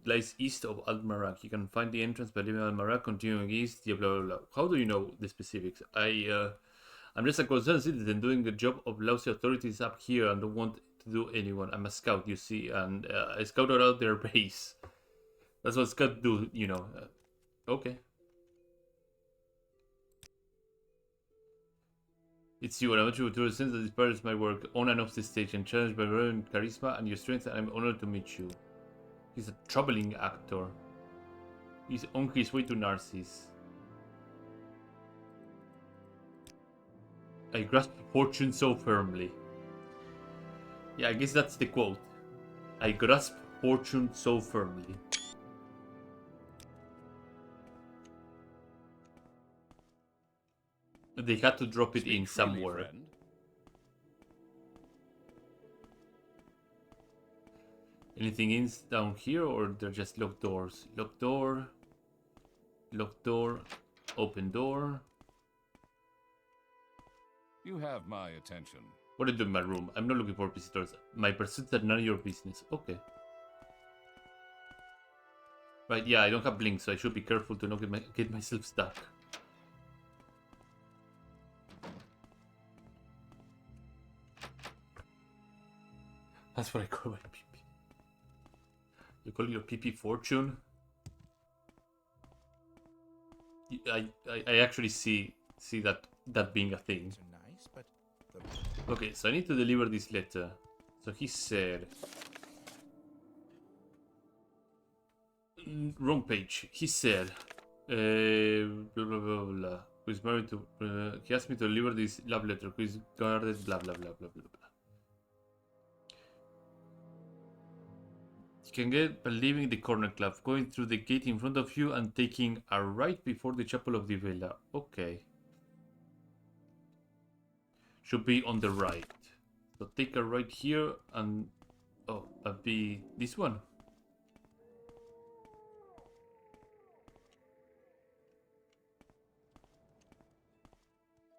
lies east of Al-Marak. You can find the entrance by leaving Al-Marak, continuing east, blah, blah, blah. How do you know the specifics? I'm just a concerned citizen doing the job of lousy authorities up here and don't want to do anyone. I'm a scout, you see, and I scouted out their base. That's what scouts do, you know. Okay. It's you, and I want you to sense that inspires my work on and off the stage and challenged by your own charisma and your strength, and I'm honored to meet you. He's a troubling actor. He's on his way to Narcissus. I grasp fortune so firmly. Yeah, I guess that's the quote. I grasp fortune so firmly. They had to drop it in somewhere. Friend. Anything in down here, or they're just locked doors? Locked door. Locked door. Open door. You have my attention. What do you do in my room? I'm not looking for visitors. My pursuits are none of your business. Okay. Right, yeah, I don't have blink, so I should be careful to not get myself stuck. That's what I call my PP. You call your PP fortune? I actually see that being a thing. Are nice, but the Okay, so I need to deliver this letter. So he said... wrong page. He said... blah, blah, blah, blah. Who is married to... he asked me to deliver this love letter. Who is guarded... blah, blah, blah, blah, blah, blah. You can get by leaving the corner club, going through the gate in front of you and taking a right before the Chapel of the Vela. Okay. Should be on the right. So take a right here and... oh, that'd be this one.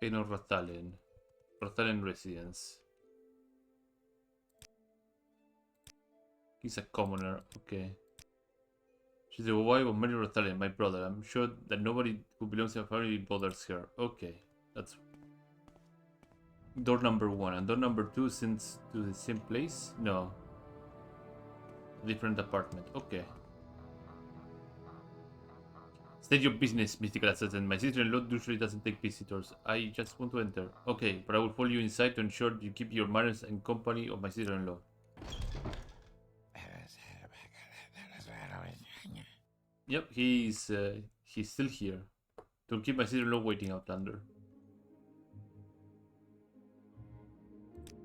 Peno Rathalen. Rathalen residence. He's a commoner, okay. She's the wife of Mary Rathalen, my brother. I'm sure that nobody who belongs to her family bothers her. Okay, that's door number 1. And door number 2 sends to the same place? No. Different apartment, okay. State your business, mystical assistant. My sister-in-law usually doesn't take visitors. I just want to enter. Okay, but I will follow you inside to ensure you keep your manners and company of my sister-in-law. Yep, he's still here. Don't keep my sister-in-law waiting, Outlander.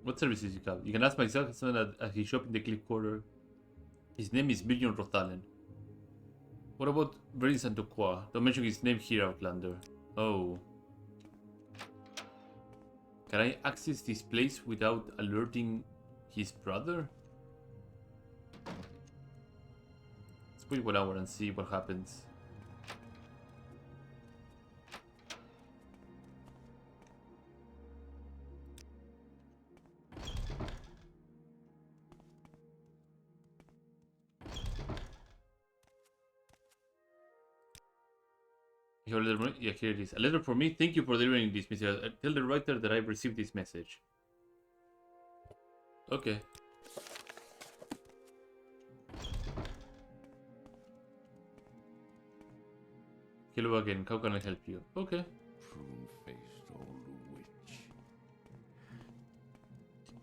What services you have? You can ask my husband at his shop in the Cliff Quarter. His name is Miriam Rothalen. What about Brady Santoqua? Don't mention his name here, Outlander. Oh. Can I access this place without alerting his brother? Let's wait 1 hour and see what happens. Your letter, yeah, here it is. A letter for me. Thank you for delivering this, Mr. Tell the writer that I've received this message. Okay. Hello again. How can I help you? Okay. Prune-faced old witch.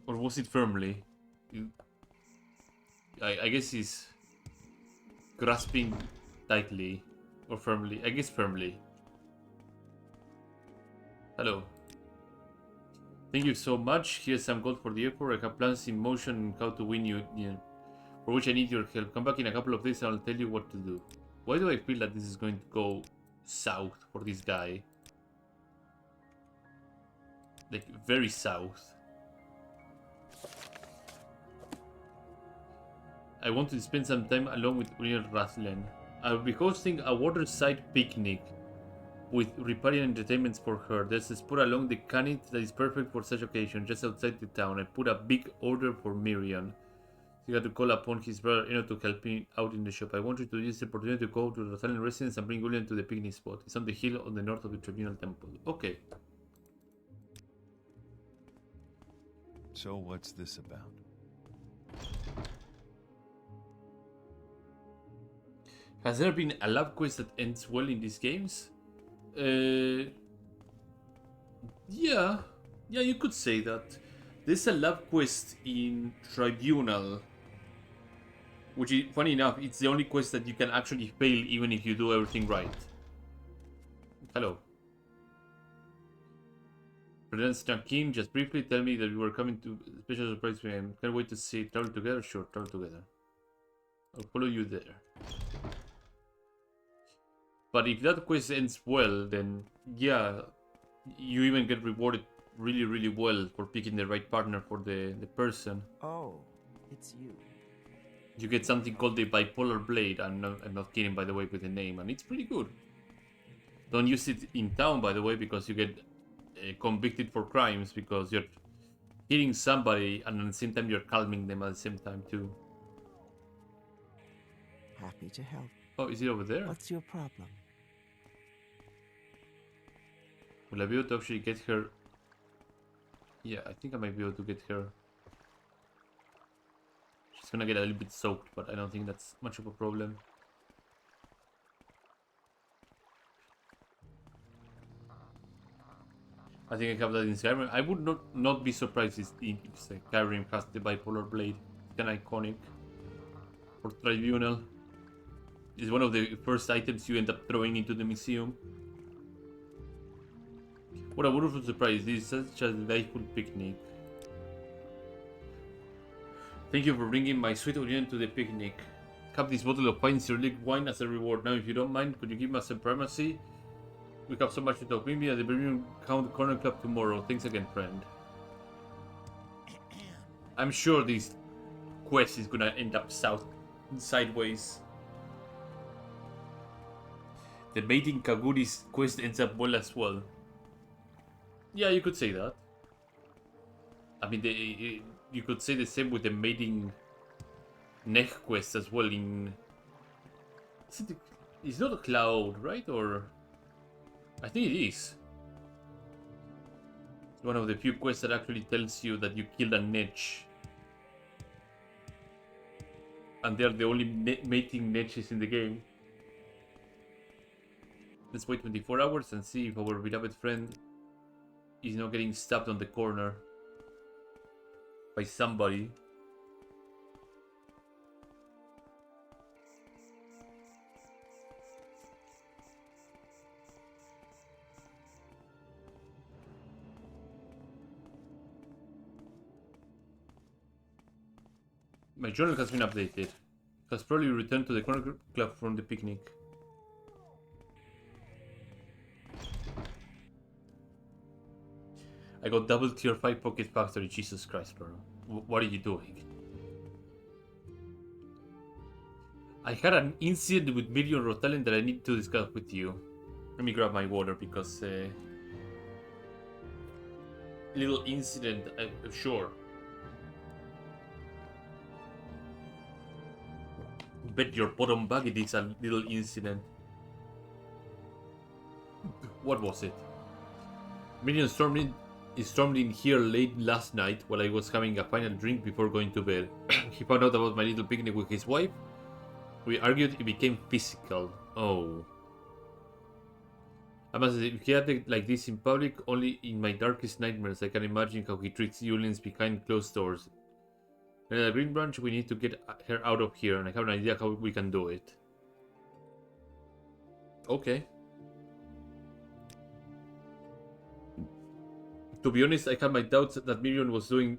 Or was it firmly? I guess he's grasping tightly. Or firmly. I guess firmly. Hello. Thank you so much. Here's some gold for the airport. I have plans in motion on how to win you, for which I need your help. Come back in a couple of days and I'll tell you what to do. Why do I feel that this is going to go south for this guy? Like, very south. I want to spend some time along with Uriel Rathlen. I'll be hosting a waterside picnic with riparian entertainments for her. There's a spot along the Canit that is perfect for such occasion, just outside the town. I put a big order for Miriam. He had to call upon his brother Eno to help me out in the shop. I want you to use the opportunity to go to the Rothalion residence and bring William to the picnic spot. It's on the hill on the north of the Tribunal Temple. Okay. So what's this about? Has there been a lab quest that ends well in these games? Yeah, you could say that. There's a lab quest in Tribunal, which is, funny enough, it's the only quest that you can actually fail even if you do everything right. Hello. President King, just briefly tell me that you were coming to a special surprise for him. Can't wait to see. Travel together? Sure, travel together. I'll follow you there. But if that quest ends well, then yeah, you even get rewarded really, really well for picking the right partner for the person. Oh, it's you. You get something called the bipolar blade. I'm not kidding, by the way, with the name, and it's pretty good. Don't use it in town, by the way, because you get convicted for crimes because you're hitting somebody and at the same time you're calming them at the same time too. Happy to help. Oh, is it over there? What's your problem? Will I be able to actually get her? Yeah, I think I might be able to get her. She's gonna get a little bit soaked, but I don't think that's much of a problem. I think I have that in Skyrim. I would not be surprised if Skyrim has the bipolar blade. It's kind of iconic for Tribunal. It's one of the first items you end up throwing into the museum. What a wonderful surprise. This is such a delightful picnic. Thank you for bringing my sweet Orion to the picnic. Have this bottle of fine Cyrillic wine as a reward. Now, if you don't mind, could you give me a supremacy? We have so much to talk. Meet me at the Birmingham Count Corner Club tomorrow. Thanks again, friend. I'm sure this quest is gonna end up sideways. The mating Kaguri's quest ends up well as well. Yeah, you could say that. I mean, you could say the same with the mating Nech quest as well. It's not a cloud, right? Or I think it is. It's one of the few quests that actually tells you that you killed a Nech. And they're the only mating Neches in the game. Let's wait 24 hours and see if our beloved friend is not getting stabbed on the corner by somebody. My journal has been updated. Has probably returned to the corner club from the picnic. I got double tier 5 pocket factory. Jesus Christ, bro. What are you doing? I had an incident with Miriam Rothalion that I need to discuss with you. Let me grab my water because little incident, sure. Bet your bottom bag it is a little incident. What was it? Miriam stormed in here late last night while I was having a final drink before going to bed. He found out about my little picnic with his wife. We argued, it became physical. Oh. I must say, if he acted like this in public, only in my darkest nightmares I can imagine how he treats Julians behind closed doors. And at the Green Branch, we need to get her out of here, and I have an idea how we can do it. Okay. To be honest, I had my doubts that Miriam was doing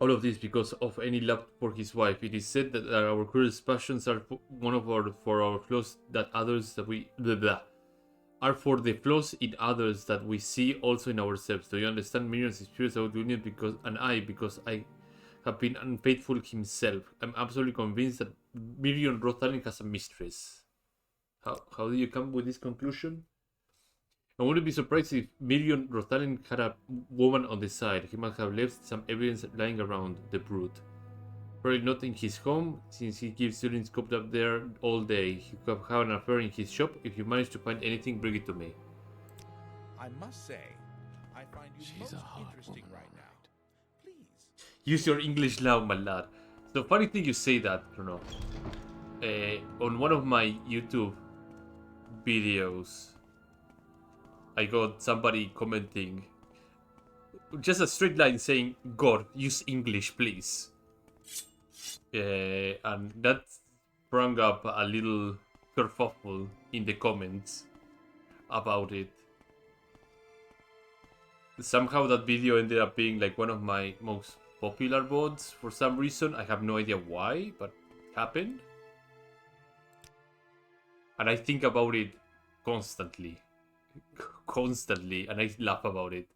all of this because of any love for his wife. It is said that our cruelest passions are for our flaws that others that we are for the flaws in others that we see also in ourselves. Do you understand Miriam's experience about William because I have been unfaithful himself? I'm absolutely convinced that Miriam Rothalion has a mistress. How do you come with this conclusion? I wouldn't be surprised if Miriam Rothalion had a woman on the side. He must have left some evidence lying around, the brute. Probably not in his home, since he gives students cooped up there all day. He could have an affair in his shop. If you manage to find anything, bring it to me. I must say, I find you She's most a hard interesting woman, right all now. Please. Use your English now, my lad. So funny thing you say that, Bruno. On one of my YouTube videos, I got somebody commenting just a straight line saying, "God, use English, please." And that sprung up a little kerfuffle in the comments about it. Somehow that video ended up being like one of my most popular VODs for some reason. I have no idea why, but it happened. And I think about it constantly. Constantly, and I laugh about it.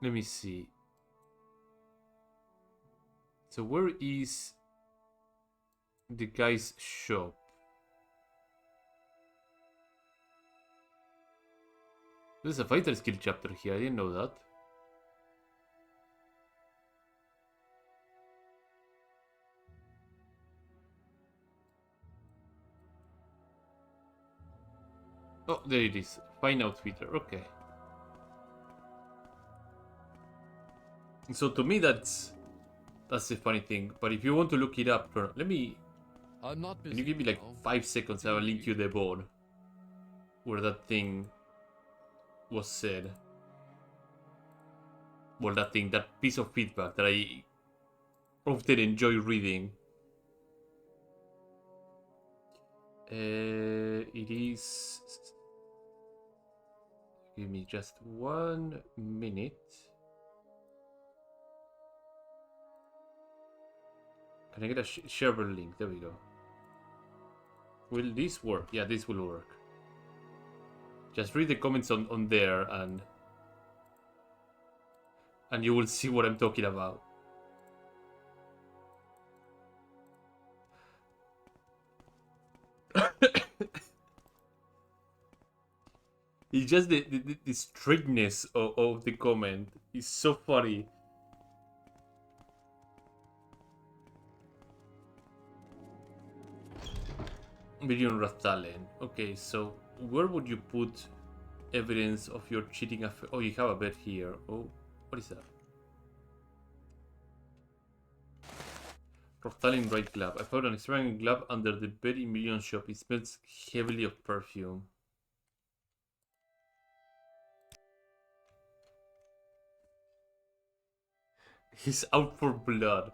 Let me see. So where is the guy's shop? There's a fighter skill chapter here, I didn't know that. Oh, there it is. Find outfitter, okay. So to me that's the funny thing. But if you want to look it up, let me... I'm not busy. Can you give me like now. 5 seconds? I will link you the board where that thing was said. Well, that piece of feedback that I often enjoy reading. It is... Give me just 1 minute. Can I get a shareable link? There we go. Will this work? Yeah, this will work. Just read the comments on there and you will see what I'm talking about. It's just the straightness of the comment is so funny. Million Rathtalen. Okay, so where would you put evidence of your cheating affair? Oh, you have a bed here. Oh, what is that? Rathtalen Bright Glove. I found an extravagant glove under the bed in Million shop. It smells heavily of perfume. He's out for blood.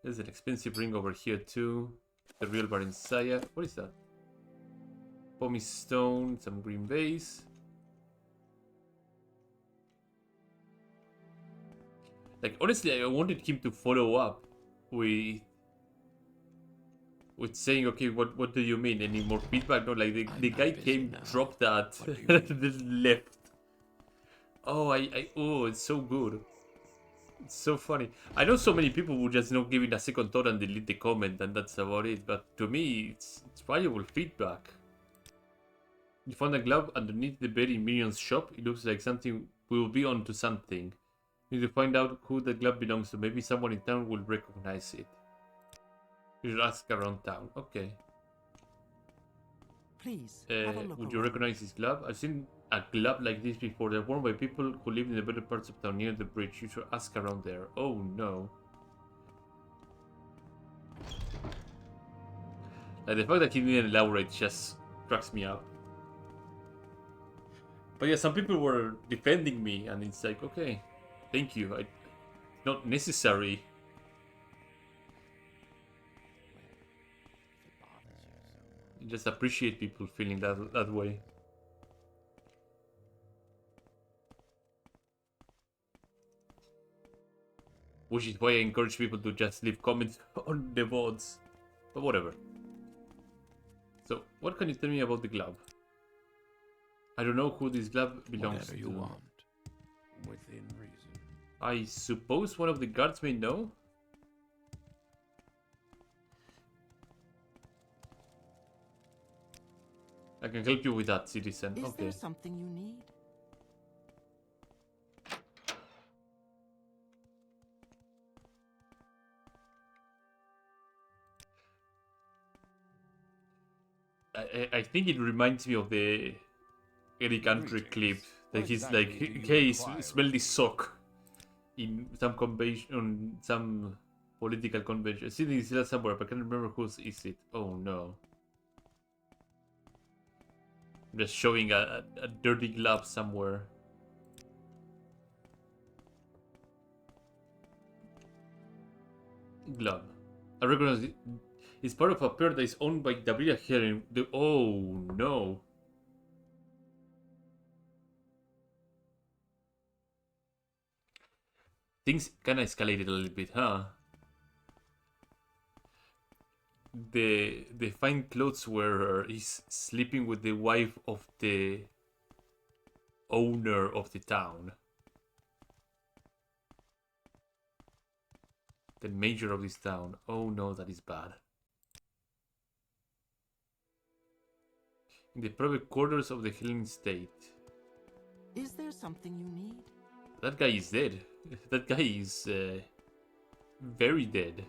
There's an expensive ring over here too. The real Barinsaya. What is that? Pomy stone, some green base. Like honestly, I wanted him to follow up with saying, okay, what do you mean? Any more feedback? No, like the guy came, dropped that, and then left. Oh, oh, it's so good. It's so funny. I know so many people would just not give it a second thought and delete the comment, and that's about it. But to me, it's valuable feedback. You found a glove underneath the bed in Minion's shop. It looks like something will be onto something. You need to find out who the glove belongs to. Maybe someone in town will recognize it. You should ask around town. Okay. Please, have a look Would you around. recognize this glove? I've seen a glove like this before. They're worn by people who live in the better parts of town near the bridge. You should ask around there. Oh no. Like the fact that he didn't elaborate just cracks me up. But yeah, some people were defending me and it's like, okay, thank you. Not necessary. You just appreciate people feeling that way. Which is why I encourage people to just leave comments on the VODs. But whatever. So, what can you tell me about the glove? I don't know who this glove belongs Whatever to. you want, within reason. I suppose one of the guards may know? I can help you with that, citizen. Is Okay. there something you need? I think it reminds me of the Eric Andre clip that What he's exactly like, do you "Hey, require smell of this me?" sock," in some convention, on some political convention. I see this here somewhere, but I can't remember whose is it. Oh no! I'm just showing a dirty glove somewhere. Glove. I recognize it. It's part of a pair that is owned by Gabriela Herring. Oh no! Things kinda escalated a little bit, huh? The fine clothes wearer is sleeping with the wife of the owner of the town. The mayor of this town. Oh no, that is bad. In the private quarters of the Helen State. Is there something you need? That guy is dead. That guy is very dead.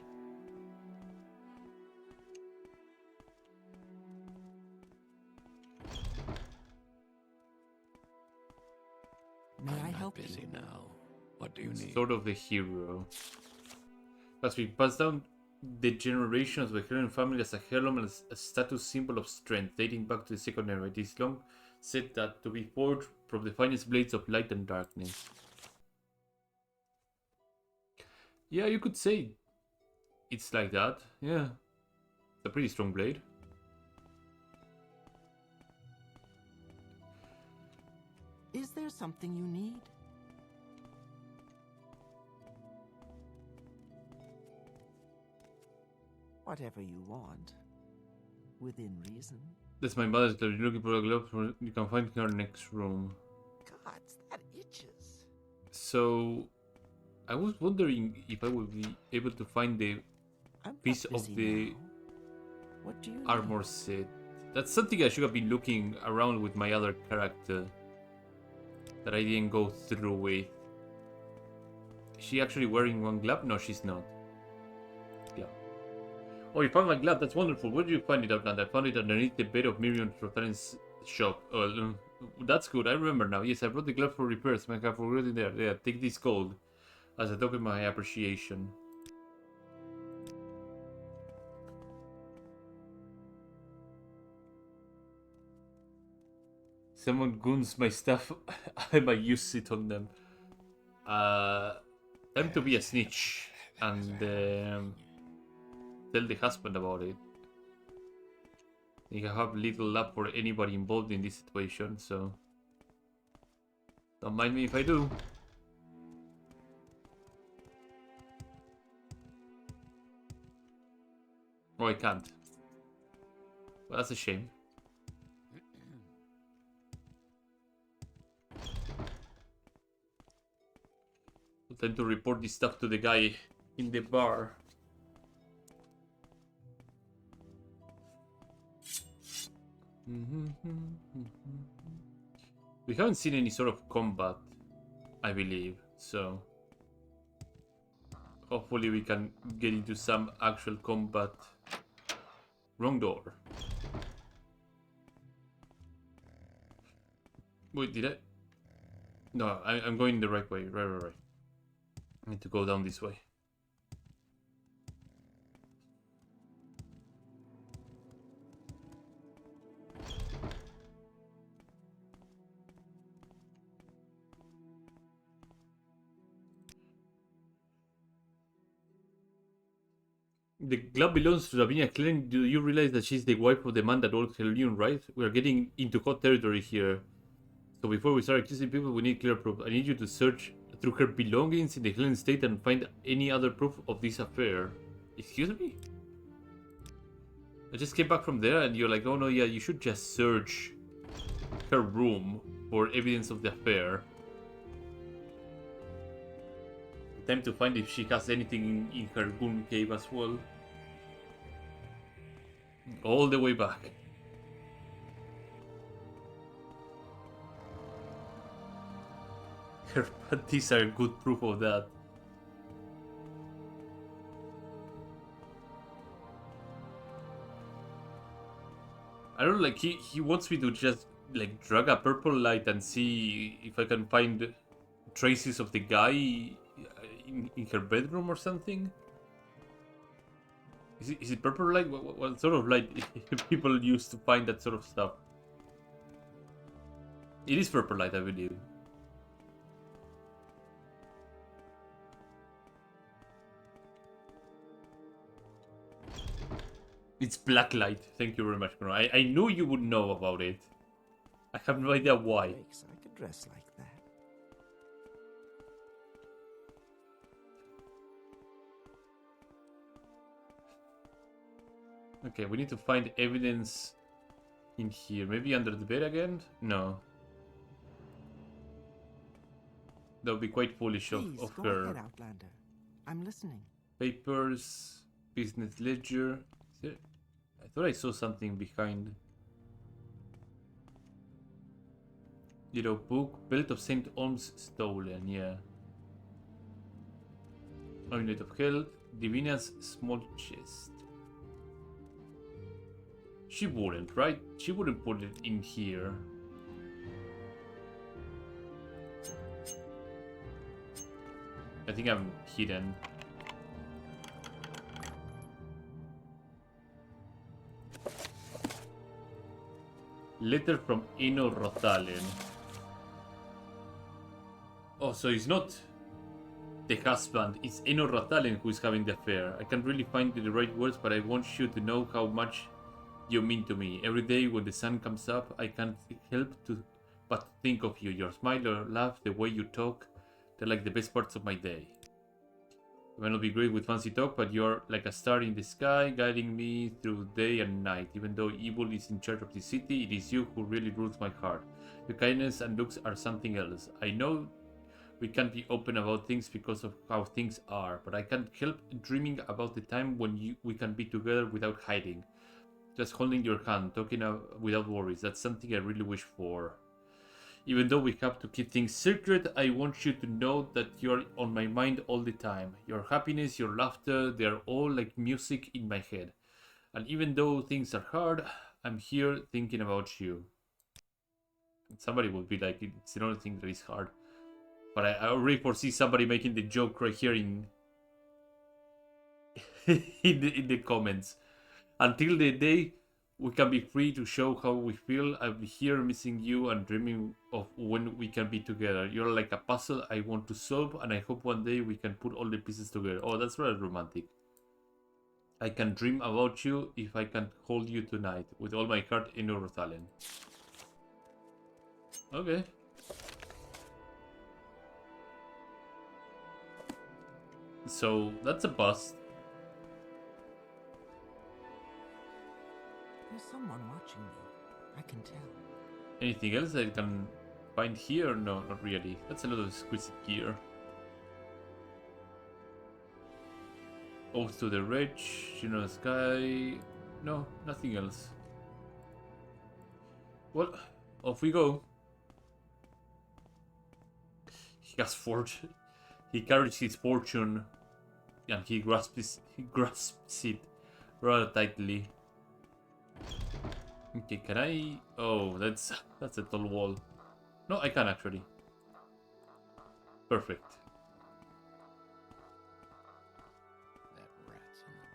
May I I'm help not busy you? now. What do you need? Sort of the hero. As we pass down the generations of the Helen family as a heirloom and a status symbol of strength dating back to the Second Era. It is long said that to be forged from the finest blades of light and darkness. Yeah, you could say it's like that. Yeah. It's a pretty strong blade. Is there something you need? Whatever you want. Within reason. That's my mother's glove. You're looking for a glove, you can find her next room. God, that itches. So, I was wondering if I would be able to find the I'm not piece of busy the now. What do you armor need? set. That's something I should have been looking around with my other character that I didn't go through with. Is she actually wearing one glove? No, she's not. Glove. Oh, you found my glove. That's wonderful. Where did you find it, Outlander? I found it underneath the bed of Miriam Trotharin's shop. Oh, that's good. I remember now. Yes, I brought the glove for repairs. I have already there. Yeah, take this gold as a token of my appreciation. Someone goons my stuff. I might use it on them. Time to be a snitch and tell the husband about it. You have little love for anybody involved in this situation, so don't mind me if I do. Oh, I can't. Well, that's a shame. Time to report this stuff to the guy in the bar. We haven't seen any sort of combat, I believe, so hopefully we can get into some actual combat. Wrong door. Wait, did I? No, I'm going the right way. Right. I need to go down this way. The glove belongs to Lavinia Klein. Do you realize that she's the wife of the man that owns Hellion, right? We are getting into hot territory here. So before we start accusing people, we need clear proof. I need you to search through her belongings in the Helen State and find any other proof of this affair. Excuse me? I just came back from there and you're like, oh no, yeah, you should just search her room for evidence of the affair. Time to find if she has anything in her goon cave as well. All the way back. her panties are good proof of that. I don't know, like he wants me to just like drag a purple light and see if I can find traces of the guy in her bedroom or something. Is it purple light? What sort of light people use to find that sort of stuff? It is purple light, I believe. It's black light. Thank you very much, Bruno. I knew you would know about it. I have no idea why. Yikes, I could dress like that. Okay, we need to find evidence in here. Maybe under the bed again? No. That would be quite foolish Please, of go her. ahead, Outlander. I'm listening. Papers, business ledger. I thought I saw something behind. Yellow book, belt of St. Olm's stolen, yeah. Amulet of Health, Divina's small chest. She wouldn't, right? She wouldn't put it in here. I think I'm hidden. Letter from Eno Rothalen. Oh, so it's not the husband, it's Eno Rothalen who is having the affair. I can't really find the right words, but I want you to know how much you mean to me. Every day when the sun comes up, I can't help but think of you. Your smile, your laugh, the way you talk, they're like the best parts of my day. You might not be great with fancy talk, but you're like a star in the sky, guiding me through day and night. Even though evil is in charge of the city, it is you who really rules my heart. Your kindness and looks are something else. I know we can't be open about things because of how things are, but I can't help dreaming about the time when we can be together without hiding. Just holding your hand, talking without worries. That's something I really wish for. Even though we have to keep things secret, I want you to know that you're on my mind all the time. Your happiness, your laughter, they're all like music in my head. And even though things are hard, I'm here thinking about you. Somebody would be like, it's the only thing that is hard. But I already foresee somebody making the joke right here in in the comments. Until the day we can be free to show how we feel, I'll be here missing you and dreaming of when we can be together. You're like a puzzle I want to solve, and I hope one day we can put all the pieces together. Oh, that's rather romantic. I can dream about you if I can hold you tonight. With all my heart in Urthalen. Okay. So, that's a bust. There's someone watching me. I can tell. Anything else I can find here? No, not really. That's a lot of exquisite gear. Oath to the Rich, you know, the sky. No, nothing else. Well, off we go. He has fortune. He carries his fortune, and he grasps it rather tightly. Okay, can I? Oh, that's a tall wall. No, I can actually. Perfect. That rat's in the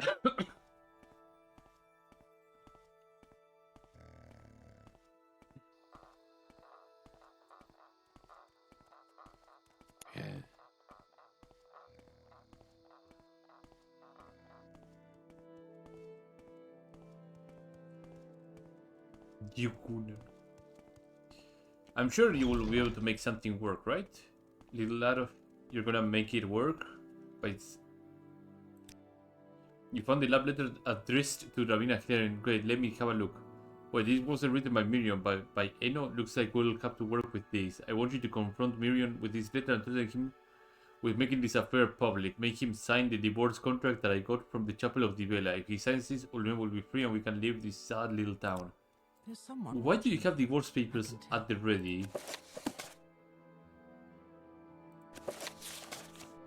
bag. Yeah. Yukuner. I'm sure you will be able to make something work, right? Little lad of, you're gonna make it work. But you found the love letter addressed to Ravina Heron. Great, let me have a look. Wait, this wasn't written by Miriam, but by Eno. Looks like we'll have to work with this. I want you to confront Miriam with this letter and tell him with making this affair public. Make him sign the divorce contract that I got from the Chapel of the Vela. If he signs this, Ulmen will be free and we can leave this sad little town. There's someone Why do you watching. have divorce papers at the ready?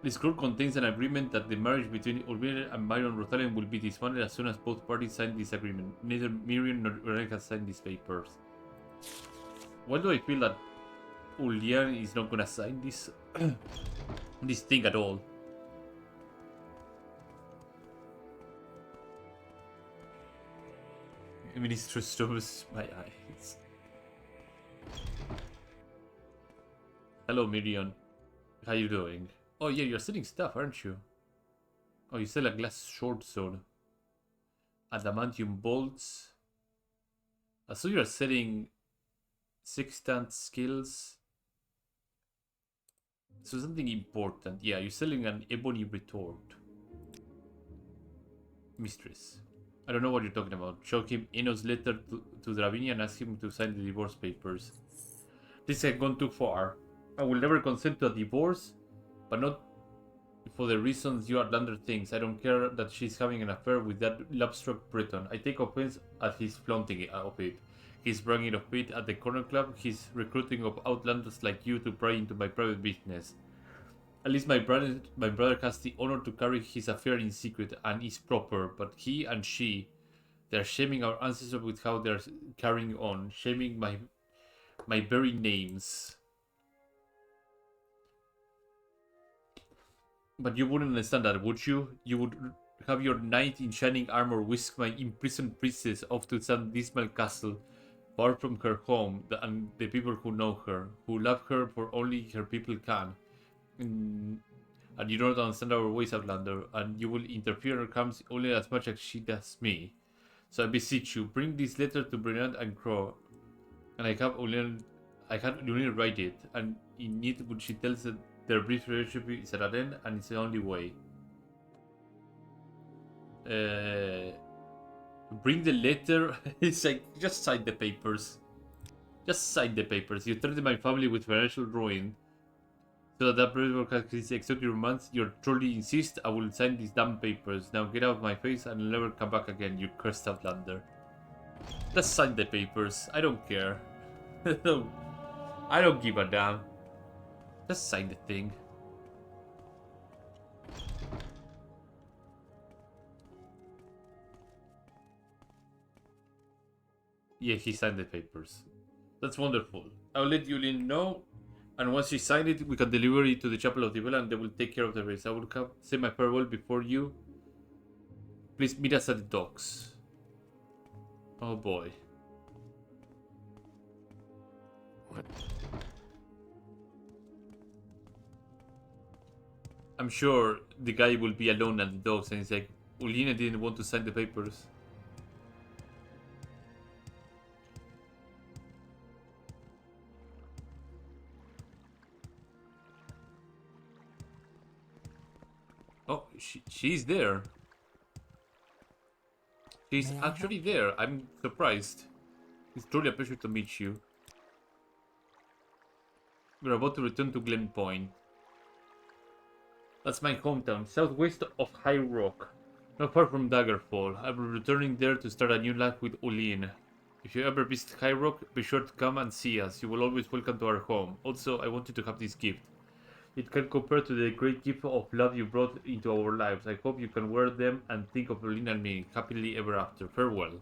This scroll contains an agreement that the marriage between Ulmen and Myron Rothalen will be disbanded as soon as both parties sign this agreement. Neither Miriam nor Uren has signed these papers. Why do I feel that Ulian is not gonna sign this this thing at all? Minister stores my eyes. Hello, Miriam. How you doing? Oh yeah, you're selling stuff, aren't you? Oh, you sell a glass short sword. Adamantium bolts. So you're selling sextant skills. So something important. Yeah, you're selling an ebony retort. Mistress. I don't know what you're talking about. Show him Eno's letter to Dravinia and ask him to sign the divorce papers. This has gone too far. I will never consent to a divorce, but not for the reasons you Outlander thinks. I don't care that she's having an affair with that lobstruck Breton. I take offense at his flaunting of it. He's bragging of it at the corner club. He's recruiting of Outlanders like you to pry into my private business. At least my brother has the honor to carry his affair in secret and is proper, but he and she, they're shaming our ancestors with how they're carrying on, shaming my very names. But you wouldn't understand that, would you? You would have your knight in shining armor whisk my imprisoned princess off to some dismal castle, far from her home and the people who know her, who love her for only her people can. And you don't understand our ways, Outlander, and you will interfere in her crimes only as much as she does me. So I beseech you, bring this letter to Bernard and Crow, and I have only write it, and in it which she tells that their brief relationship is at an end, and it's the only way. Bring the letter. It's like, just sign the papers. Just sign the papers. You threaten my family with financial ruin. So that brother has his exotic romance. You truly insist I will sign these damn papers. Now get out of my face and never come back again, you cursed Outlander. Just sign the papers. I don't care. I don't give a damn. Just sign the thing. Yeah, he signed the papers. That's wonderful. I'll let Yulin know. And once she signed it, we can deliver it to the Chapel of the Vela and they will take care of the rest. I will say my farewell before you. Please meet us at the docks. Oh boy. What? I'm sure the guy will be alone at the docks and he's like, Ulina didn't want to sign the papers. Oh, she's there. She's May I actually there. I'm surprised. It's truly a pleasure to meet you. We're about to return to Glen Point. That's my hometown, southwest of High Rock. Not far from Daggerfall. I'll be returning there to start a new life with Ulin. If you ever visit High Rock, be sure to come and see us. You will always welcome to our home. Also, I want you to have this gift. It can compare to the great gift of love you brought into our lives. I hope you can wear them and think of Ulin and me happily ever after. Farewell.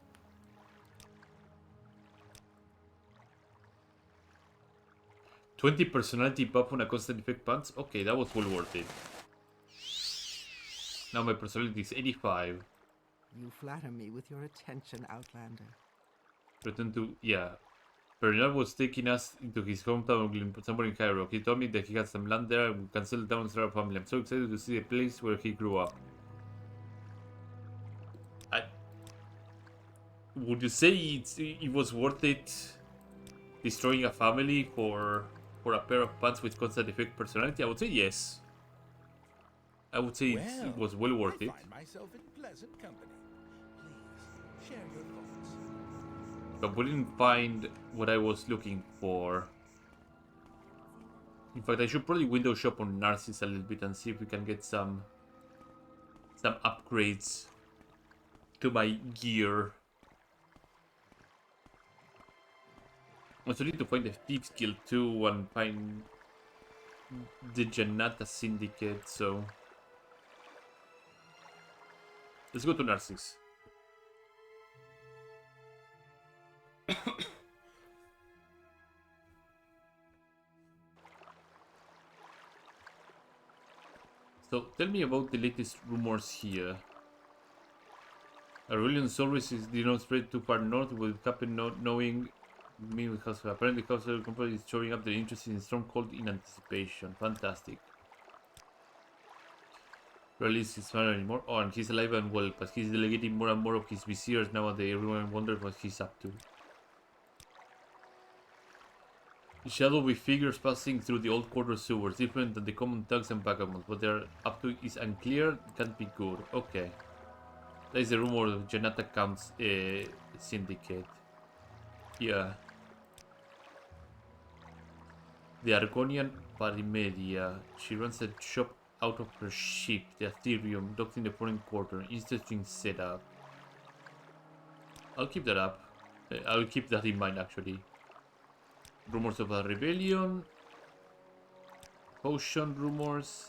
$20 personality buff on a constant effect pants? Okay, that was well worth it. Now my personality is 85. You flatter me with your attention, Outlander. Return to... yeah. Bernard was taking us into his hometown somewhere in Cairo. He told me that he had some land there and we can settle down and start a family. I'm so excited to see the place where he grew up. Would you say it was worth it destroying a family for a pair of pants with constant effect personality? I would say yes. I would say it was well worth I it. find myself in pleasant company. Please, share your thoughts. But we didn't find what I was looking for. In fact, I should probably window shop on Narcissus a little bit and see if we can get some upgrades to my gear. I also need to find the Thieves Guild too and find the Janata Syndicate, so let's go to Narcissus. So tell me about the latest rumors here. Aurelian Solris did not spread too far north, with Captain not knowing me with House. Apparently House Company is showing up their interest in Stormcold in anticipation. Fantastic. Release his father anymore. Oh, and he's alive and well, but he's delegating more and more of his viziers nowadays. Everyone wonders what he's up to. The shadowy figures passing through the old quarter sewers, different than the common thugs and vagabonds. What they're up to is unclear, can't be good. Okay. That is the rumor of Janata Count's syndicate. Yeah. The Argonian Parimedia. She runs a shop out of her ship, the Ethereum, docked in the foreign quarter. Interesting setup. I'll keep that up. I'll keep that in mind, actually. Rumors of a rebellion. Potion rumors.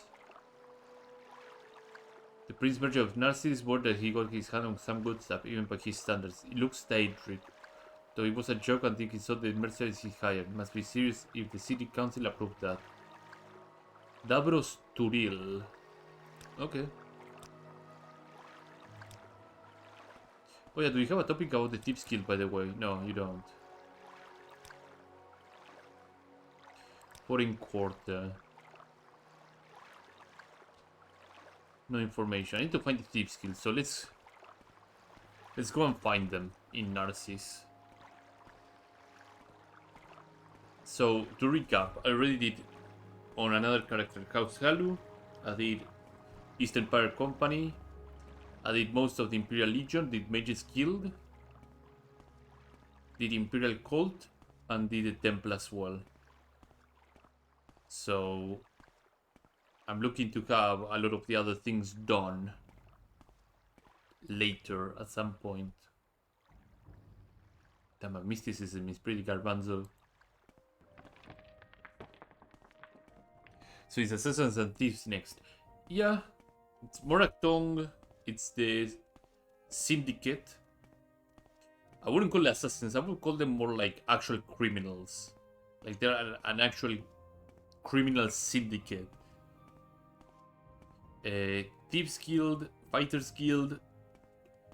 The Prince Merchant of Narcissus word that he got his hand on some good stuff, even by his standards. It looks daedric. Though it was a joke until he saw the mercenaries he hired. Must be serious if the city council approved that. Davros Turil. Okay. Oh yeah, do you have a topic about the Thieves Guild, by the way? No, you don't. Foreign quarter. No information. I need to find the Thieves Guild, so let's go and find them in Narcissus. So to recap, I already did on another character, House Halu. I did East Empire Company. I did most of the Imperial Legion, did Mages Guild, did Imperial Cult, and did the Temple as well. So I'm looking to have a lot of the other things done later at some point. Damn, my mysticism is pretty garbanzo. So it's Assassins and Thieves next. Yeah, it's Moraktong, it's the Syndicate. I wouldn't call it assassins, I would call them more like actual criminals. Like they're an actual criminal syndicate. Thieves Guild, Fighters Guild.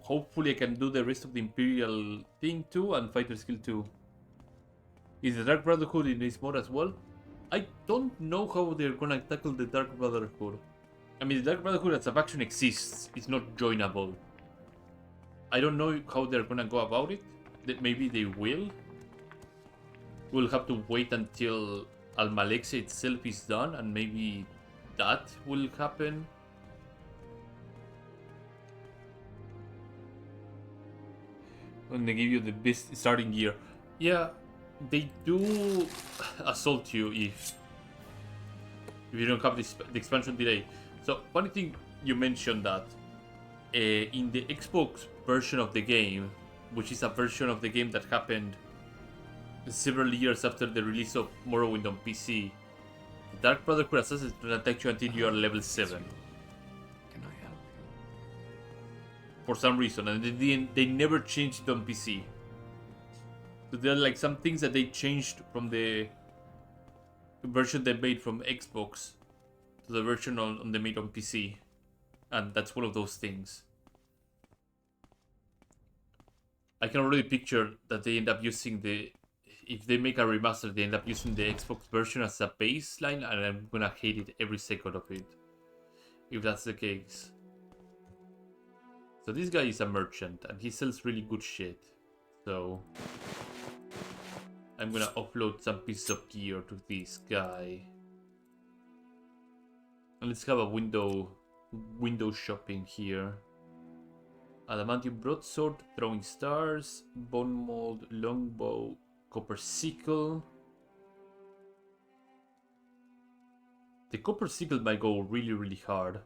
Hopefully I can do the rest of the Imperial thing too, and Fighters Guild too. Is the Dark Brotherhood in this mod as well? I don't know how they're gonna tackle the Dark Brotherhood. I mean, the Dark Brotherhood as a faction exists, it's not joinable. I don't know how they're gonna go about it. That maybe they will. We'll have to wait until Al-Malexia itself is done, and maybe that will happen. When they give you the best starting gear. Yeah, they do assault you if you don't have the expansion delay. So, funny thing you mentioned that in the Xbox version of the game, which is a version of the game that happened several years after the release of Morrowind on PC, the Dark Brotherhood Assassins don't attack you until you are level 7. Can I help For some reason, and they never changed it on PC. So there are like some things that they changed from the version they made from Xbox to the version on they made on PC, and that's one of those things. I can already picture that they end up using if they make a remaster, they end up using the Xbox version as a baseline, and I'm gonna hate it every second of it, if that's the case. So this guy is a merchant, and he sells really good shit. So I'm gonna upload some pieces of gear to this guy. And let's have a window shopping here. Adamantium broadsword, throwing stars, bone mold, longbow, copper sickle. The Copper Sickle might go really hard.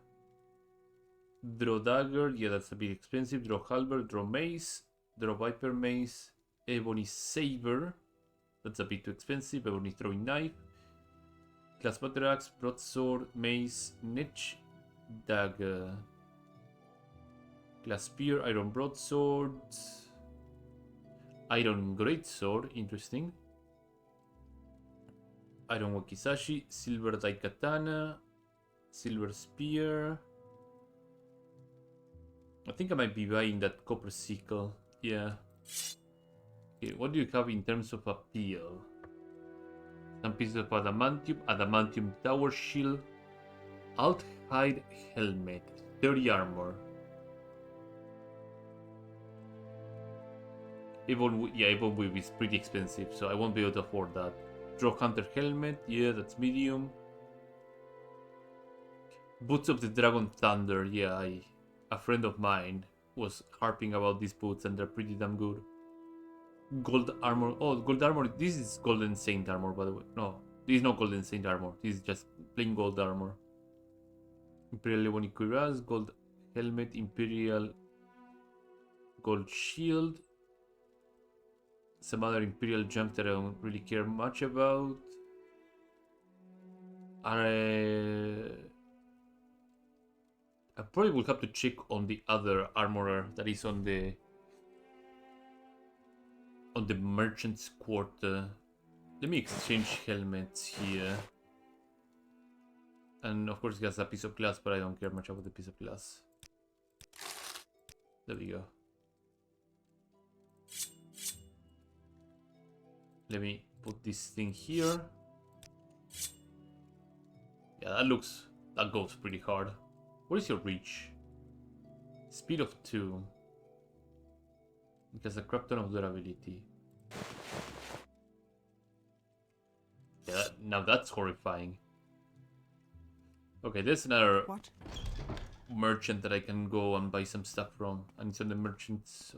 Draw Dagger, yeah, that's a bit expensive. Draw Halberd, draw Mace, draw Viper Mace, Ebony Saber, that's a bit too expensive. Ebony Throwing Knife, Glass Butter Axe, Broadsword, Mace, Niche, Dagger, Glass Spear, Iron Broadsword, Iron Greatsword, interesting. Iron Wakizashi, Silver Daikatana, Silver Spear. I think I might be buying that Copper Sickle. Yeah. Okay, what do you have in terms of appeal? Some pieces of Adamantium, Adamantium Tower Shield, Alt Hide Helmet, 30 armor. Even Wave is pretty expensive, so I won't be able to afford that. Draw Hunter Helmet, yeah, that's medium. Boots of the Dragon Thunder, yeah, a friend of mine was harping about these boots and they're pretty damn good. Gold armor, oh, gold armor, this is Golden Saint armor, by the way. No, this is not Golden Saint armor, this is just plain gold armor. Imperial Ebony Cuirass, gold helmet, Imperial gold shield. Some other Imperial junk that I don't really care much about. I probably will have to check on the other armorer that is on the merchant's quarter. Let me exchange helmets here. And of course it has a piece of glass, but I don't care much about the piece of glass. There we go. Let me put this thing here. Yeah, that goes pretty hard. What is your reach? Speed of 2. It has a crap ton of durability. Yeah, now that's horrifying. Okay, there's another merchant that I can go and buy some stuff from. And it's on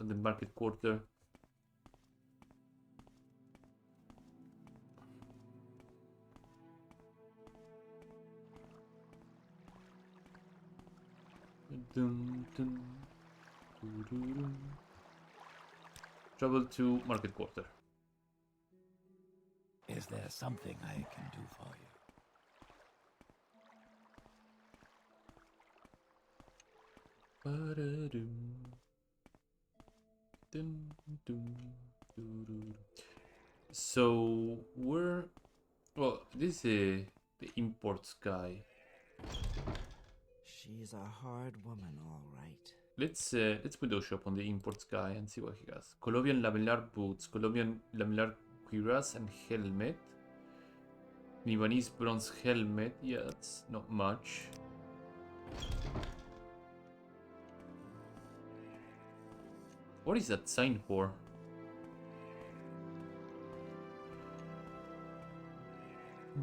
the market quarter. Travel to market quarter. Is there something I can do for you? So we're this is the imports guy. She's a hard woman, all right. Let's window shop on the imports guy and see what he has. Colombian lamellar boots, Colombian lamellar cuirass and helmet. Lebanese bronze helmet. Yeah, that's not much. What is that sign for?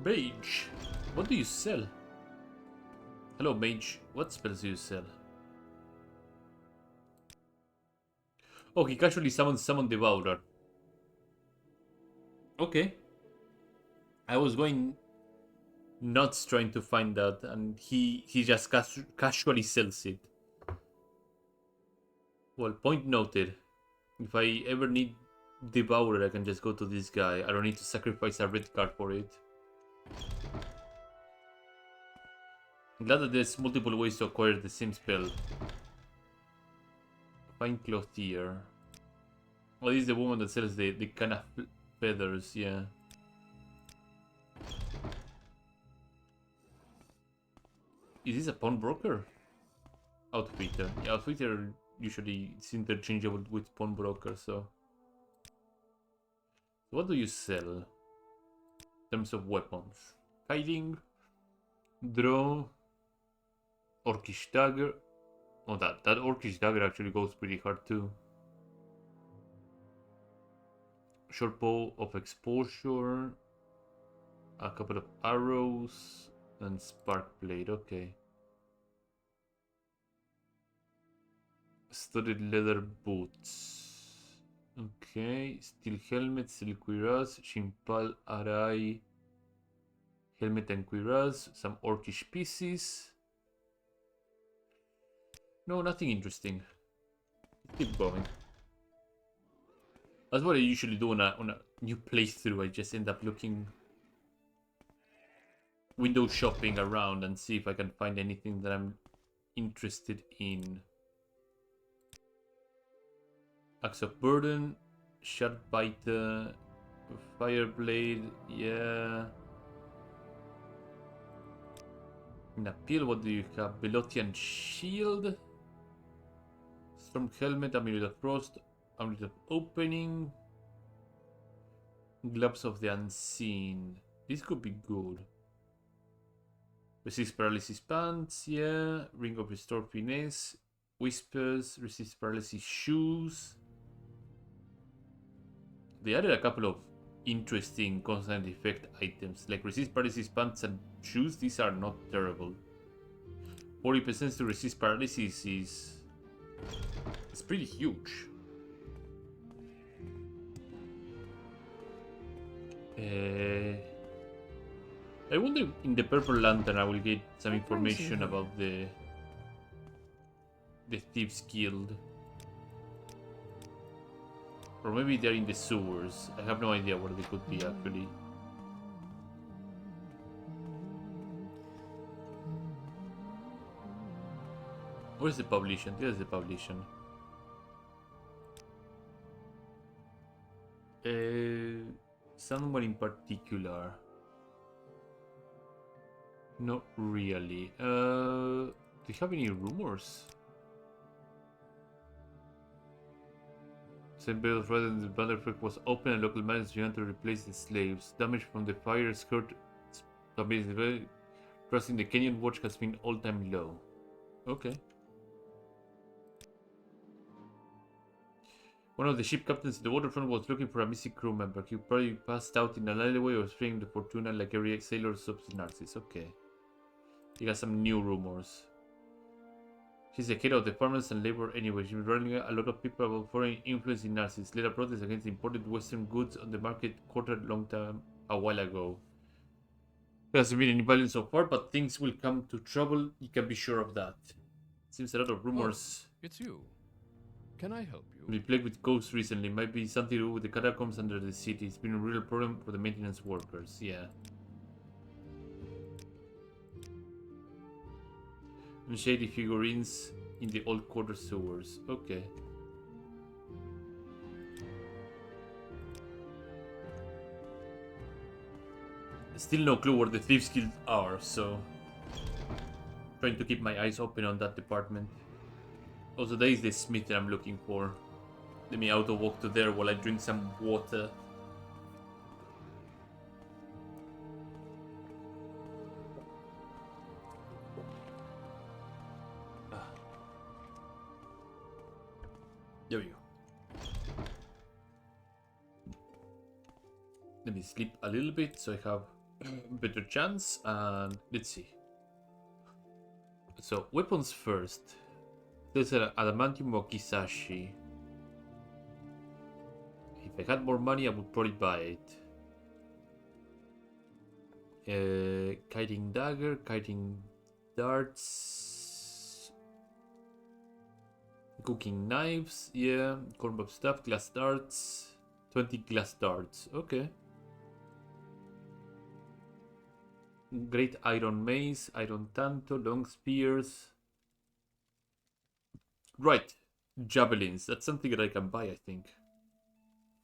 Mage, what do you sell? Hello, mage. What spells do you sell? Oh, he casually summoned Devourer. Okay. I was going nuts trying to find that, and he just casually sells it. Well, point noted. If I ever need Devourer, I can just go to this guy. I don't need to sacrifice a red card for it. I'm glad that there's multiple ways to acquire the same spell. Fine clothier. Oh, this is the woman that sells the kind of feathers, yeah. Is this a pawnbroker? Outfitter. Yeah, outfitter usually is interchangeable with pawnbroker, so. What do you sell? In terms of weapons. Hiding. Draw. Orcish dagger. Oh, that Orcish dagger actually goes pretty hard too. Short bow of exposure. A couple of arrows. And spark blade, okay. Studded leather boots. Okay. Steel helmet, steel cuirass, Shimpal Arai. Helmet and cuirass, some orcish pieces. No, nothing interesting. Keep going. That's what I usually do on a new playthrough. I just end up looking, window shopping around and see if I can find anything that I'm interested in. Axe of Burden, Shardbiter, Fireblade, yeah. In appeal, what do you have? Belotian Shield, Storm Helmet, Amulet of Frost, Amulet of Opening, Gloves of the Unseen. This could be good. Resist Paralysis Pants, yeah. Ring of Restore Finesse, Whispers, Resist Paralysis Shoes. They added a couple of interesting constant effect items, like Resist Paralysis Pants and Shoes. These are not terrible. 40% to resist paralysis is... it's pretty huge. I wonder if in the Purple Lantern I will get some information about the Thieves Guild. Or maybe they're in the sewers. I have no idea where they could be actually. Where's the publication? There's the publication. Someone in particular. Not really. Do you have any rumors? St. Bale rather than the battlefield was open and local miners began to replace the slaves. Damage from the fire skirt crossing the Kenyan watch has been all-time low. Okay. One of the ship captains in the waterfront was looking for a missing crew member. He probably passed out in an alleyway or spraying the Fortuna like every sailor subs in Narcissus. Okay. He got some new rumors. She's the head of the farmers and labor anyway. She's been running a lot of people about foreign influence in Narcissus. Led a protest against imported Western goods on the market quartered a while ago. There hasn't been any violence so far, but things will come to trouble. You can be sure of that. Seems a lot of rumors. Oh, it's you. Can I help you? We played with ghosts recently. Might be something to do with the catacombs under the city. It's been a real problem for the maintenance workers. Yeah. And shady figurines in the old quarter sewers. Okay. Still no clue where the Thieves Guild are, so trying to keep my eyes open on that department. Also, there is the smith that I'm looking for. Let me auto walk to there while I drink some water. There we go. Let me sleep a little bit so I have a better chance. And let's see. So, weapons first. There's an adamantium wakizashi. If I had more money, I would probably buy it. Kiting dagger, kiting darts, cooking knives, yeah, cornbob stuff, glass darts, 20 glass darts, okay. Great iron mace, iron tanto, long spears. Right, javelins. That's something that I can buy, I think.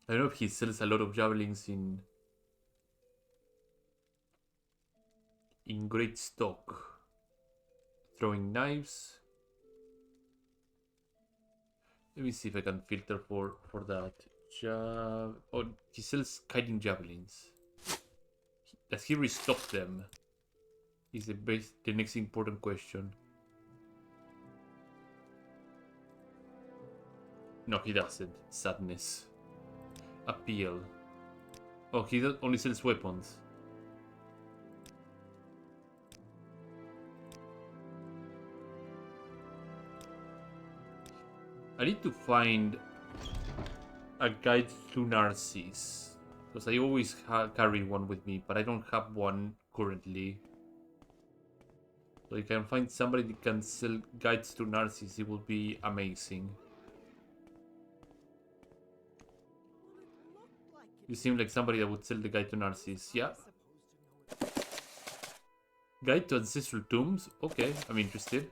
I don't know if he sells a lot of javelins in great stock. Throwing knives. Let me see if I can filter for that. Oh, he sells kiting javelins. Does he restock them? Is the next important question. No, he doesn't. Sadness. Appeal. Oh, he only sells weapons. I need to find a guide to Narcissus. Because I always carry one with me, but I don't have one currently. So you can find somebody that can sell guides to Narcissus, it would be amazing. You seem like somebody that would sell the guide to Narcissus, yeah. Guide to Ancestral Tombs? Okay, I'm interested.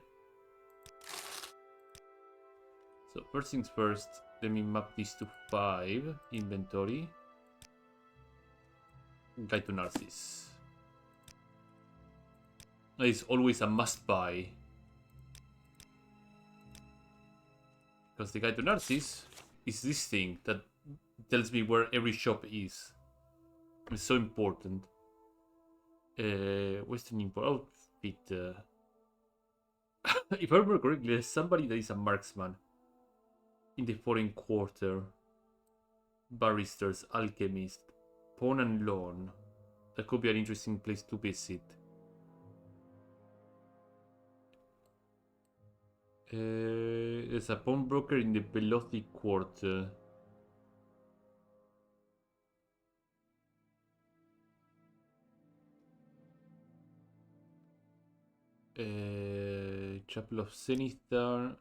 So first things first, let me map this to 5. Inventory. Guide to Narcissus. It's always a must buy. Because the Guide to Narcissus is this thing that tells me where every shop is. It's so important. Western import outfit. If I remember correctly, there's somebody that is a marksman in the foreign quarter. Barristers, alchemist, pawn and loan. That could be an interesting place to visit. There's a pawnbroker in the Velothi quarter. Chapel of Zenithar.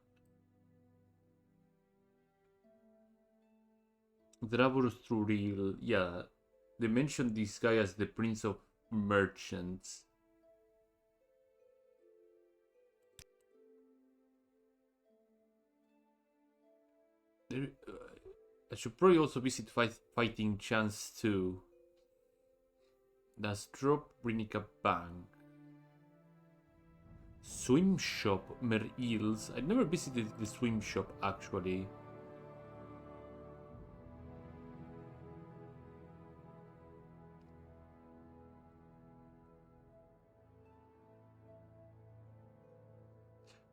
Dravos Truril. Yeah, they mentioned this guy as the Prince of Merchants. There, I should probably also visit Fighting Chance too. That's Drop Brinica Bank. Swim Shop, Merils. I never visited the swim shop actually.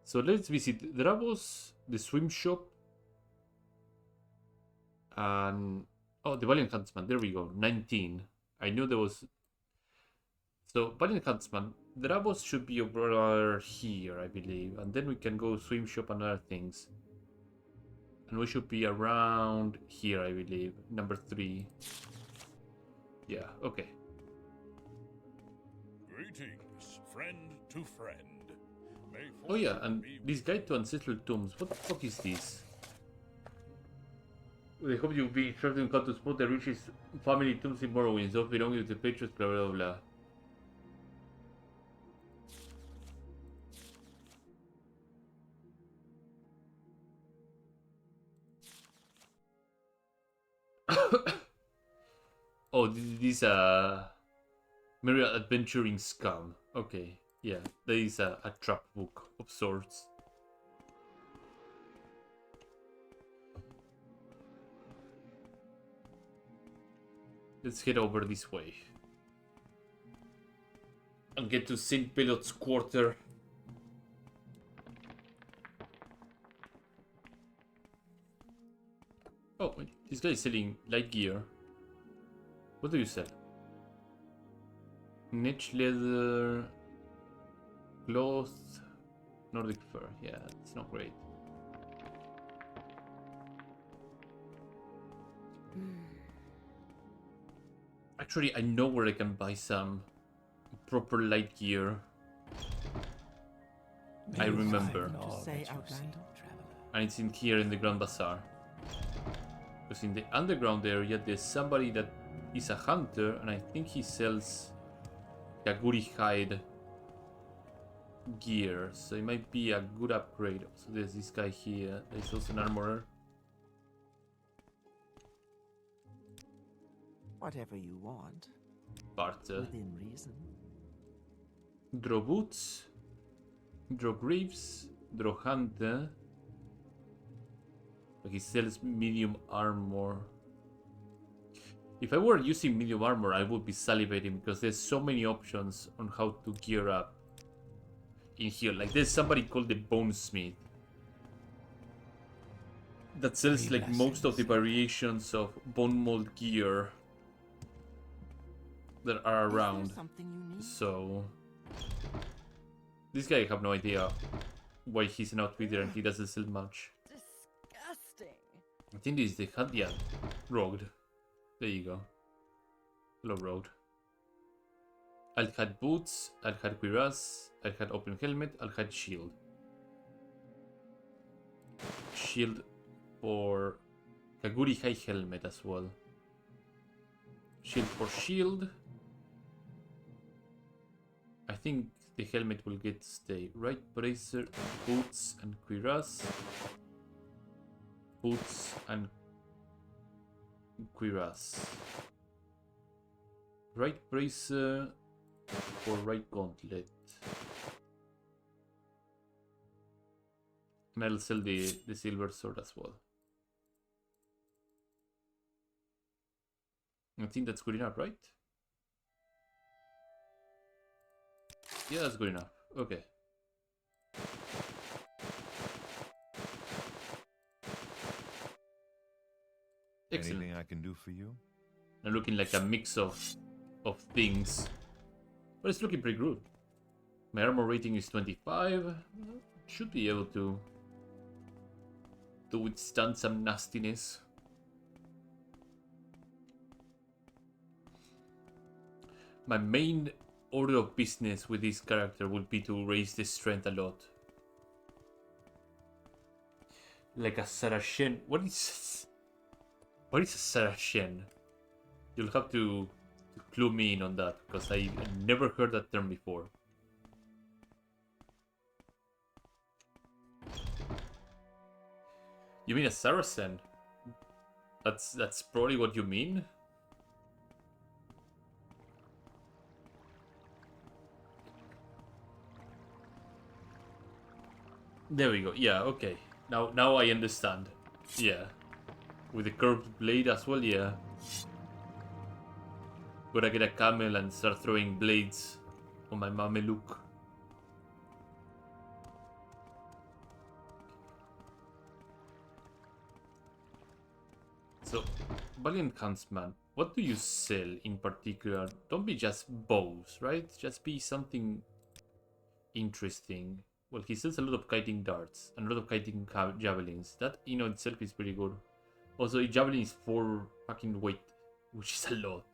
So let's visit Dravos, the swim shop, and oh, the Valiant Huntsman. There we go, 19. I knew there was. So Valiant Huntsman, Dravos should be over here, I believe, and then we can go swim shop and other things. And we should be around here, I believe, number 3. Yeah, okay. Greetings, friend to friend. May Oh yeah, and fortune be this guide to Ancestral Tombs, what the fuck is this? I hope you'll be instructed on how to spot the richest family tombs in Morrowind, those belonging to the patrons, blah blah blah. Oh, this is a merry adventuring scum. Okay, yeah, that is a trap book of sorts. Let's head over this way and get to St. Pilot's quarter. Oh, this guy is selling light gear. What do you sell? Niche leather, cloth, Nordic fur. Yeah, it's not great. Actually, I know where I can buy some proper light gear. I remember. To say, Outlander? And it's in here in the Grand Bazaar. Because in the underground area, there's somebody that is a hunter, and I think he sells Kaguri hide gear, so it might be a good upgrade. So there's this guy here. There's also an armorer. Whatever you want, Barter. within reason. Draw boots. Draw greaves. Draw hunter. But he sells medium armor. If I were using medium armor, I would be salivating because there's so many options on how to gear up in here. Like there's somebody called the Bonesmith that sells like most of the variations of bone mold gear that are around. Something you need? So this guy, I have no idea why he's an outfitter and he doesn't sell much. Disgusting. I think this is the hunt. Yeah, road. There you go. Hello, road. I'll had boots, I'll had cuirass, I'll had open helmet, I'll had shield. Shield for Kaguri high helmet as well. Shield for shield. I think the helmet will get stay. Right bracer, boots and cuirass. Boots and cuirass. Right bracer for right gauntlet. And I'll sell the silver sword as well. I think that's good enough, right? Yeah, that's good enough. Okay. Excellent. Anything I can do for you? And looking like a mix of things. But it's looking pretty good. My armor rating is 25. Should be able to withstand some nastiness. My main order of business with this character would be to raise the strength a lot. Like a Saracen. What is a Saracen? You'll have to clue me in on that, because I never heard that term before. You mean a Saracen? That's probably what you mean? There we go. Yeah, okay. Now I understand. Yeah. With the curved blade as well, yeah. Gotta get a camel and start throwing blades on my Mameluke. So, Valiant Huntsman, what do you sell in particular? Don't be just bows, right? Just be something interesting. Well, he sells a lot of kiting darts and a lot of kiting javelins. That in itself is pretty good. Also, javelin is 4 fucking weight, which is a lot.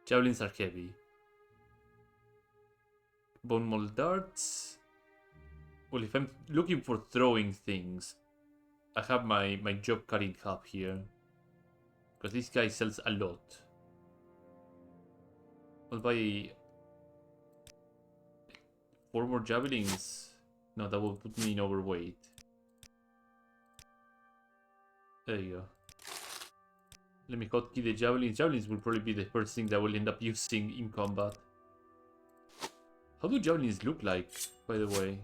Javelins are heavy. Bone mold darts. Well, if I'm looking for throwing things, I have my job cut in half here. Because this guy sells a lot. I'll buy 4 more javelins. No, that will put me in overweight. There you go. Let me hotkey the javelins. Javelins will probably be the first thing that I will end up using in combat. How do javelins look like, by the way?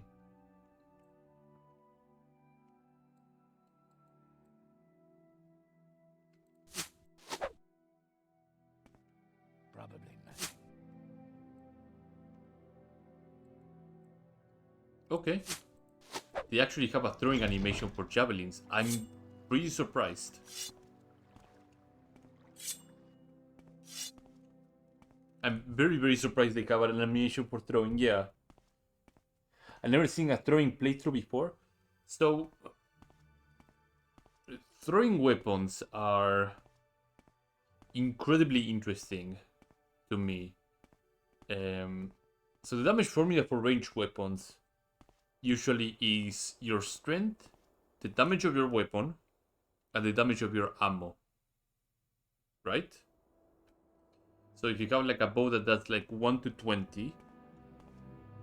Probably nothing. Okay. They actually have a throwing animation for javelins. I'm pretty surprised. I'm very, very surprised they have an animation for throwing, yeah. I've never seen a throwing playthrough before. So, throwing weapons are incredibly interesting to me. So the damage formula for ranged weapons usually is your strength, the damage of your weapon, and the damage of your ammo. Right? So if you have like a bow that does like 1 to 20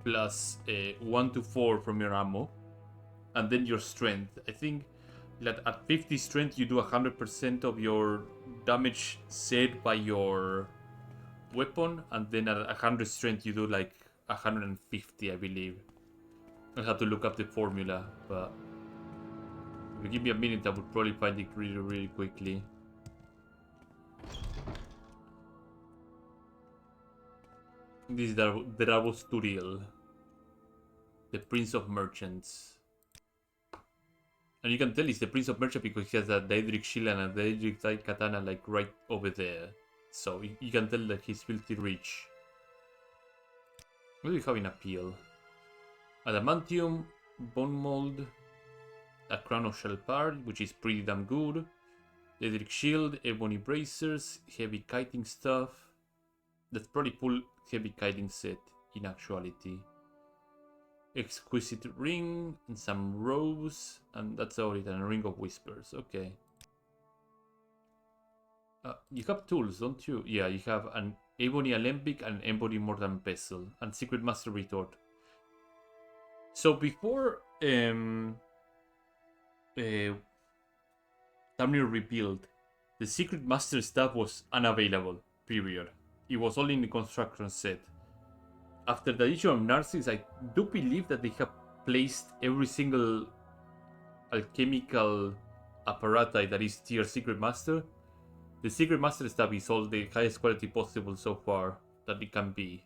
plus 1 to 4 from your ammo, and then your strength. I think that at 50 strength you do 100% of your damage saved by your weapon, and then at 100 strength you do like 150, I believe. I'll have to look up the formula, but if you give me a minute I would probably find it really, really quickly. This is Davos Turiel, the Prince of Merchants. And you can tell he's the Prince of Merchants because he has a Daedric shield and a Daedric katana like right over there. So you can tell that he's filthy rich. What do we have in appeal? Adamantium, Bone Mold, a Crown of Shelpar, which is pretty damn good. Daedric shield, Ebony bracers, heavy kiting stuff. That's probably full heavy kiting set in actuality. Exquisite ring and some rose, and that's all it. And a ring of whispers. Okay. You have tools, don't you? Yeah, you have an ebony alembic and ebony mortar pestle and secret master retort. So before Tamriel Rebuilt, the secret master staff was unavailable. Period. It was only in the construction set. After the issue of Narcissus, I do believe that they have placed every single alchemical apparatus that is tier secret master. The secret master staff is all the highest quality possible so far that it can be.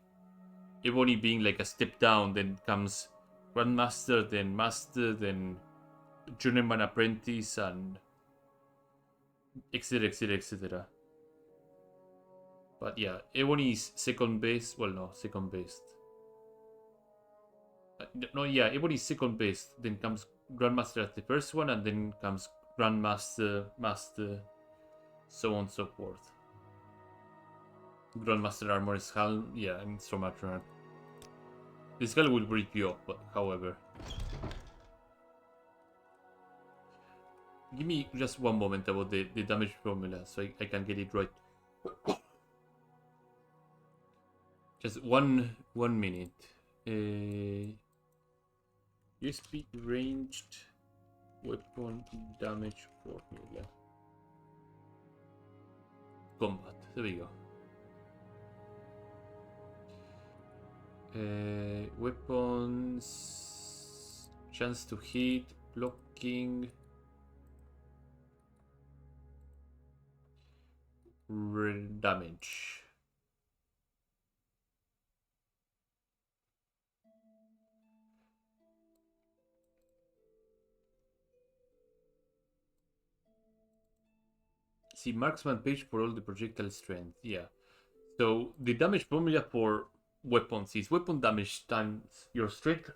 Ebony being like a step down, then comes Grandmaster, then Master, then Journeyman Apprentice, and etc, etc, etc. But yeah, Ebony is second base. Well, no, second base. No, yeah, Ebony is second base. Then comes Grandmaster as the first one, and then comes Grandmaster, Master, so on and so forth. Grandmaster Armor is Helm, yeah, and so much. This guy will break you up, but however. Give me just one moment about the damage formula so I can get it right. Just one minute. USP ranged weapon damage formula. Combat. There we go. Weapons, chance to hit, blocking, damage. See marksman page for all the projectile strength. Yeah. So the damage formula for weapons is weapon damage times your strength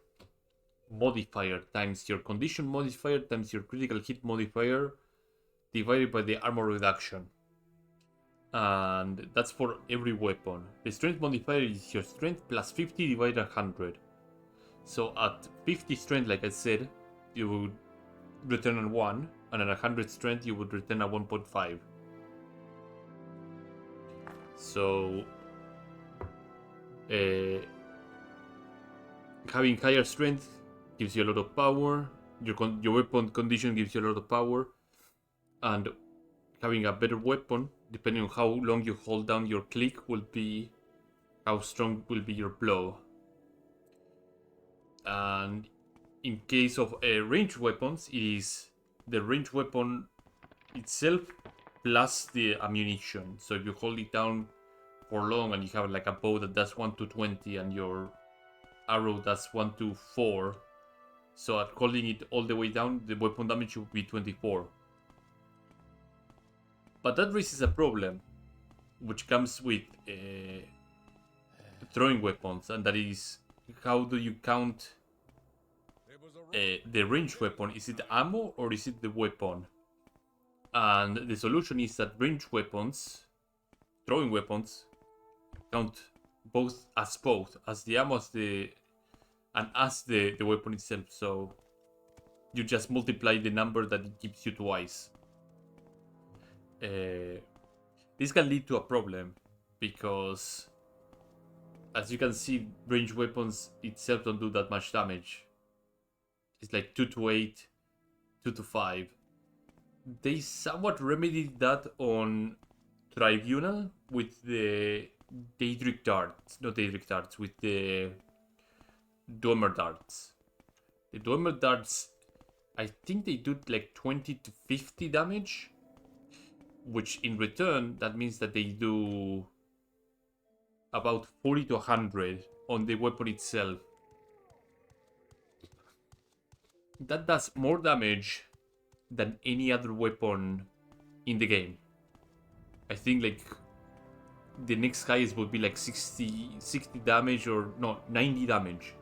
modifier times your condition modifier times your critical hit modifier divided by the armor reduction. And that's for every weapon. The strength modifier is your strength plus 50 divided by 100. So at 50 strength, like I said, you would return a 1, and at 100 strength you would return a 1.5. So having higher strength gives you a lot of power. Your weapon condition gives you a lot of power, and having a better weapon, depending on how long you hold down your click, will be how strong will be your blow. And in case of ranged weapons, it is the ranged weapon itself plus the ammunition. So if you hold it down for long and you have like a bow that does 1 to 20 and your arrow does 1 to 4, so at holding it all the way down, the weapon damage would be 24. But that raises a problem, which comes with throwing weapons, and that is, how do you count the ranged weapon? Is it ammo or is it the weapon? And the solution is that ranged weapons, throwing weapons, count both, as the ammo and as the weapon itself. So you just multiply the number that it gives you twice. This can lead to a problem because, as you can see, ranged weapons itself don't do that much damage. It's like 2 to 8, 2 to 5. They somewhat remedied that on Tribunal with the Daedric darts, not Daedric darts, with the Dwemer darts. The Dwemer darts, I think they do like 20 to 50 damage, which in return, that means that they do about 40 to 100 on the weapon itself. That does more damage than any other weapon in the game. I think like the next highest would be like 60 damage, or no, 90 damage,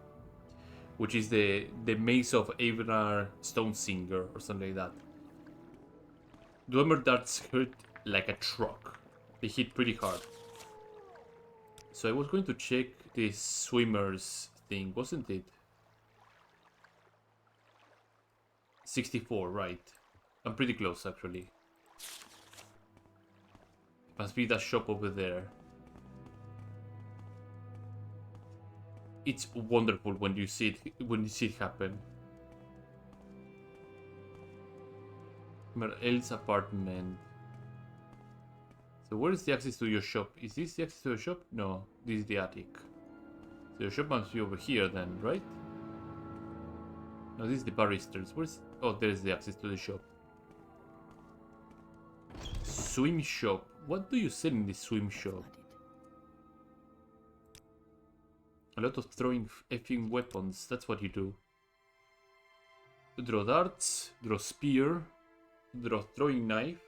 which is the Mace of Avenar Stonesinger or something like that. Dwemer darts hurt like a truck. They hit pretty hard. So I was going to check this swimmers thing, wasn't it? 64, right. I'm pretty close, actually. Must be that shop over there. It's wonderful when you see it happen. Merel's apartment. So where is the access to your shop? Is this the access to your shop? No, this is the attic. So your shop must be over here then, right? No, this is the barristers. Where's... Oh, there's the access to the shop. Swim shop. What do you sell in the swim shop? A lot of throwing effing weapons. That's what you do. Draw darts, draw spear, draw throwing knife,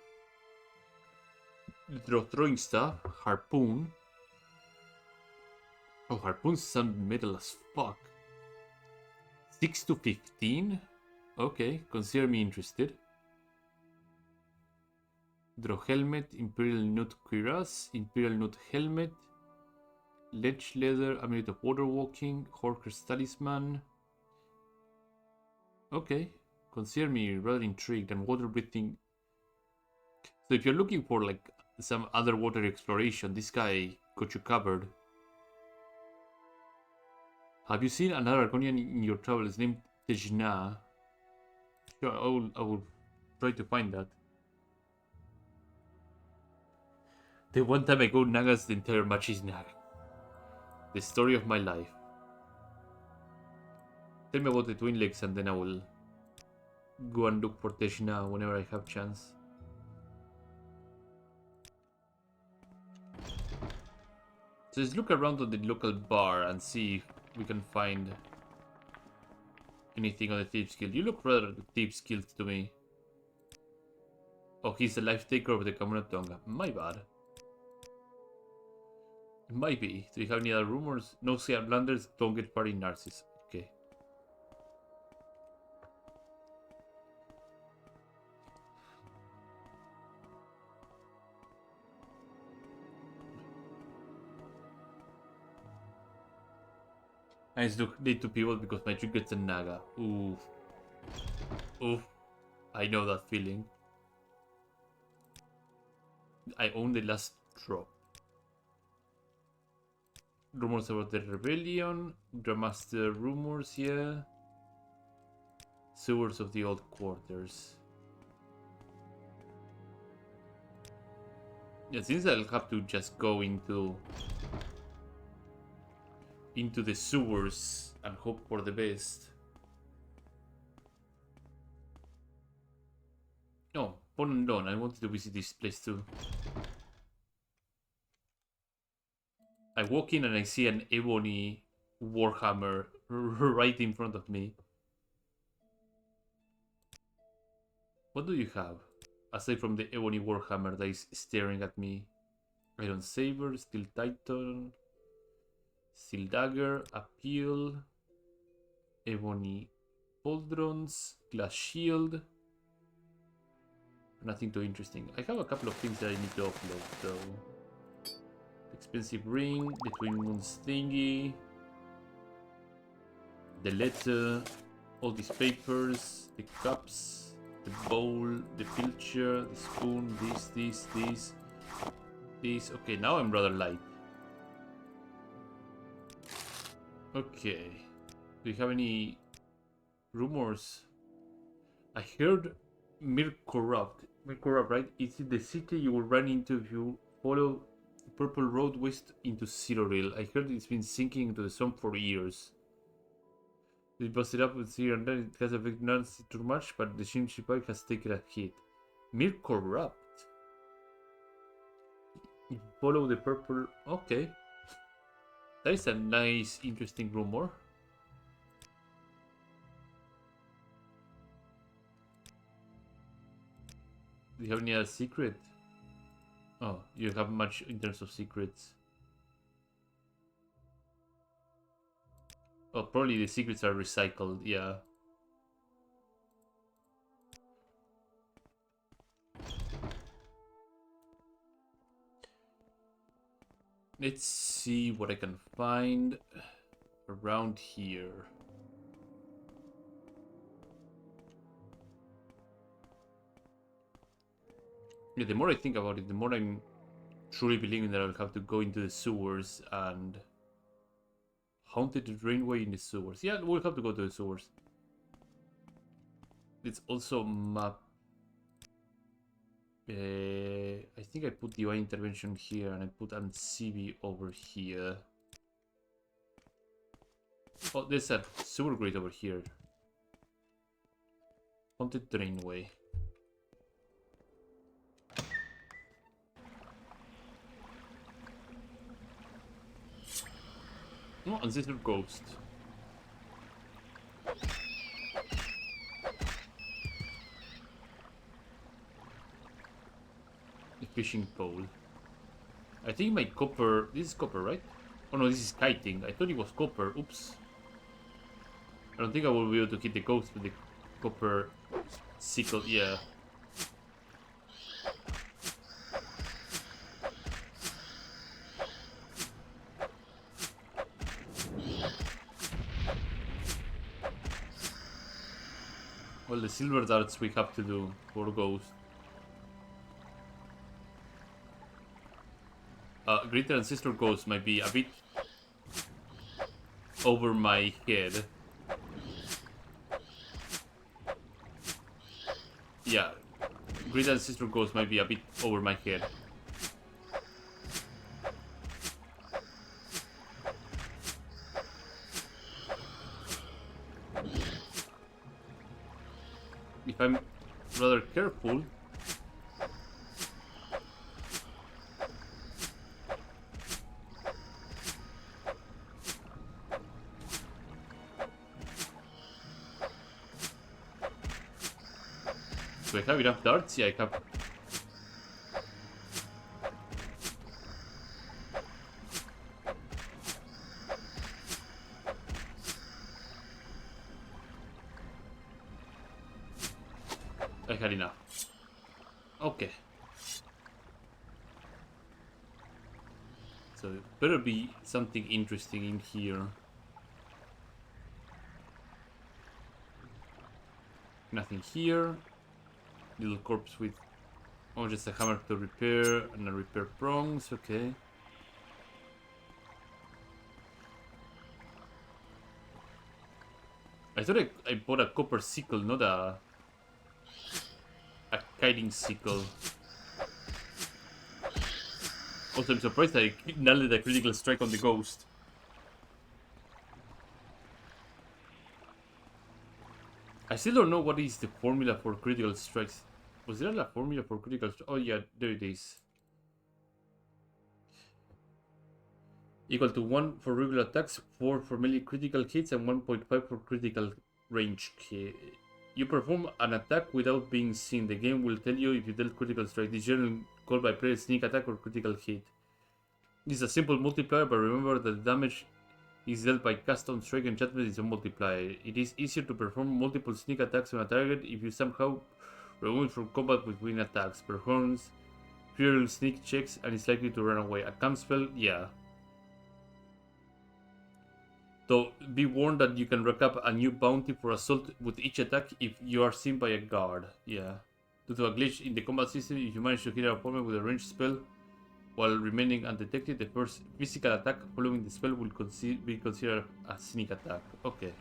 draw throwing staff, harpoon. Oh, harpoons sound metal as fuck. 6 to 15? Okay, consider me interested. Draw helmet, imperial nut cuirass, imperial nut helmet, ledge leather, amulet of water walking, Horker's talisman. Okay, consider me rather intrigued and water breathing. So if you're looking for like some other water exploration, this guy got you covered. Have you seen another Argonian in your travels named Tejna? Sure, I will try to find that. The one time I go Nagas, the entire match is Naga. The story of my life. Tell me about the twin legs and then I will go and look for Tejna whenever I have chance. So let's look around on the local bar and see if we can find anything on the Thieves Guild. You look rather Thieves Guild to me. Oh, he's the life taker of the Kamuna Tonga. My bad. It might be. Do you have any other rumors? No Sea Blunders, don't get party Narcissus. Okay. I just need to pivot because my trick gets a Naga. Oof. Oof. I know that feeling. I own the last drop. Rumors about the rebellion. Grandmaster rumors, yeah. Sewers of the old quarters. Yeah, since I'll have to just go into the sewers and hope for the best. No, Pon and Dawn, I wanted to visit this place too. I walk in and I see an ebony warhammer right in front of me. What do you have? Aside from the ebony warhammer that is staring at me. Iron saber, steel titan, steel dagger, appeal, ebony pauldrons, glass shield. Nothing too interesting. I have a couple of things that I need to upload though. Expensive ring, the twin moons thingy, the letter, all these papers, the cups, the bowl, the pilcher, the spoon, this. Okay, now I'm rather light. Okay. Do you have any rumors? I heard Mir Corrupt, right? It's in the city you will run into if you follow Purple Road west into Cyrodiil. I heard it's been sinking into the swamp for years. It busted up with here and there. It has affected not too much, but the Shinship has taken a hit. Mir Corrupt. You follow the purple. Okay. That is a nice, interesting rumor. Do you have any other secret? Oh, you have much in terms of secrets. Oh, probably the secrets are recycled, yeah. Let's see what I can find around here. Yeah, the more I think about it, the more I'm truly believing that I'll have to go into the sewers and haunted drainway in the sewers. Yeah, we'll have to go to the sewers. It's also map. I think I put UI intervention here and I put Ancibi over here. Oh, there's a sewer grate over here. Haunted drainway. No, Ancestor Ghost. The fishing pole. I think my copper... This is copper, right? Oh no, this is kiting. I thought it was copper. Oops. I don't think I will be able to hit the ghost with the copper sickle. Yeah. Well, the silver darts we have to do for ghost. Greater Ancestor Ghost might be a bit over my head. Yeah, Greater Ancestor Ghost might be a bit over my head. If I'm rather careful, do I have enough darts? Yeah, I have. I had enough. Okay. So it better be something interesting in here. Nothing here. Little corpse with... Oh, just a hammer to repair and a repair prongs. Okay. I thought I bought a copper sickle, not a kiting sickle. Also, I'm surprised I nailed a critical strike on the ghost. I still don't know what is the formula for critical strikes. Was there a formula for critical strikes? Oh yeah, there it is. Equal to 1 for regular attacks, 4 for melee critical hits, and 1.5 for critical range hit. You perform an attack without being seen. The game will tell you if you dealt critical strike. This is generally called by players sneak attack or critical hit. This is a simple multiplier, but remember that the damage is dealt by cast on strike enchantment is a multiplier. It is easier to perform multiple sneak attacks on a target if you somehow remove from combat between attacks. Performs fewer sneak checks and is likely to run away. A camp spell, yeah. So be warned that you can rack up a new bounty for assault with each attack if you are seen by a guard. Yeah. Due to a glitch in the combat system, if you manage to hit an opponent with a ranged spell while remaining undetected, the first physical attack following the spell will be considered a sneak attack. Okay.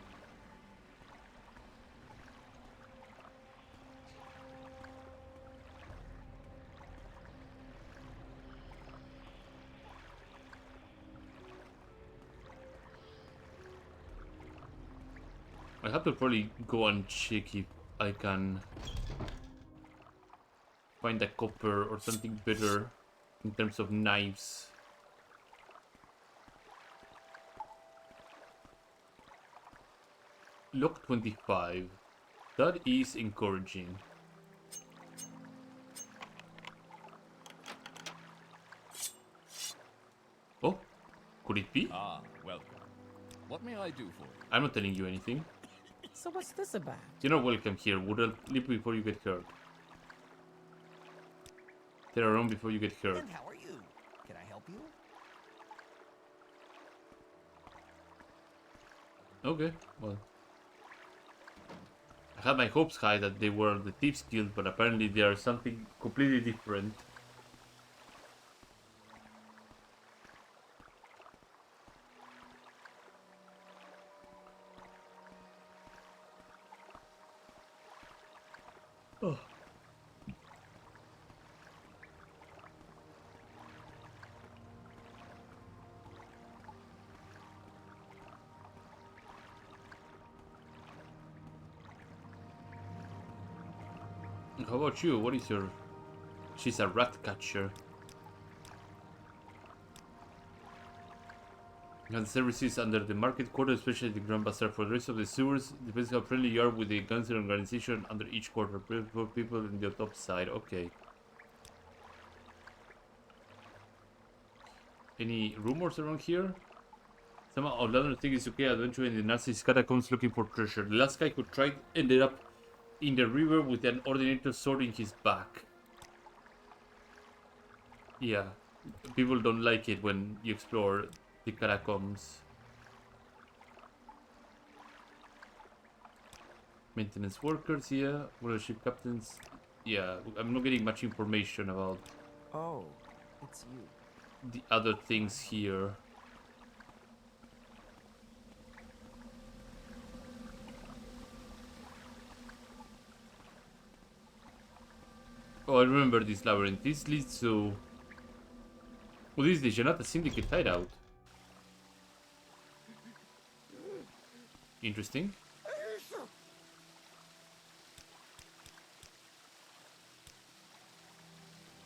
I have to probably go and check if I can find a copper or something better in terms of knives. Lock 25. That is encouraging. Oh, could it be? Ah, welcome. What may I do for you? I'm not telling you anything. So what's this about? You're not welcome here. Would leave before you get hurt. Turn around before you get hurt. And how are you? Can I help you? Okay, well. I had my hopes high that they were the Thieves Guild, but apparently they are something completely different. Oh. How about you? What is your... She's a rat catcher. And services under the market quarter, especially the Grand Bazaar. For the rest of the sewers, depends how friendly you are with the gangster organization under each quarter. For people in the top side. Okay. Any rumors around here? Some outlander think it's okay adventuring in the Nazis catacombs looking for treasure. The last guy who tried ended up in the river with an ordinator sword in his back. Yeah, people don't like it when you explore the catacombs. Maintenance workers, yeah. Ship captains, yeah. I'm not getting much information about Oh, it's you. the other things here. Oh, I remember this labyrinth. This leads to... Oh, this is the Janata Syndicate hideout. Interesting.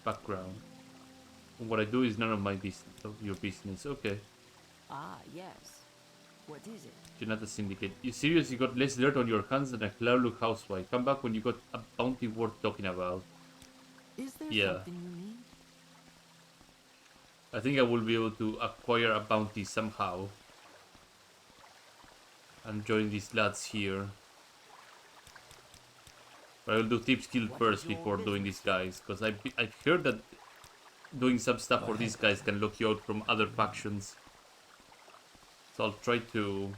Background. What I do is none of my business, of your business. Okay. Ah, yes. What is it? Janata Syndicate. You seriously got less dirt on your hands than a Cloudlook housewife. Come back when you got a bounty worth talking about. Is there Yeah. something you need? I think I will be able to acquire a bounty somehow. And join these lads here. But I will do Thieves Guild first before doing these guys. Because I've heard that doing some stuff for these guys can lock you out from other factions. So I'll try to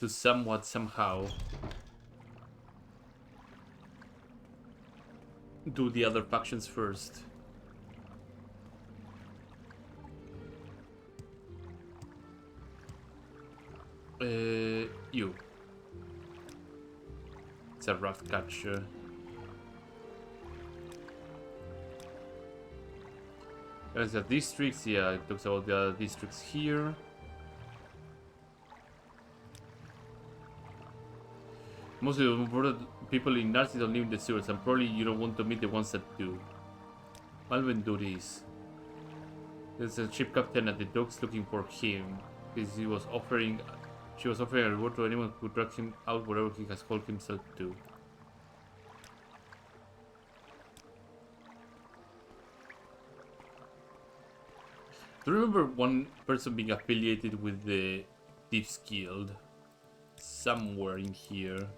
somewhat, somehow do the other factions first. You. It's a rough catcher. There's the districts, yeah, it talks about the other districts here. Most of the important people in Narcy don't live in the sewers, and probably you don't want to meet the ones that do. Malvin do this. There's a ship captain at the docks looking for him, because she was offering a reward to anyone who drags him out wherever he has called himself to. Do you remember one person being affiliated with the Thieves Guild? Somewhere in here.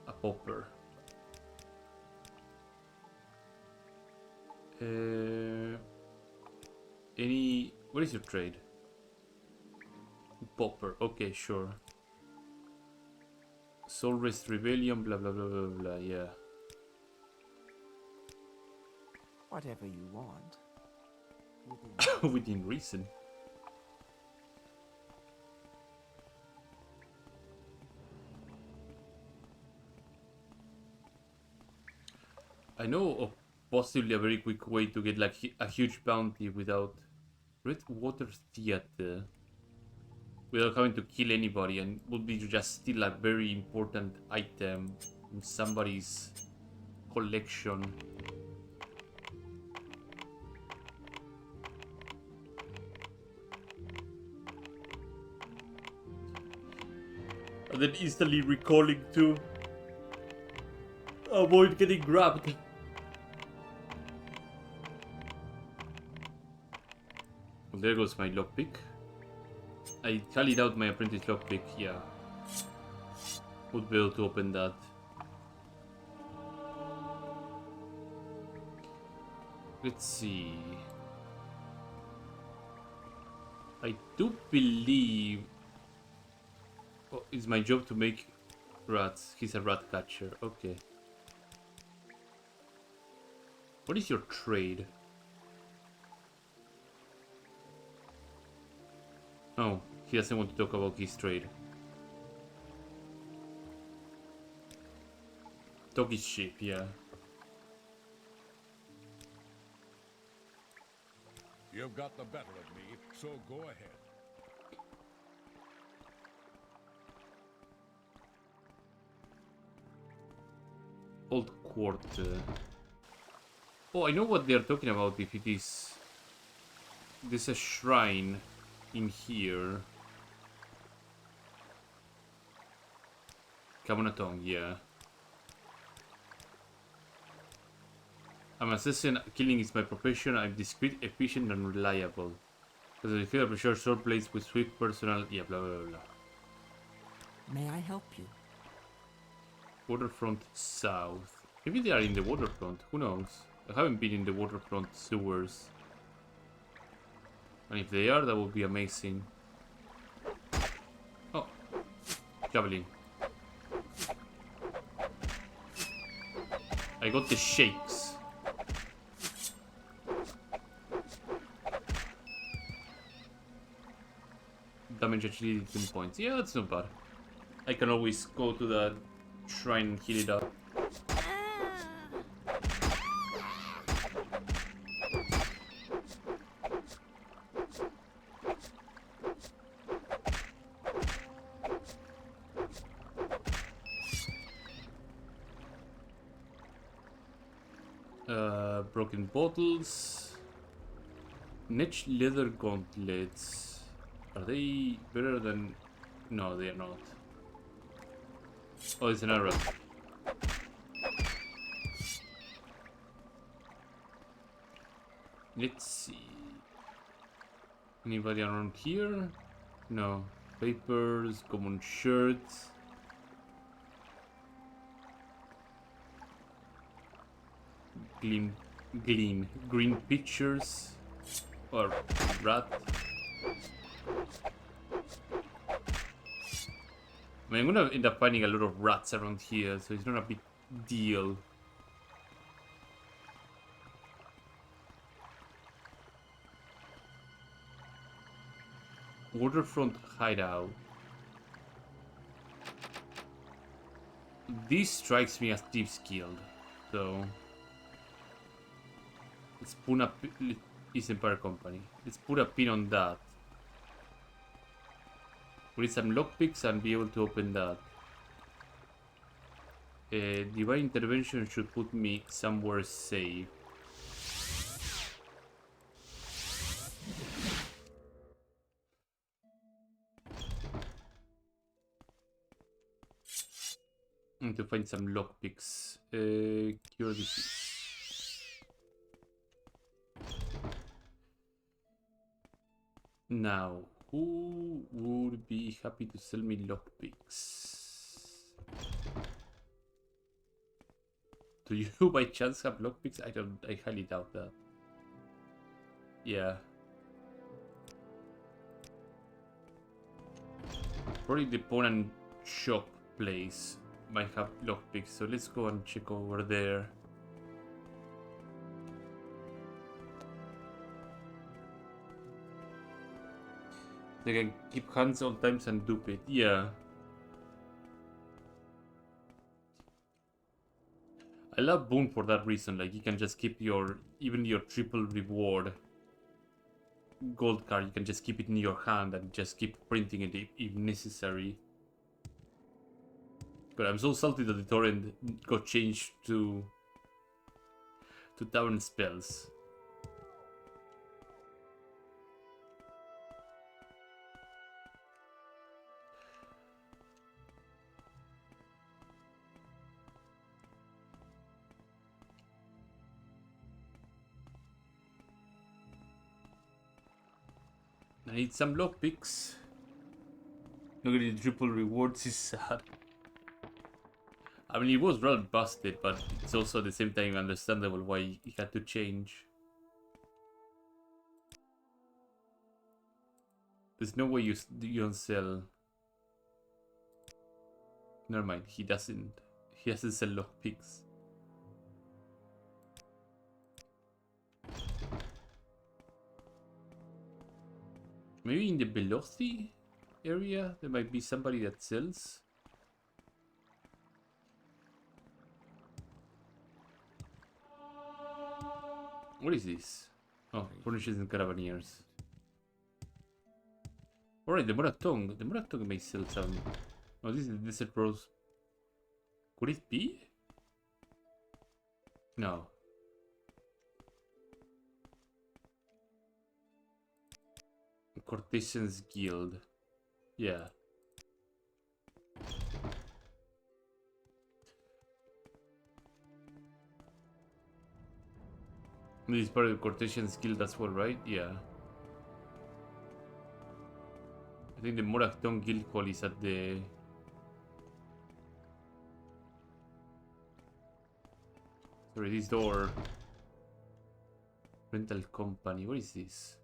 A popper. Any... What is your trade? Popper. Okay, sure. Soul Rest Rebellion, blah blah blah blah blah, yeah. Whatever you want. Within reason. I know of possibly a very quick way to get like a huge bounty without Red Water Theater, without having to kill anybody, and would be to just steal a very important item from somebody's collection. And then instantly recalling to avoid getting grabbed. Well, there goes my lockpick. I tallied out my apprentice lockpick, yeah. Would be able to open that. Let's see. I do believe it's my job to make rats. He's a rat catcher. Okay. What is your trade? Oh, he doesn't want to talk about his trade. Dog is sheep, yeah. You've got the better of me, so go ahead. Old quarter. Oh, I know what they're talking about. If it is, there's a shrine in here. Kamunatong, yeah. I'm assassin. Killing is my profession. I'm discreet, efficient, and reliable. Because I feel I pressure sword blades with swift personal. Yeah, blah blah blah. May I help you? Waterfront south. Maybe they are in the waterfront. Who knows? I haven't been in the waterfront sewers. And if they are, that would be amazing. Oh, javelin. I got the shakes. Damage actually 10 points. Yeah, that's not bad. I can always go to the shrine and heal it up. Broken bottles. Niche leather gauntlets. Are they better than... No, they are not. Oh, it's an arrow. Let's see. Anybody around here? No. Papers, common shirts. Green pictures. Or rat. I mean, I'm gonna end up finding a lot of rats around here, so it's not a big deal. Waterfront hideout. This strikes me as deep skilled, so let's put a is Empire Company. Let's put a pin on that. We need some lockpicks and be able to open that. Divine intervention should put me somewhere safe. I need to find some lockpicks. Cure disease. Now, who would be happy to sell me lockpicks? Do you by chance have lockpicks? I highly doubt that. Yeah. Probably the pawn and shop place might have lockpicks, so let's go and check over there. They can keep hands all times and dupe it. Yeah. I love Boon for that reason. Like, you can just keep even your triple reward gold card. You can just keep it in your hand and just keep printing it if necessary. But I'm so salty that the torrent got changed to tavern spells. I need some lockpicks. Not getting triple rewards is sad. I mean, it was rather busted, but it's also at the same time understandable why it had to change. There's no way you don't sell. Never mind. He doesn't. He doesn't sell lockpicks. Maybe in the Belothi area there might be somebody that sells. What is this? Oh, furnishers and caravaneers. Alright, the Moratong. The Moratong may sell some. Oh, this is the Desert Rose. Could it be? No. Cortesians Guild. Yeah. This is part of the Cortesians Guild as well, right? Yeah. I think the Morakton Guild Hall is at the... Sorry, this door. Rental company. What is this?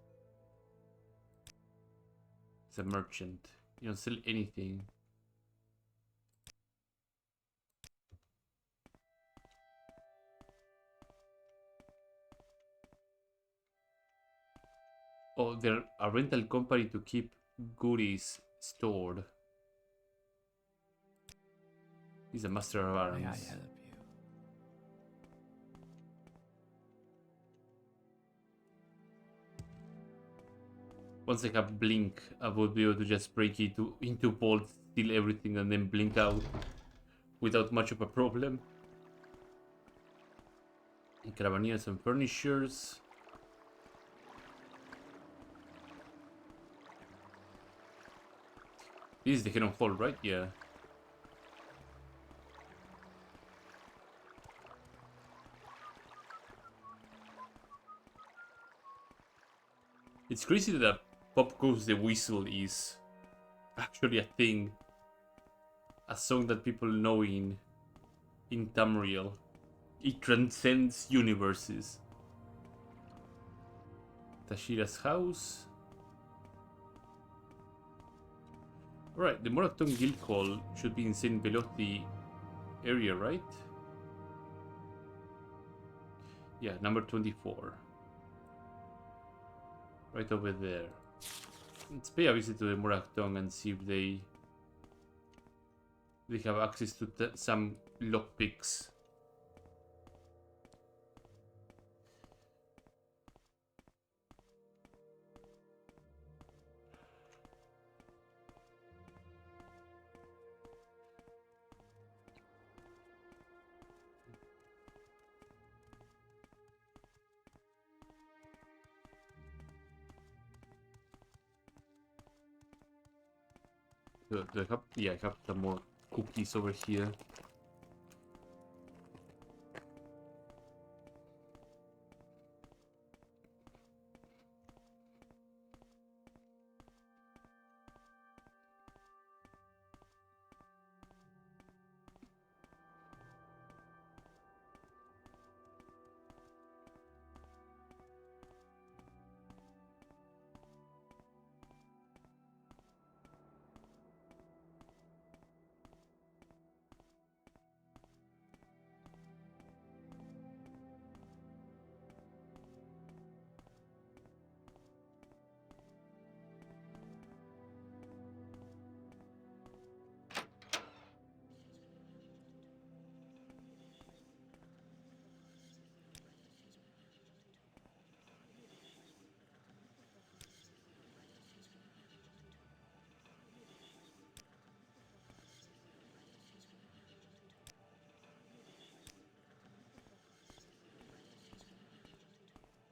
It's a merchant. You don't sell anything. Oh, they're a rental company to keep goodies stored. He's a master of arms. May I help you? Once I have blink, I would be able to just break it into bolts, steal everything, and then blink out without much of a problem. And caravaneers and furnishers. This is the Cannon Hall, right? Yeah. It's crazy that Pop Goes the Whistle is actually a thing. A song that people know in Tamriel. It transcends universes. Tashira's house. Right, the Morakton Guild Hall should be in St. Belothi area, right? Yeah, number 24. Right over there. Let's pay a visit to the Morakton and see if they have access to some lockpicks. Do I have, yeah, I have some more cookies over here.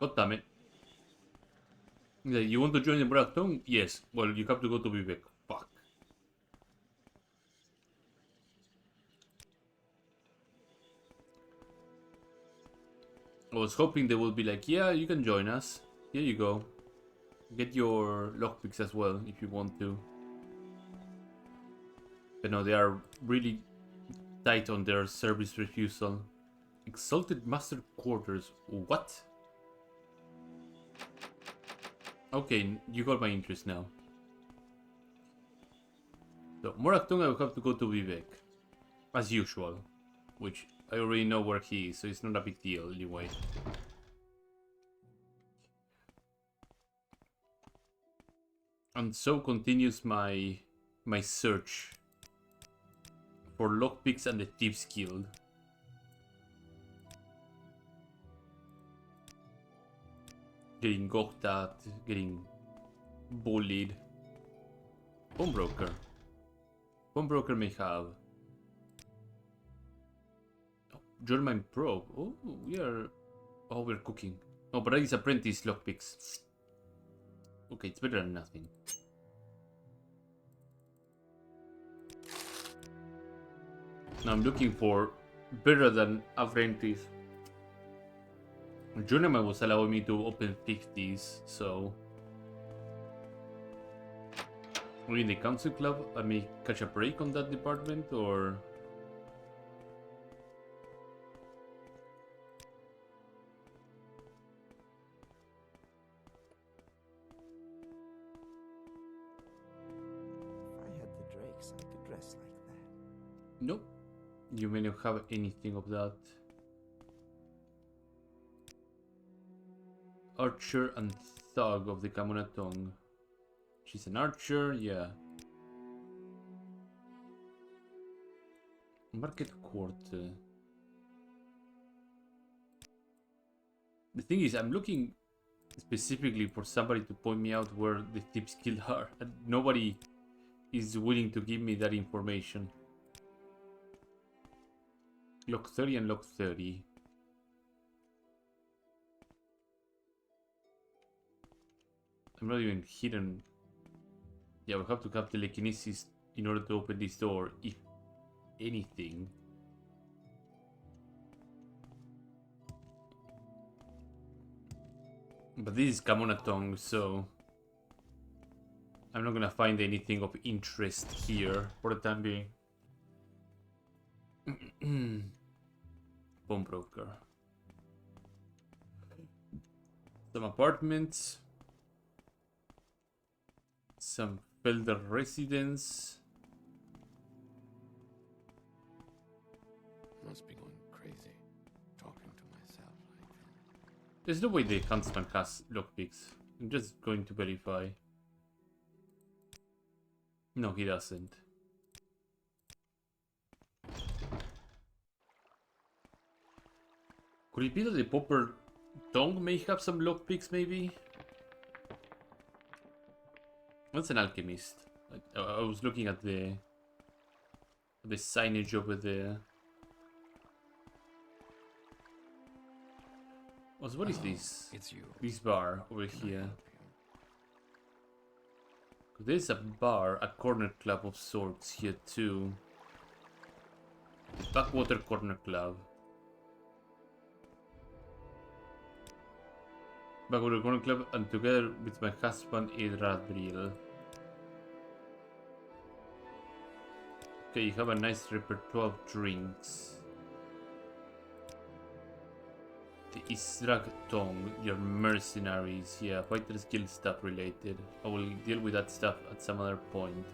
God damn it. Yeah, you want to join the Morakton? Yes. Well, you have to go to Vivek. Fuck. I was hoping they would be like, yeah, you can join us. Here you go. Get your lockpicks as well if you want to. But no, they are really tight on their service refusal. Exalted Master Quarters. What? Okay, you got my interest now. So, Moraktung, I will have to go to Vivek. As usual. Which I already know where he is, so it's not a big deal anyway. And so continues my search for lockpicks and the Thieves Guild. Getting gawked at, getting bullied. Pawnbroker. Pawnbroker may have. Oh, German probe. Oh, we're cooking. Oh, but that is apprentice lockpicks. Okay, it's better than nothing. Now I'm looking for better than apprentice. Journeyman was allowing me to open 50s, so in the council club I may catch a break on that department, or If I had the drakes, I could dress like that. nope, you may not have anything of that. Archer and Thug of the Kamunatong. She's an archer, yeah. Market Court. The thing is, I'm looking specifically for somebody to point me out where the Thieves Guild are, and nobody is willing to give me that information. Lock 30 and Lock 30. I'm not even hidden. Yeah, we have to have telekinesis in order to open this door, if anything. But this is Kamonatong, so I'm not gonna find anything of interest here for the time being. Pawnbroker. Some apartments. Some Felder residence. Must be going crazy, talking to myself like that. There's no way the huntsman has lockpicks. I'm just going to verify. No, he doesn't. Could it be that the Popper Tongue may have some lockpicks, maybe? That's an alchemist. I was looking at the signage over there. What is this? It's you. This bar over Can I here. help you? There's a bar, a corner club of sorts here too. The Backwater Corner Club. Backwater Corner Club, and together with my husband Radriel. Okay, you have a nice repertoire of drinks. The Israg Tong, your mercenaries, yeah, Fighters Guild stuff related. I will deal with that stuff at some other point.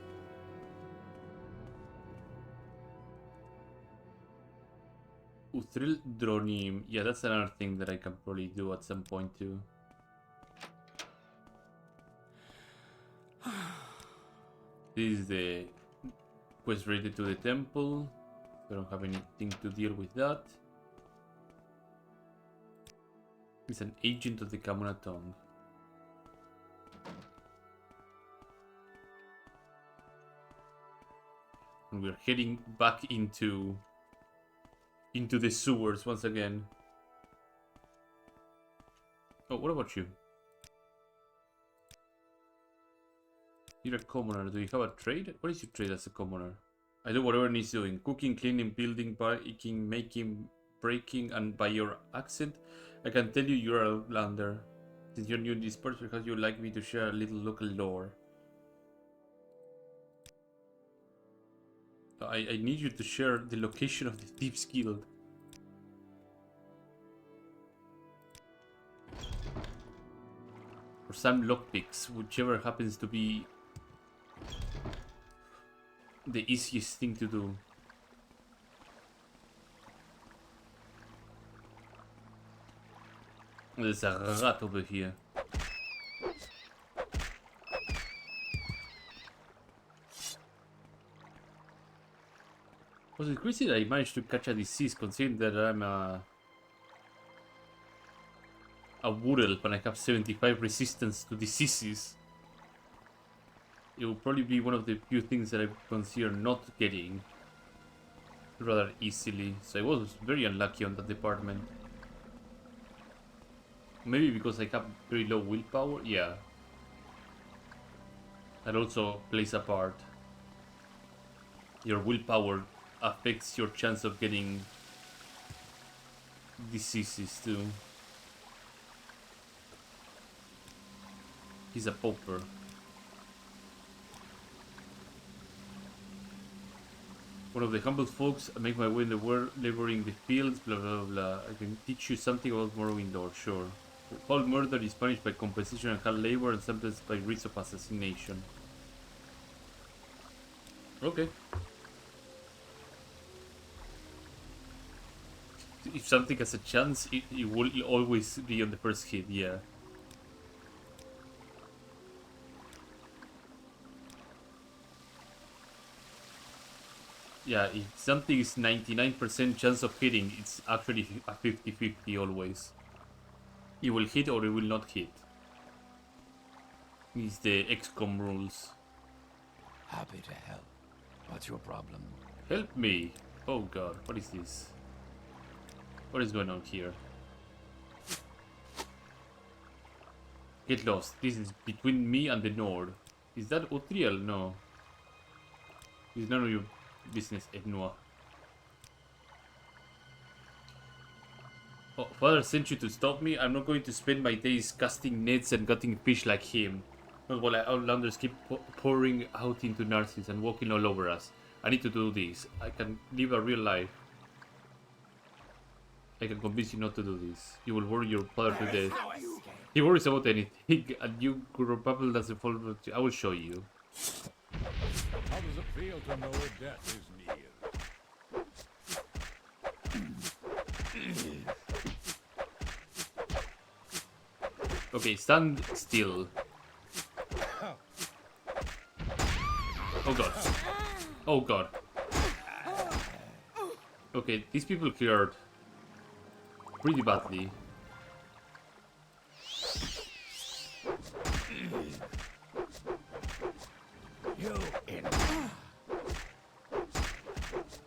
Uthril Dronim, yeah, that's another thing that I can probably do at some point too. This is the quest related to the temple. I don't have anything to deal with that. He's an agent of the Kamunatong. And we're heading back into the sewers once again. Oh, what about you? You're a commoner. Do you have a trade? What is your trade as a commoner? I do whatever needs doing. Cooking, cleaning, building, baking, making, breaking, and by your accent, I can tell you're a Outlander. Since you're new in this part, because you'd like me to share a little local lore. I need you to share the location of the Thieves Guild. Or some lockpicks, whichever happens to be the easiest thing to do. There's a rat over here. Was it crazy that I managed to catch a disease considering that I'm a wood elf and I have 75 resistance to diseases? It will probably be one of the few things that I consider not getting rather easily. So I was very unlucky on that department. Maybe because I have very low willpower, yeah. That also plays a part. Your willpower affects your chance of getting diseases too. He's a pauper. One of the humble folks, I make my way in the world, laboring the fields, blah blah blah. I can teach you something about Morrowind lore, sure. All murder is punished by compensation and hard labor and sometimes by wreaths of assassination. Okay. If something has a chance, it will always be on the first hit, yeah. Yeah, if something is 99% chance of hitting, it's actually a 50-50 always. It will hit or it will not hit. It's the XCOM rules. Happy to help. What's your problem? Help me! Oh god, what is this? What is going on here? Get lost. This is between me and the Nord. Is that Utriel? No. It's none of your business, Ednoa. Oh, Father sent you to stop me? I'm not going to spend my days casting nets and gutting fish like him. Not while Outlanders keep pouring out into Narcissus and walking all over us. I need to do this. I can live a real life. I can convince you not to do this. You will worry your father to death. He worries about anything, and you probably doesn't fall. I will show you. How does it feel to know death is near? Okay, stand still. Oh god. Oh god. Okay, these people cleared pretty badly.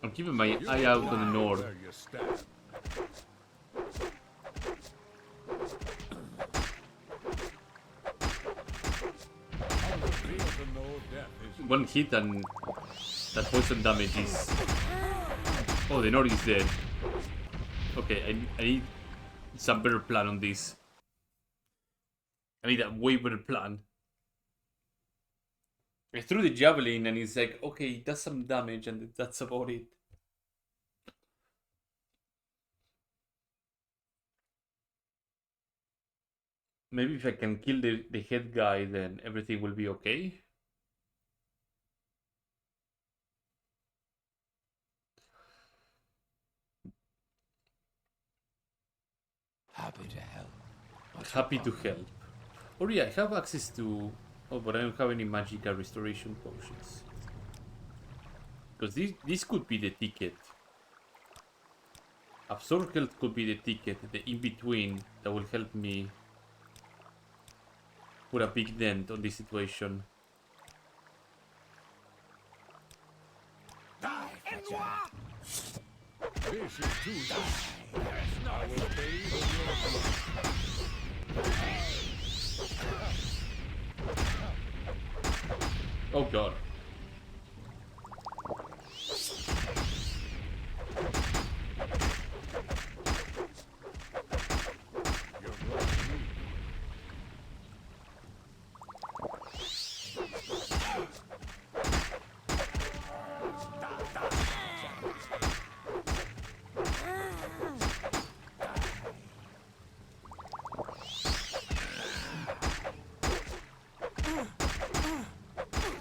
I'm keeping my eye out on the north. Where you stand. How does it feel to know death is near? One hit and that poison damage is... Oh, the Nord is dead. Okay, I need some better plan on this. I need a way better plan. I threw the javelin and it's like, okay, it does some damage and that's about it. Maybe if I can kill the head guy, then everything will be okay. Happy to help. What's Happy your to problem? help. Oh yeah, I have access to... Oh, but I don't have any magical restoration potions. Because this could be the ticket. Absorb health could be the ticket, the in-between that will help me put a big dent on this situation. This is too easy. I will bathe in your blood. Oh god. You're growing weak.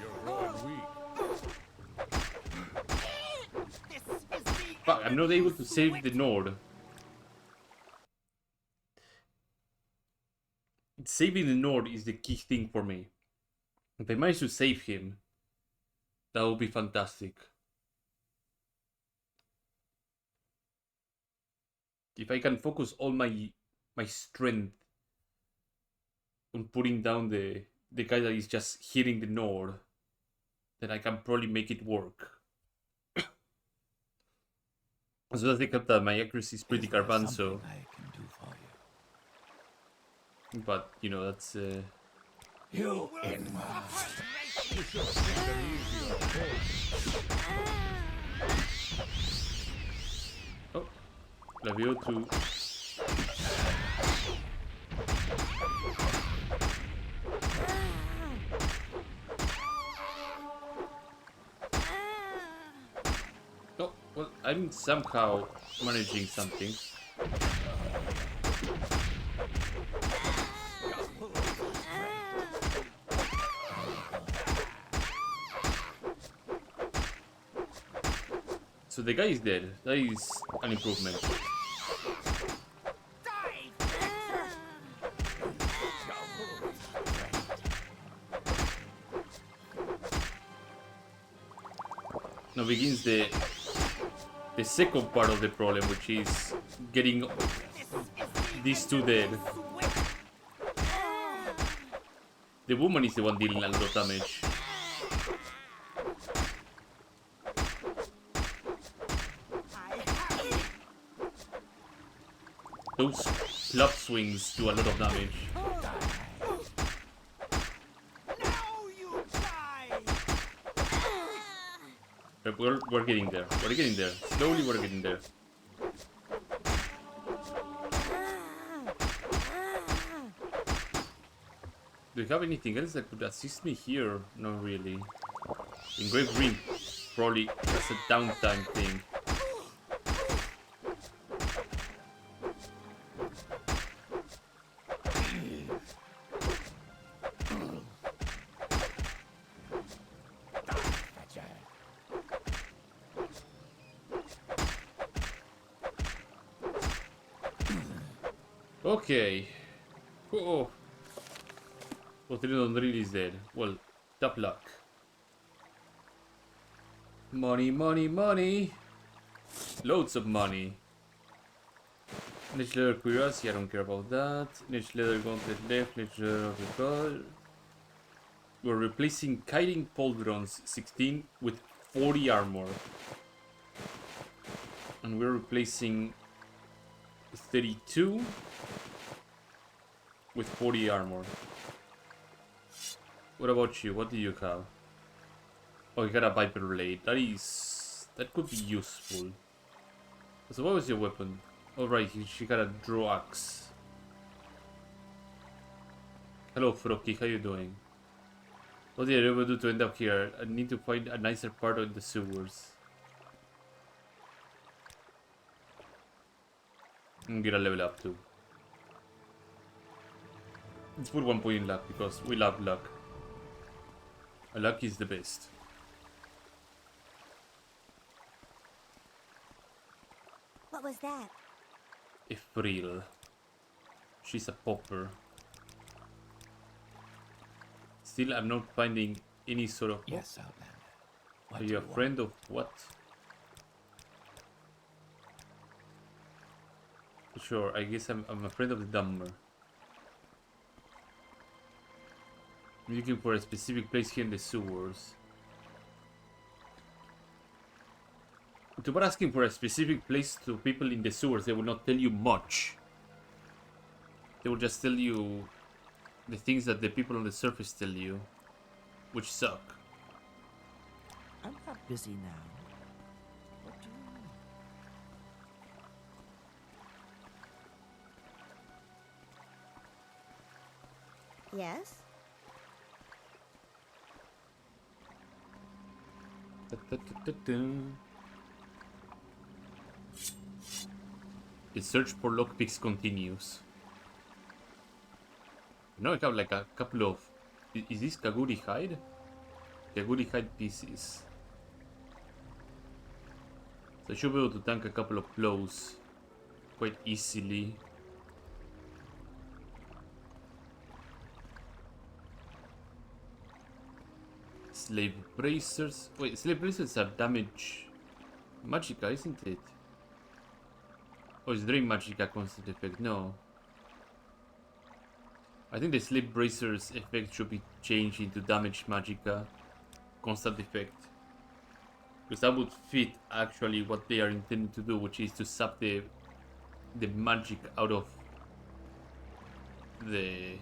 You're growing I'm not able to save the Nord. Saving the Nord is the key thing for me. If I manage to save him, that would be fantastic. If I can focus all my strength on putting down the guy that is just hitting the Nord, then I can probably make it work. As well as I think that my accuracy is pretty garbanzo. I can do for you? But, you know, that's... You in my... Oh, Lavio to... Oh, well, I'm somehow managing something. So the guy is dead. That is an improvement. Now begins the second part of the problem, which is getting these two dead. The woman is the one dealing a lot of damage. Those club swings do a lot of damage. We're getting there. We're getting there. Slowly we're getting there. Do you have anything else that could assist me here? Not really. Engraved ring. Probably that's a downtime thing. Okay. Oh. Potridon really is dead. Well, tough luck. Money, money, money. Loads of money. Niche leather cuirass, I don't care about that. Niche leather gauntlet left, niche leather of the god. We're replacing kiting pauldrons 16 with 40 armor. And we're replacing 32 with 40 armor. What about you? What do you have? Oh, you got a Viper Blade. That could be useful. So what was your weapon? Oh right, she got a draw axe. Hello Froki, how you doing? What did I ever do to end up here? I need to find a nicer part of the sewers. And get a level up too. Let's put 1 point in luck because we love luck. Luck is the best. What was that? Ifril. She's a popper. Still, I'm not finding any sort of... Yes, Outlander. What Are do you a want? friend of what? Sure, I guess I'm a friend of the Dumber. I'm looking for a specific place here in the sewers. To be asking for a specific place to people in the sewers, they will not tell you much. They will just tell you the things that the people on the surface tell you, which suck. I'm not busy now. What do you mean? Yes? The search for lockpicks continues. Now I have like a couple of... Is this Kaguri hide? Kaguri hide pieces. So I should be able to tank a couple of blows quite easily. Slave bracers. Wait, slave bracers have damage magicka, isn't it? Oh, is drain magicka constant effect? No. I think the slave bracers effect should be changed into damage magicka constant effect. Because that would fit actually what they are intended to do, which is to sap the magic out of the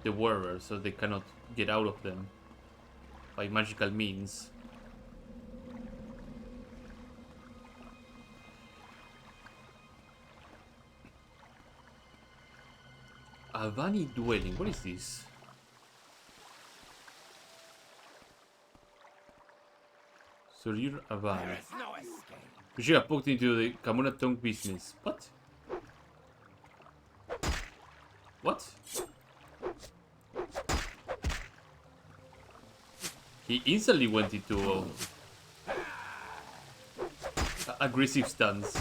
wearer, so they cannot get out of them by magical means. Avani dwelling. What is this? Surir Avani. We should have poked into the Kamuna Tongue business. What? What? He instantly went into aggressive stance.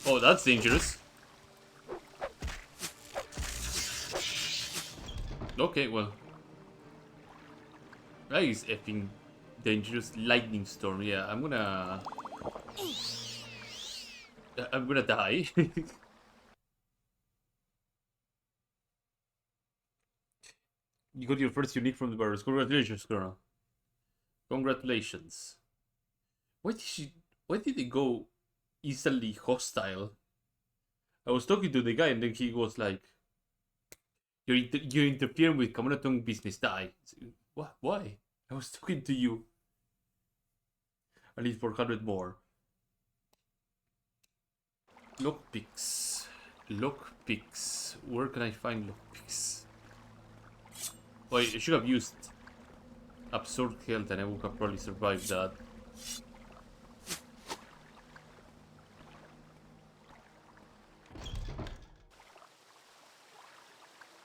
Oh, that's dangerous. Okay, well. That is effing dangerous. Lightning storm, yeah, I'm gonna die. You got your first unique from the barrels. Congratulations, Corona. Congratulations. Why did they go instantly hostile? I was talking to the guy and then he was like, You're interfering with Kamunatong business, die. What? Why? I was talking to you. I need 400 more. Lockpicks. Lockpicks. Where can I find lockpicks? Oh, I should have used Absorb Health and I would have probably survived that.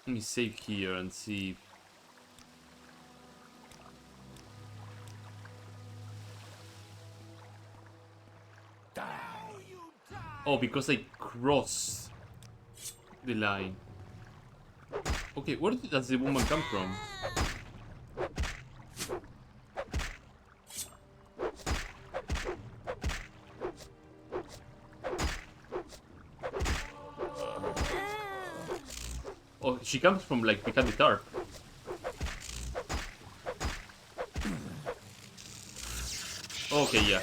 Let me save here and see. Oh, because I crossed the line. Okay, where does the woman come from? Oh, she comes from like behind the tarp. Okay, yeah.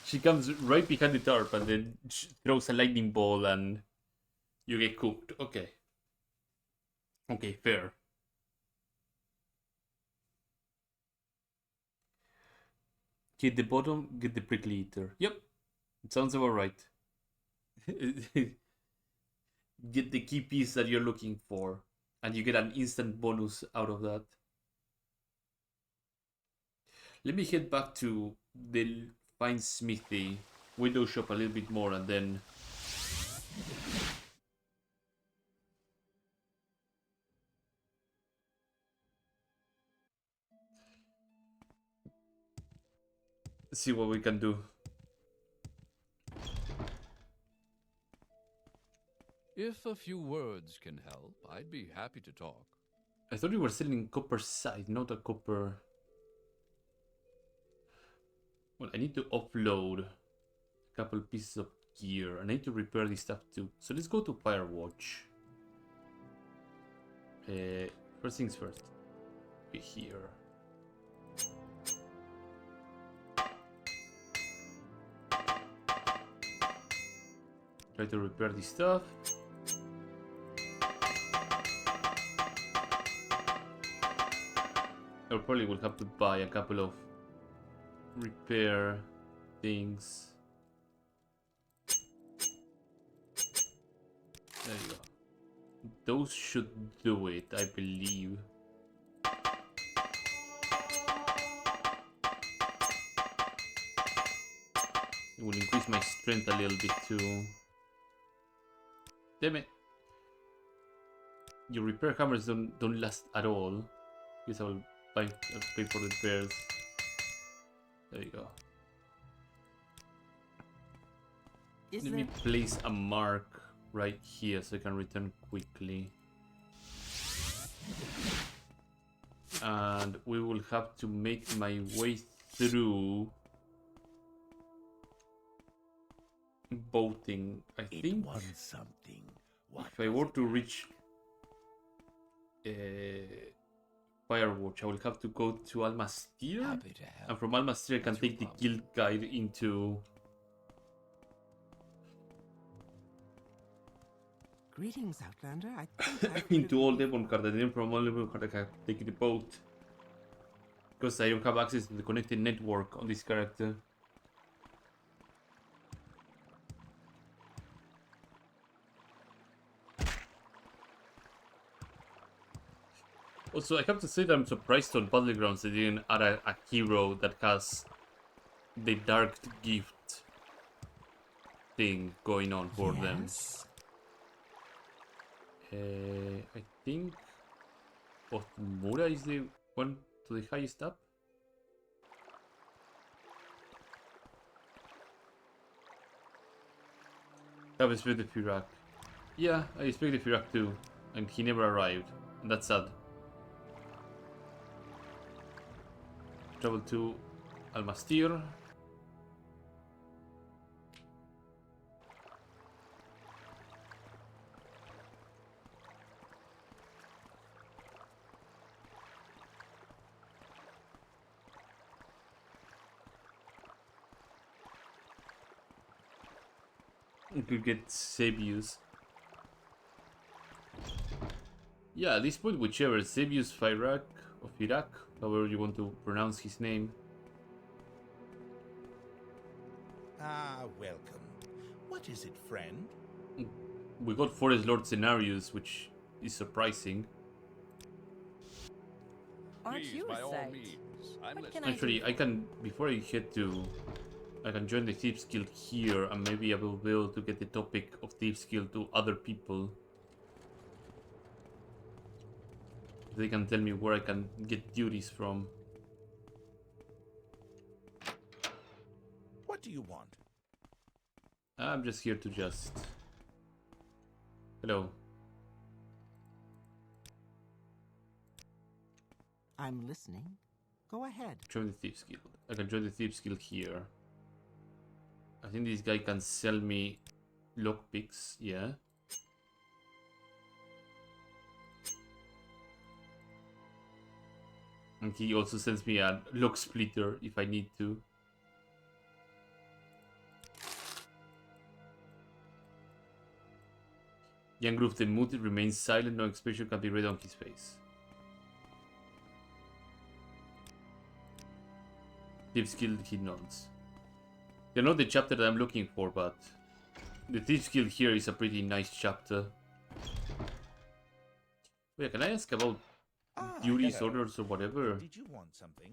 She comes right behind the tarp and then throws a lightning ball and you get cooked. Okay. Okay, fair. Hit the bottom, get the prickly eater. Yep. It sounds about right. Get the key piece that you're looking for. And you get an instant bonus out of that. Let me head back to the fine smithy, window shop a little bit more, and then see what we can do. If a few words can help, I'd be happy to talk. I thought you were selling copper side, not a copper. Well, I need to offload a couple pieces of gear. I need to repair this stuff too. So let's go to Firewatch. First things first. Be here. Try to repair this stuff. I probably will have to buy a couple of repair things. There you go. Those should do it, I believe. It will increase my strength a little bit too. Damn it. Your repair hammers don't last at all. Guess I pay for the repairs. There you go. Is Let there... me place a mark right here so I can return quickly. And we will have to make my way through boating. I It think won something. What if I was were it to after? reach Firewatch, I will have to go to Almastir. Happy to help. And from Almastir I can What's your take the problem? guild guide into... Greetings, Outlander. I think I've into all Devonheart, and then from all Devonheart I can take the boat. Because I don't have access to the connected network on this character. Also, I have to say that I'm surprised on Battlegrounds they didn't add a hero that has the Dark Gift thing going on for them. Yes. I think Othmura is the one to the highest up. I have expected Firak. Yeah, I expected Firak too, and he never arrived, and that's sad. Travel to Almastir. You could get Sebius. Yeah, at this point, whichever, Sebius Firak or Firak, however you want to pronounce his name. Ah, welcome. What is it, friend? We got Forest Lord scenarios, which is surprising. Aren't Please, you by a all sight? means. I'm What listening. can Actually, I can, before I head to, I can join the Thieves Guild here, and maybe I will be able to get the topic of Thieves Guild to other people. If they can tell me where I can get duties from. What do you want? I'm just here to just... Hello. I'm listening. Go ahead. Join the Thieves Guild. I can join the Thieves Guild here. I think this guy can sell me lockpicks, yeah. And he also sends me a lock splitter if I need to. Young Groove the mood remains silent, no expression can be read on his face. Thieves Guild, he nods. They're not the chapter that I'm looking for, but the Thieves Guild here is a pretty nice chapter. Wait, can I ask about duties, hello. orders, or whatever? Did you want something?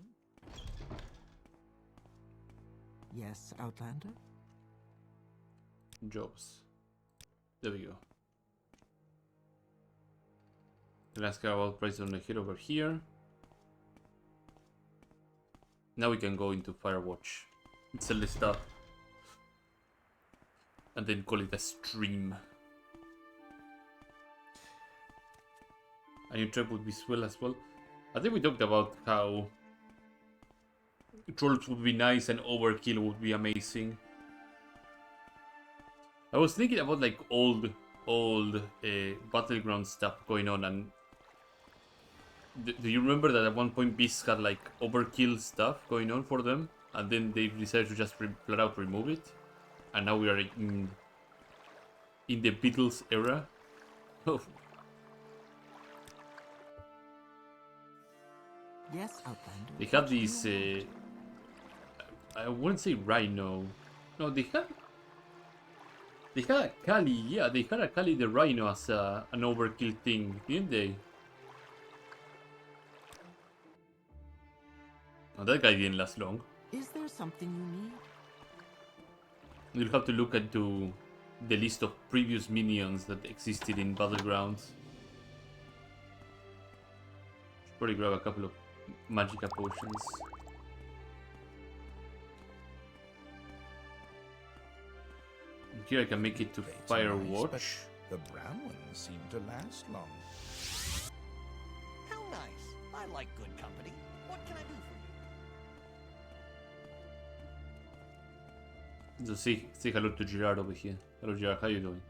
Yes, Outlander? Jobs. There we go. I'll ask her about prices on the hill over here. Now we can go into Firewatch and sell the stuff. And then call it a stream. A new trap would be swell as well. I think we talked about how trolls would be nice and overkill would be amazing. I was thinking about like old battleground stuff going on, and do you remember that at one point Beasts had like overkill stuff going on for them, and then they decided to just flat out remove it, and now we are in the Beatles era. Yes, Outlander. They had What do you these want? I wouldn't say rhino. No, they had a Kali, yeah, they had a Kali the rhino as an overkill thing, didn't they? Oh, that guy didn't last long. Is there something you need? You'll have to look into the list of previous minions that existed in Battlegrounds. Should probably grab a couple of magica potions. Here I can make it to Plates are nice, Firewatch. but the brown ones seem to last long. How nice. I like good company. What can I do for you? So say hello to Gerard over here. Hello Gerard, how you doing?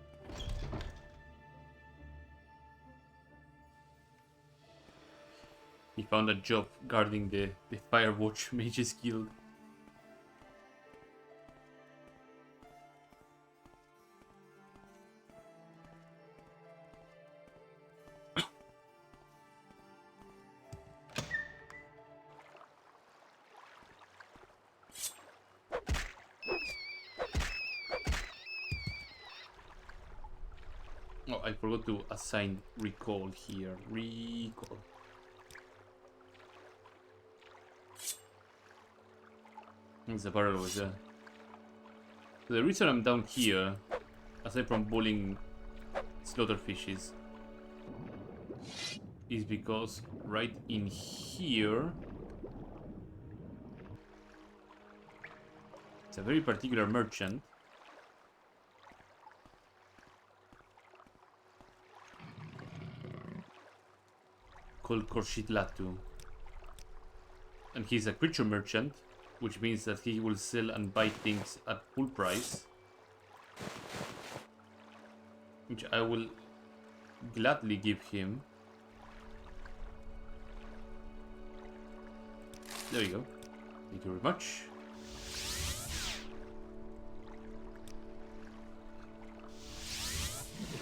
He found a job guarding the Firewatch Mages Guild. Oh, I forgot to assign recall here. Recall. There's a barrel over there. So the reason I'm down here, aside from bowling slaughterfishes, is because right in here it's a very particular merchant called Korshitlatu. And he's a creature merchant, which means that he will sell and buy things at full price, which I will gladly give him. There you go. Thank you very much.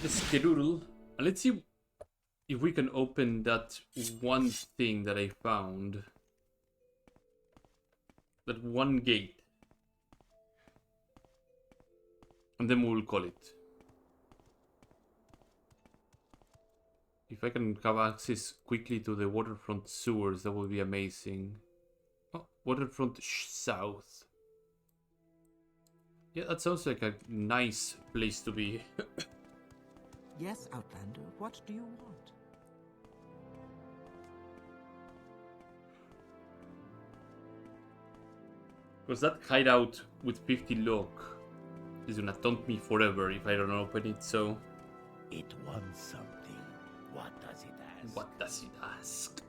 Let's skedoodle. And let's see if we can open that one thing that I found. That one gate. And then we'll call it. If I can have access quickly to the waterfront sewers, that would be amazing. Oh, waterfront south. Yeah, that sounds like a nice place to be. Yes, Outlander, what do you want? Because that hideout with 50 lock is gonna taunt me forever if I don't open it, so... It wants something. What does it ask? What does it ask?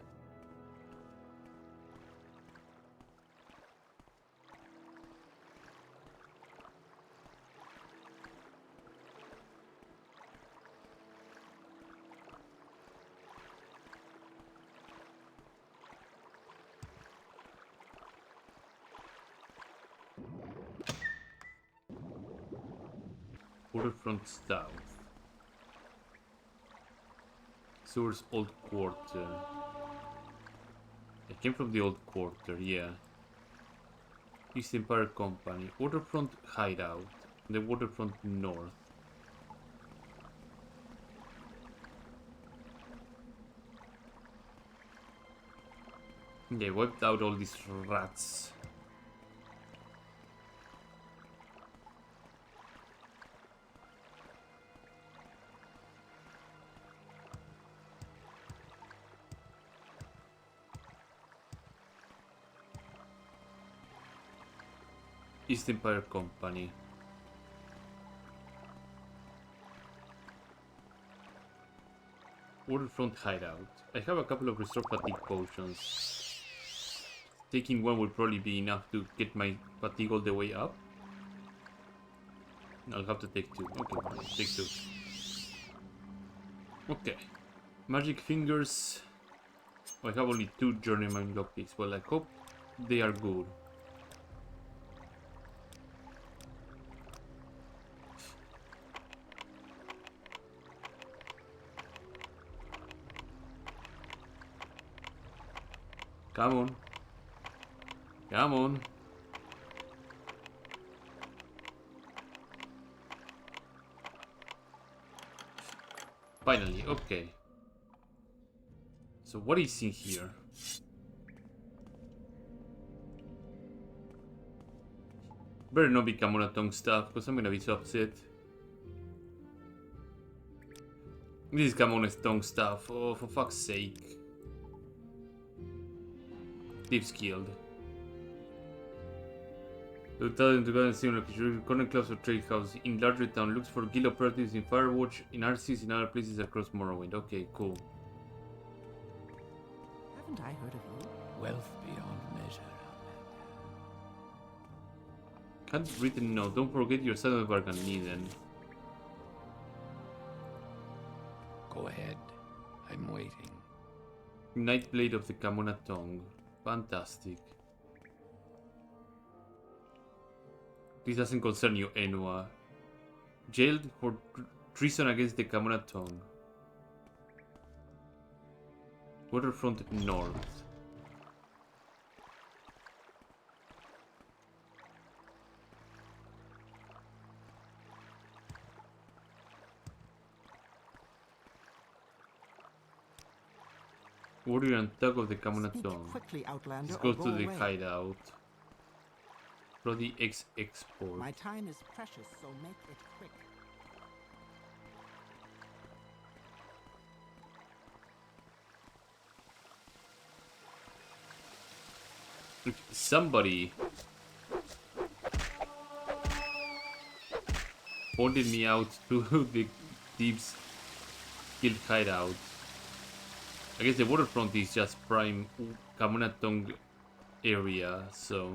Waterfront south. Sewers old quarter. I came from the old quarter, yeah. East Empire Company. Waterfront hideout. The waterfront north. They wiped out all these rats. East Empire Company. Waterfront hideout. I have a couple of restore fatigue potions. Taking one will probably be enough to get my fatigue all the way up. I'll have to take two. Okay, take two. Okay. Magic fingers. I have only 2 journeyman lockpicks. Well, I hope they are good. Come on. Come on. Finally, okay. So what is in here? Better not be Kamonatong stuff, because I'm gonna be so upset. This is Kamonatong stuff, oh for fuck's sake. Thieves Guild. Lieutenant to go and see location. Corner clubs or trade house in larger town. Looks for guild operatives in Firewatch, in RCs, in other places across Morrowind. Okay, cool. Haven't I heard of you? Wealth beyond measure. Can't written no. Don't forget your son of Bargani then. Go ahead. I'm waiting. Nightblade of the Kamona Tongue. Fantastic. This doesn't concern you, Enua. Jailed for treason against the Kamona Tongue. Waterfront North. Warrior and Thug of the Kamona Speak Tongue. quickly, Outlander, Let's go or to go the away. hideout. Bloody Export. My time is precious, so make it quick. Look, somebody pointed me out to the Thieves Guild hideout. I guess the waterfront is just prime Kamuna Tongue area, so...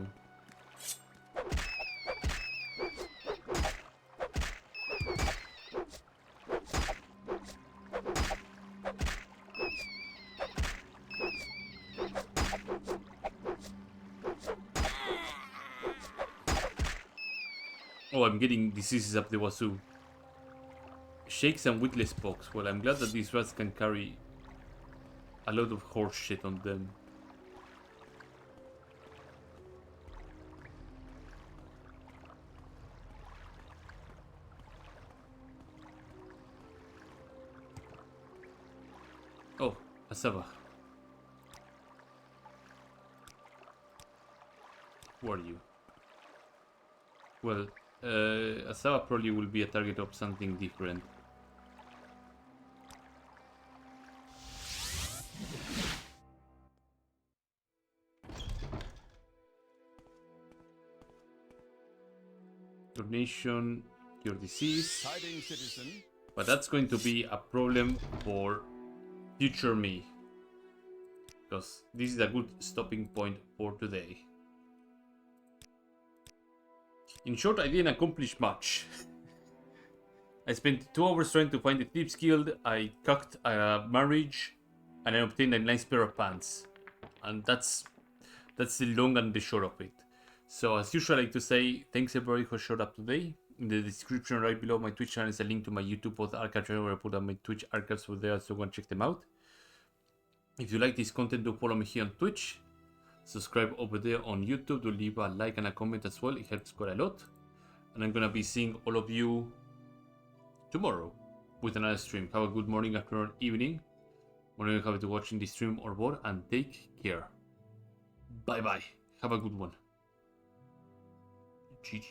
Oh, I'm getting diseases up the wazoo. Shakes and witless pox. Well, I'm glad that these rats can carry a lot of horse shit on them. Oh, Asava. Who are you? Well, Asava probably will be a target of something different. Your nation, your disease. Tidings, citizen. But that's going to be a problem for future me. Because this is a good stopping point for today. In short, I didn't accomplish much. I spent 2 hours trying to find the Thieves Guild, I cucked a marriage, and I obtained a nice pair of pants. And that's the long and the short of it. So as usual, I like to say thanks everybody who showed up today. In the description right below my Twitch channel is a link to my YouTube both archive channel where I put up my Twitch archives over there, so go and check them out. If you like this content, do follow me here on Twitch. Subscribe over there on YouTube, do leave a like and a comment as well, it helps quite a lot. And I'm gonna be seeing all of you tomorrow with another stream. Have a good morning, afternoon, evening, whenever you have to watching this stream or board, and take care. Bye bye. Have a good one. GG.